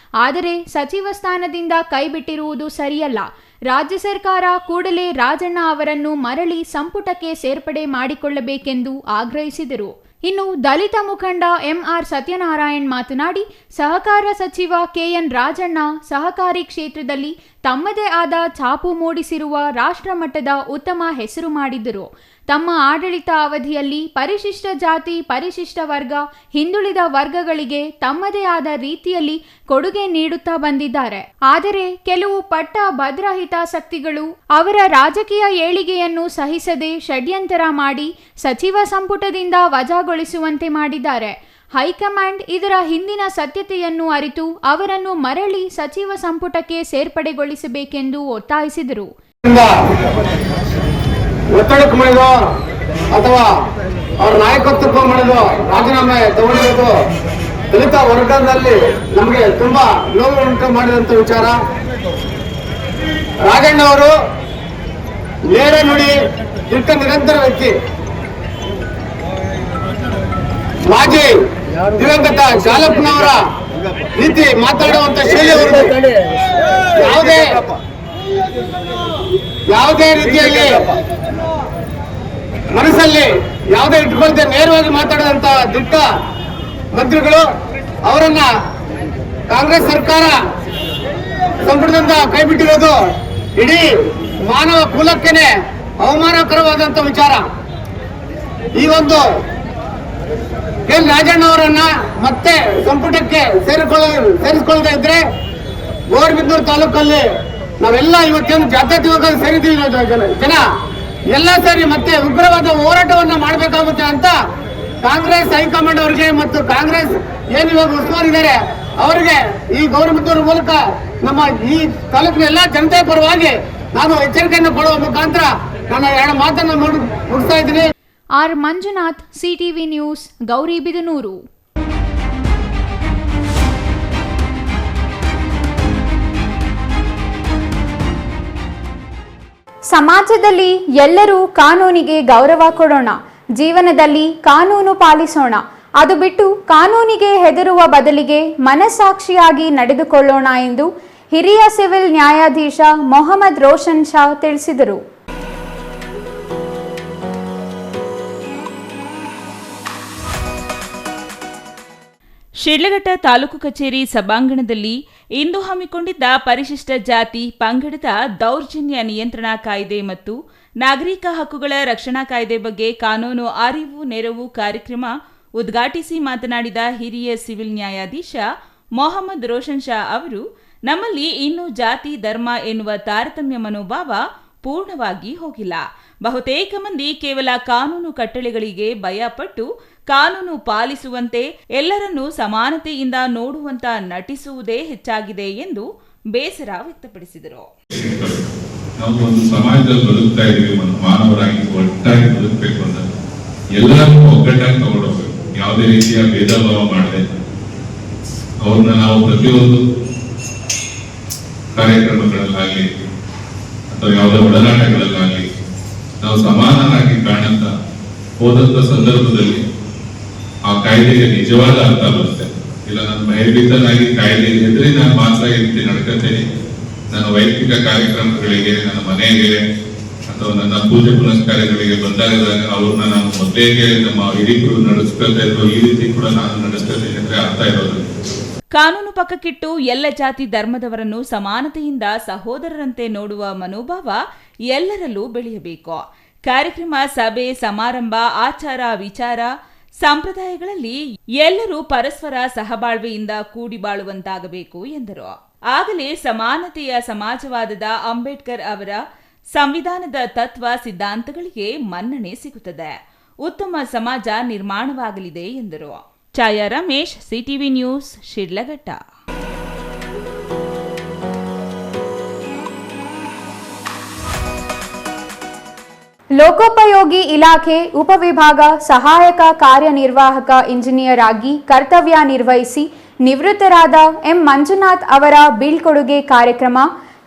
Speaker 1: ಆದರೆ ಸಚಿವ ಸ್ಥಾನದಿಂದ ಕೈಬಿಟ್ಟಿರುವುದು ಸರಿಯಲ್ಲ. ರಾಜ್ಯ ಸರ್ಕಾರ ಕೂಡಲೇ ರಾಜಣ್ಣ ಅವರನ್ನು ಮರಳಿ ಸಂಪುಟಕ್ಕೆ ಸೇರ್ಪಡೆ ಮಾಡಿಕೊಳ್ಳಬೇಕೆಂದು ಆಗ್ರಹಿಸಿದರು. ಇನ್ನು ದಲಿತ ಮುಖಂಡ ಎಂಆರ್ ಸತ್ಯನಾರಾಯಣ್ ಮಾತನಾಡಿ, ಸಹಕಾರ ಸಚಿವ ಕೆಎನ್ ರಾಜಣ್ಣ ಸಹಕಾರಿ ಕ್ಷೇತ್ರದಲ್ಲಿ ತಮ್ಮದೇ ಆದ ಛಾಪು ಮೂಡಿಸಿರುವ ರಾಷ್ಟ್ರಮಟ್ಟದ ಉತ್ತಮ ಹೆಸರು ಮಾಡಿದ್ದರು. ತಮ್ಮ ಆಡಳಿತ ಅವಧಿಯಲ್ಲಿ ಪರಿಶಿಷ್ಟ ಜಾತಿ, ಪರಿಶಿಷ್ಟ ವರ್ಗ, ಹಿಂದುಳಿದ ವರ್ಗಗಳಿಗೆ ತಮ್ಮದೇ ಆದ ರೀತಿಯಲ್ಲಿ ಕೊಡುಗೆ ನೀಡುತ್ತಾ ಬಂದಿದ್ದಾರೆ. ಆದರೆ ಕೆಲವು ಪಟ್ಟ ಭದ್ರ ಹಿತಾಸಕ್ತಿಗಳು ಅವರ ರಾಜಕೀಯ ಏಳಿಗೆಯನ್ನು ಸಹಿಸದೆ ಷಡ್ಯಂತರ ಮಾಡಿ ಸಚಿವ ಸಂಪುಟದಿಂದ ವಜಾಗೊಳಿಸುವಂತೆ ಮಾಡಿದ್ದಾರೆ. ಹೈಕಮಾಂಡ್ ಇದರ ಹಿಂದಿನ ಸತ್ಯತೆಯನ್ನು ಅರಿತು ಅವರನ್ನು ಮರಳಿ ಸಚಿವ ಸಂಪುಟಕ್ಕೆ ಸೇರ್ಪಡೆಗೊಳಿಸಬೇಕೆಂದು ಒತ್ತಾಯಿಸಿದರು.
Speaker 21: ಒತ್ತಡಕ್ಕೆ ಮಾಡಿದೋ ಅಥವಾ ಅವ್ರ ನಾಯಕತ್ವ ಮಾಡಿದೋ ರಾಜೀನಾಮೆ ತಗೊಂಡಿರೋದು ದಲಿತ ವರ್ಗದಲ್ಲಿ ನಮಗೆ ತುಂಬಾ ನೋವು ಉಂಟು ಮಾಡಿದಂತ ವಿಚಾರ. ರಾಜಣ್ಣ ಅವರು ನೇರ ನುಡಿ, ದಿಟ್ಟ ನಿರಂತರ ವ್ಯಕ್ತಿ. ಮಾಜಿ ದಿವಂಗತ ಶಾಲಪ್ಪನವರ ರೀತಿ ಮಾತಾಡುವಂತ ಶೈಲಿ ಅವರದ್ದು. ಯಾವುದೇ ರೀತಿಯಲ್ಲಿ ಮನಸ್ಸಲ್ಲಿ ಯಾವುದೇ ಇಟ್ಕೊಳ್ದೆ ನೇರವಾಗಿ ಮಾತಾಡುವಂತ ದಿಟ್ಟ ಮಂತ್ರಿಗಳು. ಅವರನ್ನ ಕಾಂಗ್ರೆಸ್ ಸರ್ಕಾರ ಸಂಪುಟದಿಂದ ಕೈ ಬಿಟ್ಟಿರೋದು ಇಡೀ ಮಾನವ ಕುಲಕ್ಕೇನೆ ಅವಮಾನಕರವಾದಂತ ವಿಚಾರ. ಈ ಒಂದು ಕೆ ರಾಜಣ್ಣ ಅವರನ್ನ ಮತ್ತೆ ಸಂಪುಟಕ್ಕೆ ಸೇರಿಸಿಕೊಳ್ಳದೆ ಇದ್ರೆ ಗೋರ್ಬಿದ್ದೂರು ತಾಲೂಕಲ್ಲಿ ನಾವೆಲ್ಲ ಇವತ್ತೇನು ಜಾತ್ಯತೀತವಾಗಿ ಸೇರಿದ್ದೀವಿ ಜನ ಎಲ್ಲ ಸೇರಿ ಮತ್ತೆ ಉಗ್ರವಾದ ಹೋರಾಟವನ್ನ ಮಾಡಬೇಕಾಗುತ್ತೆ ಅಂತ ಕಾಂಗ್ರೆಸ್ ಹೈಕಮಾಂಡ್ ಅವರಿಗೆ ಮತ್ತು ಕಾಂಗ್ರೆಸ್ ಏನು ಇವಾಗ ಉಸ್ತುವಾರಿದ್ದಾರೆ ಅವರಿಗೆ ಈ ಗೌರಬಿದ್ದೂರು ಮೂಲಕ ನಮ್ಮ ಈ ತಾಲೂಕಿನ ಎಲ್ಲ ಜನತೆ ಪರವಾಗಿ ನಾನು ಎಚ್ಚರಿಕೆಯನ್ನು ಕೊಡುವ ಮುಖಾಂತರ ನನ್ನ ಎರಡು ಮಾತನ್ನು ಮುಗಿಸ್ತಾ ಇದ್ದೀನಿ.
Speaker 1: R Manjunath, CTV news, Gauribidanur. ಸಮಾಜದಲ್ಲಿ ಎಲ್ಲರೂ ಕಾನೂನಿಗೆ ಗೌರವ ಕೊಡೋಣ, ಜೀವನದಲ್ಲಿ ಕಾನೂನು ಪಾಲಿಸೋಣ, ಅದು ಬಿಟ್ಟು ಕಾನೂನಿಗೆ ಹೆದರುವ ಬದಲಿಗೆ ಮನಸ್ಸಾಕ್ಷಿಯಾಗಿ ನಡೆದುಕೊಳ್ಳೋಣ ಎಂದು ಹಿರಿಯ ಸಿವಿಲ್ ನ್ಯಾಯಾಧೀಶ ಮೊಹಮ್ಮದ್ ರೋಷನ್ ಶಾ ತಿಳಿಸಿದರು.
Speaker 2: ಶಿಡ್ಲಘಟ್ಟ ತಾಲೂಕು ಕಚೇರಿ ಸಭಾಂಗಣದಲ್ಲಿ ಇಂದು ಹಮ್ಮಿಕೊಂಡಿದ್ದ ಪರಿಶಿಷ್ಟ ಜಾತಿ ಪಂಗಡದ ದೌರ್ಜನ್ಯ ನಿಯಂತ್ರಣ ಕಾಯ್ದೆ ಮತ್ತು ನಾಗರಿಕ ಹಕ್ಕುಗಳ ರಕ್ಷಣಾ ಕಾಯ್ದೆ ಬಗ್ಗೆ ಕಾನೂನು ಅರಿವು ನೆರವು ಕಾರ್ಯಕ್ರಮ ಉದ್ಘಾಟಿಸಿ ಮಾತನಾಡಿದ ಹಿರಿಯ ಸಿವಿಲ್ ನ್ಯಾಯಾಧೀಶ ಮೊಹಮ್ಮದ್ ರೋಷನ್ ಶಾ ಅವರು, ನಮ್ಮಲ್ಲಿ ಇನ್ನೂ ಜಾತಿ ಧರ್ಮ ಎನ್ನುವ ತಾರತಮ್ಯ ಮನೋಭಾವ ಪೂರ್ಣವಾಗಿ ಹೋಗಿಲ್ಲ. ಬಹುತೇಕ ಮಂದಿ ಕೇವಲ ಕಾನೂನು ಕಟ್ಟಳೆಗಳಿಗೆ ಭಯಪಟ್ಟು ಕಾನೂನು ಪಾಲಿಸುವಂತೆ ಎಲ್ಲರನ್ನೂ ಸಮಾನತೆಯಿಂದ ನೋಡುವಂತ ನಟಿಸುವುದೇ ಹೆಚ್ಚಾಗಿದೆ ಎಂದು ಬೇಸರ ವ್ಯಕ್ತಪಡಿಸಿದರು.
Speaker 3: ನಾವು ಒಂದು ಸಮಾಜದಲ್ಲಿ ಬದುಕ್ತಾ ಇದೀವಿ, ಒಂದು ಮಾನವರಾಗಿ ಒಟ್ಟಾಗಿ ಬದುಕಬೇಕು ಅಂತ ಎಲ್ಲರನ್ನೂ ಒಗ್ಗಟ್ಟಾಗಿ ತಗೊಂಡೋಗ್ಬೇಕು. ಯಾವುದೇ ರೀತಿಯ ಭೇದ ಭಾವ ಮಾಡದೆ ಅವ್ರನ್ನ ನಾವು ಪ್ರತಿಯೊಂದು ಕಾರ್ಯಕ್ರಮಗಳಲ್ಲಾಗಲಿ ಅಥವಾ ಯಾವುದೇ ಒಡನಾಟಗಳಲ್ಲಾಗಲಿ ನಾವು ಸಮಾನರಾಗಿ ಕಾಣಂತ ಹೋದಂತ ಸಂದರ್ಭದಲ್ಲಿ ಆ ಕಾಯ್ದೆಗೆ ನಿಜವಾದ ಅರ್ಥ ಬರುತ್ತೆ. ಇಲ್ಲ ನಾನು ಭಯಭೀತನಾಗಿ ಕಾಯ್ದೆ ಎದುರಿ ನಾನು ಮಾತ್ರ ಈ ರೀತಿ ನಡ್ಕತೇನೆ, ನನ್ನ ವೈಯಕ್ತಿಕ ಕಾರ್ಯಕ್ರಮಗಳಿಗೆ, ನನ್ನ ಮನೆಗೆ ಅಥವಾ ನನ್ನ ಪೂಜೆ ಪುನಸ್ಕಾರಗಳಿಗೆ ಬಂದಾಗ ಅವ್ರನ್ನ ನಾನು ಮೊದಲಿಗೆ ನಮ್ಮ ಹಿರಿಯರು ನಡೆಸ್ಕೊಳ್ತಾ ಇದ್ರು, ಈ ರೀತಿ ಕೂಡ ನಾನು ನಡೆಸ್ಕೊಳ್ತೇನೆ ಅಂದ್ರೆ ಅರ್ಥ ಇರೋದು.
Speaker 2: ಕಾನೂನು ಪಕ್ಕಕ್ಕಿಟ್ಟು ಎಲ್ಲ ಜಾತಿ ಧರ್ಮದವರನ್ನು ಸಮಾನತೆಯಿಂದ ಸಹೋದರರಂತೆ ನೋಡುವ ಮನೋಭಾವ ಎಲ್ಲರಲ್ಲೂ ಬೆಳೆಯಬೇಕು. ಕಾರ್ಯಕ್ರಮ, ಸಭೆ, ಸಮಾರಂಭ, ಆಚಾರ ವಿಚಾರ, ಸಂಪ್ರದಾಯಗಳಲ್ಲಿ ಎಲ್ಲರೂ ಪರಸ್ಪರ ಸಹಬಾಳ್ವೆಯಿಂದ ಕೂಡಿ ಬಾಳುವಂತಾಗಬೇಕು ಎಂದರು. ಆಗಲೇ ಸಮಾನತೆಯ ಸಮಾಜವಾದದ ಅಂಬೇಡ್ಕರ್ ಅವರ ಸಂವಿಧಾನದ ತತ್ವ ಸಿದ್ಧಾಂತಗಳಿಗೆ ಮನ್ನಣೆ ಸಿಗುತ್ತದೆ, ಉತ್ತಮ ಸಮಾಜ ನಿರ್ಮಾಣವಾಗಲಿದೆ ಎಂದರು. ಛಾಯಾ ರಮೇಶ್, ಸಿಟಿವಿ ನ್ಯೂಸ್, ಶಿಡ್ಲಘಟ್ಟ.
Speaker 1: ಲೋಕೋಪಯೋಗಿ ಇಲಾಖೆ ಉಪವಿಭಾಗ ಸಹಾಯಕ ಕಾರ್ಯನಿರ್ವಾಹಕ ಇಂಜಿನಿಯರ್ ಆಗಿ ಕರ್ತವ್ಯ ನಿರ್ವಹಿಸಿ ನಿವೃತ್ತರಾದ ಎಂ ಮಂಜುನಾಥ್ ಅವರ ಬೀಳ್ಕೊಡುಗೆ ಕಾರ್ಯಕ್ರಮ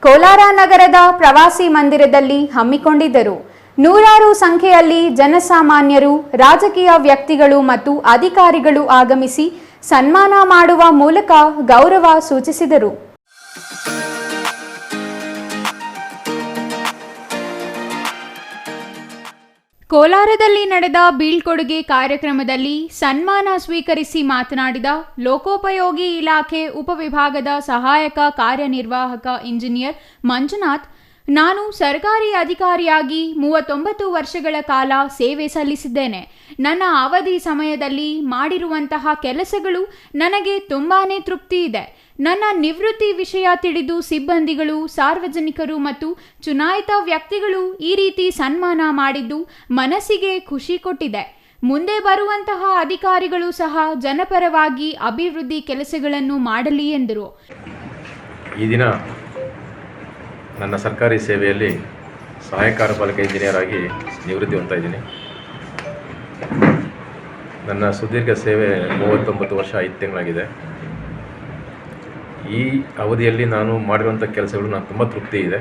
Speaker 1: ಕೋಲಾರ ನಗರದ ಪ್ರವಾಸಿ ಮಂದಿರದಲ್ಲಿ ಹಮ್ಮಿಕೊಂಡಿದ್ದರು. ನೂರಾರು ಸಂಖ್ಯೆಯಲ್ಲಿ ಜನಸಾಮಾನ್ಯರು, ರಾಜಕೀಯ ವ್ಯಕ್ತಿಗಳು ಮತ್ತು ಅಧಿಕಾರಿಗಳು ಆಗಮಿಸಿ ಸನ್ಮಾನ ಮಾಡುವ ಮೂಲಕ ಗೌರವ ಸೂಚಿಸಿದರು. ಕೋಲಾರದಲ್ಲಿ ನಡೆದ ಬೀಳ್ಕೊಡುಗೆ ಕಾರ್ಯಕ್ರಮದಲ್ಲಿ ಸನ್ಮಾನ ಸ್ವೀಕರಿಸಿ ಮಾತನಾಡಿದ ಲೋಕೋಪಯೋಗಿ ಇಲಾಖೆ ಉಪವಿಭಾಗದ ಸಹಾಯಕ ಕಾರ್ಯನಿರ್ವಾಹಕ ಇಂಜಿನಿಯರ್ ಮಂಜುನಾಥ್, ನಾನು ಸರ್ಕಾರಿ ಅಧಿಕಾರಿಯಾಗಿ 39 ವರ್ಷಗಳ ಕಾಲ ಸೇವೆ ಸಲ್ಲಿಸಿದ್ದೇನೆ. ನನ್ನ ಅವಧಿ ಸಮಯದಲ್ಲಿ ಮಾಡಿರುವಂತಹ ಕೆಲಸಗಳು ನನಗೆ ತುಂಬಾನೇ ತೃಪ್ತಿ ಇದೆ. ನನ್ನ ನಿವೃತ್ತಿ ವಿಷಯ ತಿಳಿದು ಸಿಬ್ಬಂದಿಗಳು, ಸಾರ್ವಜನಿಕರು ಮತ್ತು ಚುನಾಯಿತ ವ್ಯಕ್ತಿಗಳು ಈ ರೀತಿ ಸನ್ಮಾನ ಮಾಡಿದ್ದು ಮನಸ್ಸಿಗೆ ಖುಷಿ ಕೊಟ್ಟಿದೆ. ಮುಂದೆ ಬರುವಂತಹ ಅಧಿಕಾರಿಗಳು ಸಹ ಜನಪರವಾಗಿ ಅಭಿವೃದ್ಧಿ ಕೆಲಸಗಳನ್ನು ಮಾಡಲಿ ಎಂದರು.
Speaker 22: ಈ ದಿನ ನನ್ನ ಸರ್ಕಾರಿ ಸೇವೆಯಲ್ಲಿ ಸಹಾಯಕ ಕಾರ್ಯಪಾಲಕ ಇಂಜಿನಿಯರ್ ಆಗಿ ನಿವೃತ್ತಿ ಹೊಂದ್ತಾ ಇದ್ದೀನಿ. ನನ್ನ ಸುದೀರ್ಘ ಸೇವೆ 39 ವರ್ಷ 5 ತಿಂಗಳಾಗಿದೆ. ಈ ಅವಧಿಯಲ್ಲಿ ನಾನು ಮಾಡಿರುವಂಥ ಕೆಲಸಗಳು ನಾನು ತುಂಬ ತೃಪ್ತಿ ಇದೆ.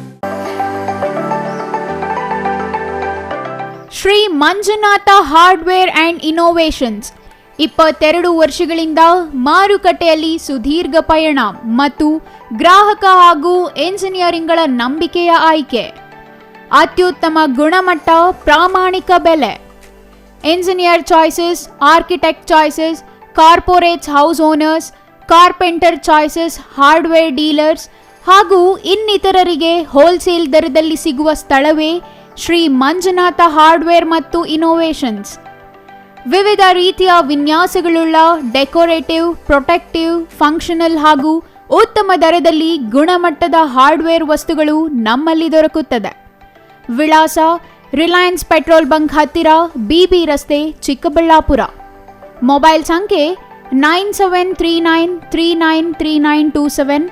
Speaker 1: Shri Manjunatha hardware and innovations 22 ವರ್ಷಗಳಿಂದ ಮಾರುಕಟ್ಟೆಯಲ್ಲಿ ಸುದೀರ್ಘ ಪಯಣ ಮತ್ತು ಗ್ರಾಹಕ ಹಾಗೂ ಎಂಜಿನಿಯರಿಂಗ್ಗಳ ನಂಬಿಕೆಯ ಆಯ್ಕೆ. ಅತ್ಯುತ್ತಮ ಗುಣಮಟ್ಟ, ಪ್ರಾಮಾಣಿಕ ಬೆಲೆ. Engineer choices, architect choices, corporates house owners, carpenter choices, hardware dealers ಹಾಗೂ ಇನ್ನಿತರರಿಗೆ ಹೋಲ್ಸೇಲ್ ದರದಲ್ಲಿ ಸಿಗುವ ಸ್ಥಳವೇ ಶ್ರೀ ಮಂಜುನಾಥ ಹಾರ್ಡ್ವೇರ್ ಮತ್ತು ಇನ್ನೋವೇಷನ್ಸ್. ವಿವಿಧ ರೀತಿಯ ವಿನ್ಯಾಸಗಳುಳ್ಳ ಡೆಕೋರೇಟಿವ್, ಪ್ರೊಟೆಕ್ಟಿವ್, ಫಂಕ್ಷನಲ್ ಹಾಗೂ ಉತ್ತಮ ದರದಲ್ಲಿ ಗುಣಮಟ್ಟದ ಹಾರ್ಡ್ವೇರ್ ವಸ್ತುಗಳು ನಮ್ಮಲ್ಲಿ ದೊರಕುತ್ತದೆ. ವಿಳಾಸ: ರಿಲಯನ್ಸ್ ಪೆಟ್ರೋಲ್ ಬಂಕ್ ಹತ್ತಿರ, ಬಿಬಿ ರಸ್ತೆ, ಚಿಕ್ಕಬಳ್ಳಾಪುರ. ಮೊಬೈಲ್ ಸಂಖ್ಯೆ 9739393927,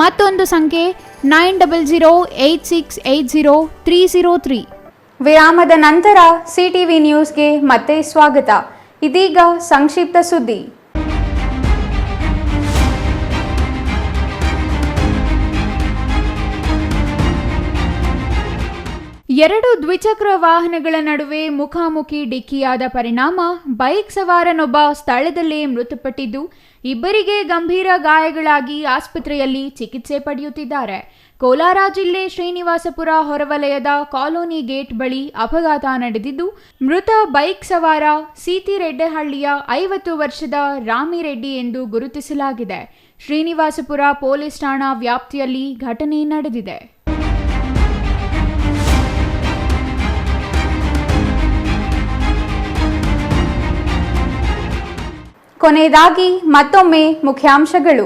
Speaker 1: ಮತ್ತೊಂದು ಸಂಖ್ಯೆ 9008680303. ವಿರಾಮದ ನಂತರ ಸಿಟಿವಿ ನ್ಯೂಸ್ಗೆ ಮತ್ತೆ ಸ್ವಾಗತ. ಇದೀಗ ಸಂಕ್ಷಿಪ್ತ ಸುದ್ದಿ. ಎರಡು ದ್ವಿಚಕ್ರ ವಾಹನಗಳ ನಡುವೆ ಮುಖಾಮುಖಿ ಡಿಕ್ಕಿಯಾದ ಪರಿಣಾಮ ಬೈಕ್ ಸವಾರನೊಬ್ಬ ಸ್ಥಳದಲ್ಲೇ ಮೃತಪಟ್ಟಿದ್ದು, ಇಬ್ಬರಿಗೆ ಗಂಭೀರ ಗಾಯಗಳಾಗಿ ಆಸ್ಪತ್ರೆಯಲ್ಲಿ ಚಿಕಿತ್ಸೆ ಪಡೆಯುತ್ತಿದ್ದಾರೆ. ಕೋಲಾರ ಜಿಲ್ಲೆ ಶ್ರೀನಿವಾಸಪುರ ಹೊರವಲಯದ ಕಾಲೋನಿ ಗೇಟ್ ಬಳಿ ಅಪಘಾತ ನಡೆದಿದ್ದು, ಮೃತ ಬೈಕ್ ಸವಾರ ಸೀತಿರೆಡ್ಡಹಳ್ಳಿಯ 50 ವರ್ಷದ ರಾಮಿರೆಡ್ಡಿ ಎಂದು ಗುರುತಿಸಲಾಗಿದೆ. ಶ್ರೀನಿವಾಸಪುರ ಪೊಲೀಸ್ ಠಾಣಾ ವ್ಯಾಪ್ತಿಯಲ್ಲಿ ಘಟನೆ ನಡೆದಿದೆ. ಕೊನೆಯದಾಗಿ ಮತ್ತೊಮ್ಮೆ ಮುಖ್ಯಾಂಶಗಳು.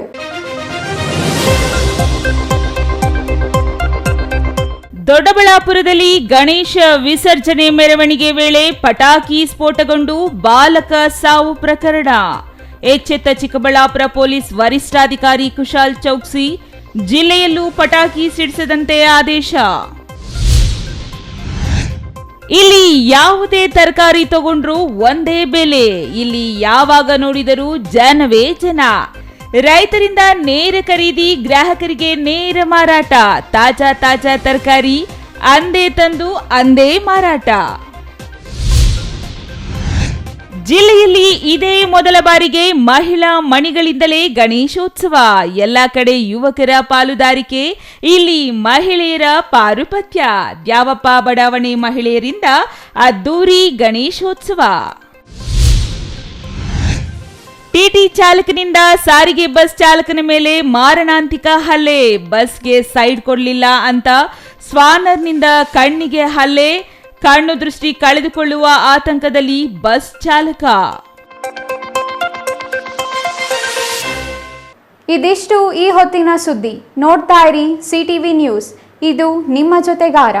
Speaker 2: ದೊಡ್ಡಬಳ್ಳಾಪುರದಲ್ಲಿ ಗಣೇಶ ವಿಸರ್ಜನೆ ಮೆರವಣಿಗೆ ವೇಳೆ ಪಟಾಕಿ ಸ್ಫೋಟಗೊಂಡು ಬಾಲಕ ಸಾವು ಪ್ರಕರಣ. ಎಚ್ಚೆತ್ತ ಚಿಕ್ಕಬಳ್ಳಾಪುರ ಪೊಲೀಸ್ ವರಿಷ್ಠಾಧಿಕಾರಿ ಕುಶಾಲ್ ಚೌಕ್ಸಿ, ಜಿಲ್ಲೆಯಲ್ಲೂ ಪಟಾಕಿ ಸಿಡಿಸದಂತೆ ಆದೇಶ. ಇಲ್ಲಿ ಯಾವುದೇ ತರಕಾರಿ ತಗೊಂಡ್ರು ಒಂದೇ ಬೆಲೆ, ಇಲ್ಲಿ ಯಾವಾಗ ನೋಡಿದರೂ ಜನವೇ ಜನ. ರೈತರಿಂದ ನೇರ ಖರೀದಿ, ಗ್ರಾಹಕರಿಗೆ ನೇರ ಮಾರಾಟ. ತಾಜಾ ತರಕಾರಿ ಅಂದೇ ತಂದು ಅಂದೇ ಮಾರಾಟ. ಜಿಲ್ಲೆಯಲ್ಲಿ ಇದೇ ಮೊದಲ ಬಾರಿಗೆ ಮಹಿಳಾ ಮಣಿಗಳಿಂದಲೇ ಗಣೇಶೋತ್ಸವ. ಎಲ್ಲ ಕಡೆ ಯುವಕರ ಪಾಲುದಾರಿಕೆ, ಇಲ್ಲಿ ಮಹಿಳೆಯರ ಪಾರುಪತ್ಯ. ದ್ಯಾವಪ್ಪ ಬಡಾವಣೆ ಮಹಿಳೆಯರಿಂದ ಅದ್ದೂರಿ ಗಣೇಶೋತ್ಸವ. ಟಿಟಿ ಚಾಲಕನಿಂದ ಸಾರಿಗೆ ಬಸ್ ಚಾಲಕನ ಮೇಲೆ ಮಾರಣಾಂತಿಕ ಹಲ್ಲೆ. ಬಸ್ಗೆ ಸೈಡ್ ಕೊಡಲಿಲ್ಲ ಅಂತ ಸ್ವಾನರ್ನಿಂದ ಕಣ್ಣಿಗೆ ಹಲ್ಲೆ. ಕಣ್ಣು ದೃಷ್ಟಿ ಕಳೆದುಕೊಳ್ಳುವ ಆತಂಕದಲ್ಲಿ ಬಸ್ ಚಾಲಕ.
Speaker 1: ಇದಿಷ್ಟು ಈ ಹೊತ್ತಿನ ಸುದ್ದಿ. ನೋಡ್ತಾ ಇರಿ ಸಿಟಿವಿ ನ್ಯೂಸ್, ಇದು ನಿಮ್ಮ ಜೊತೆಗಾರ.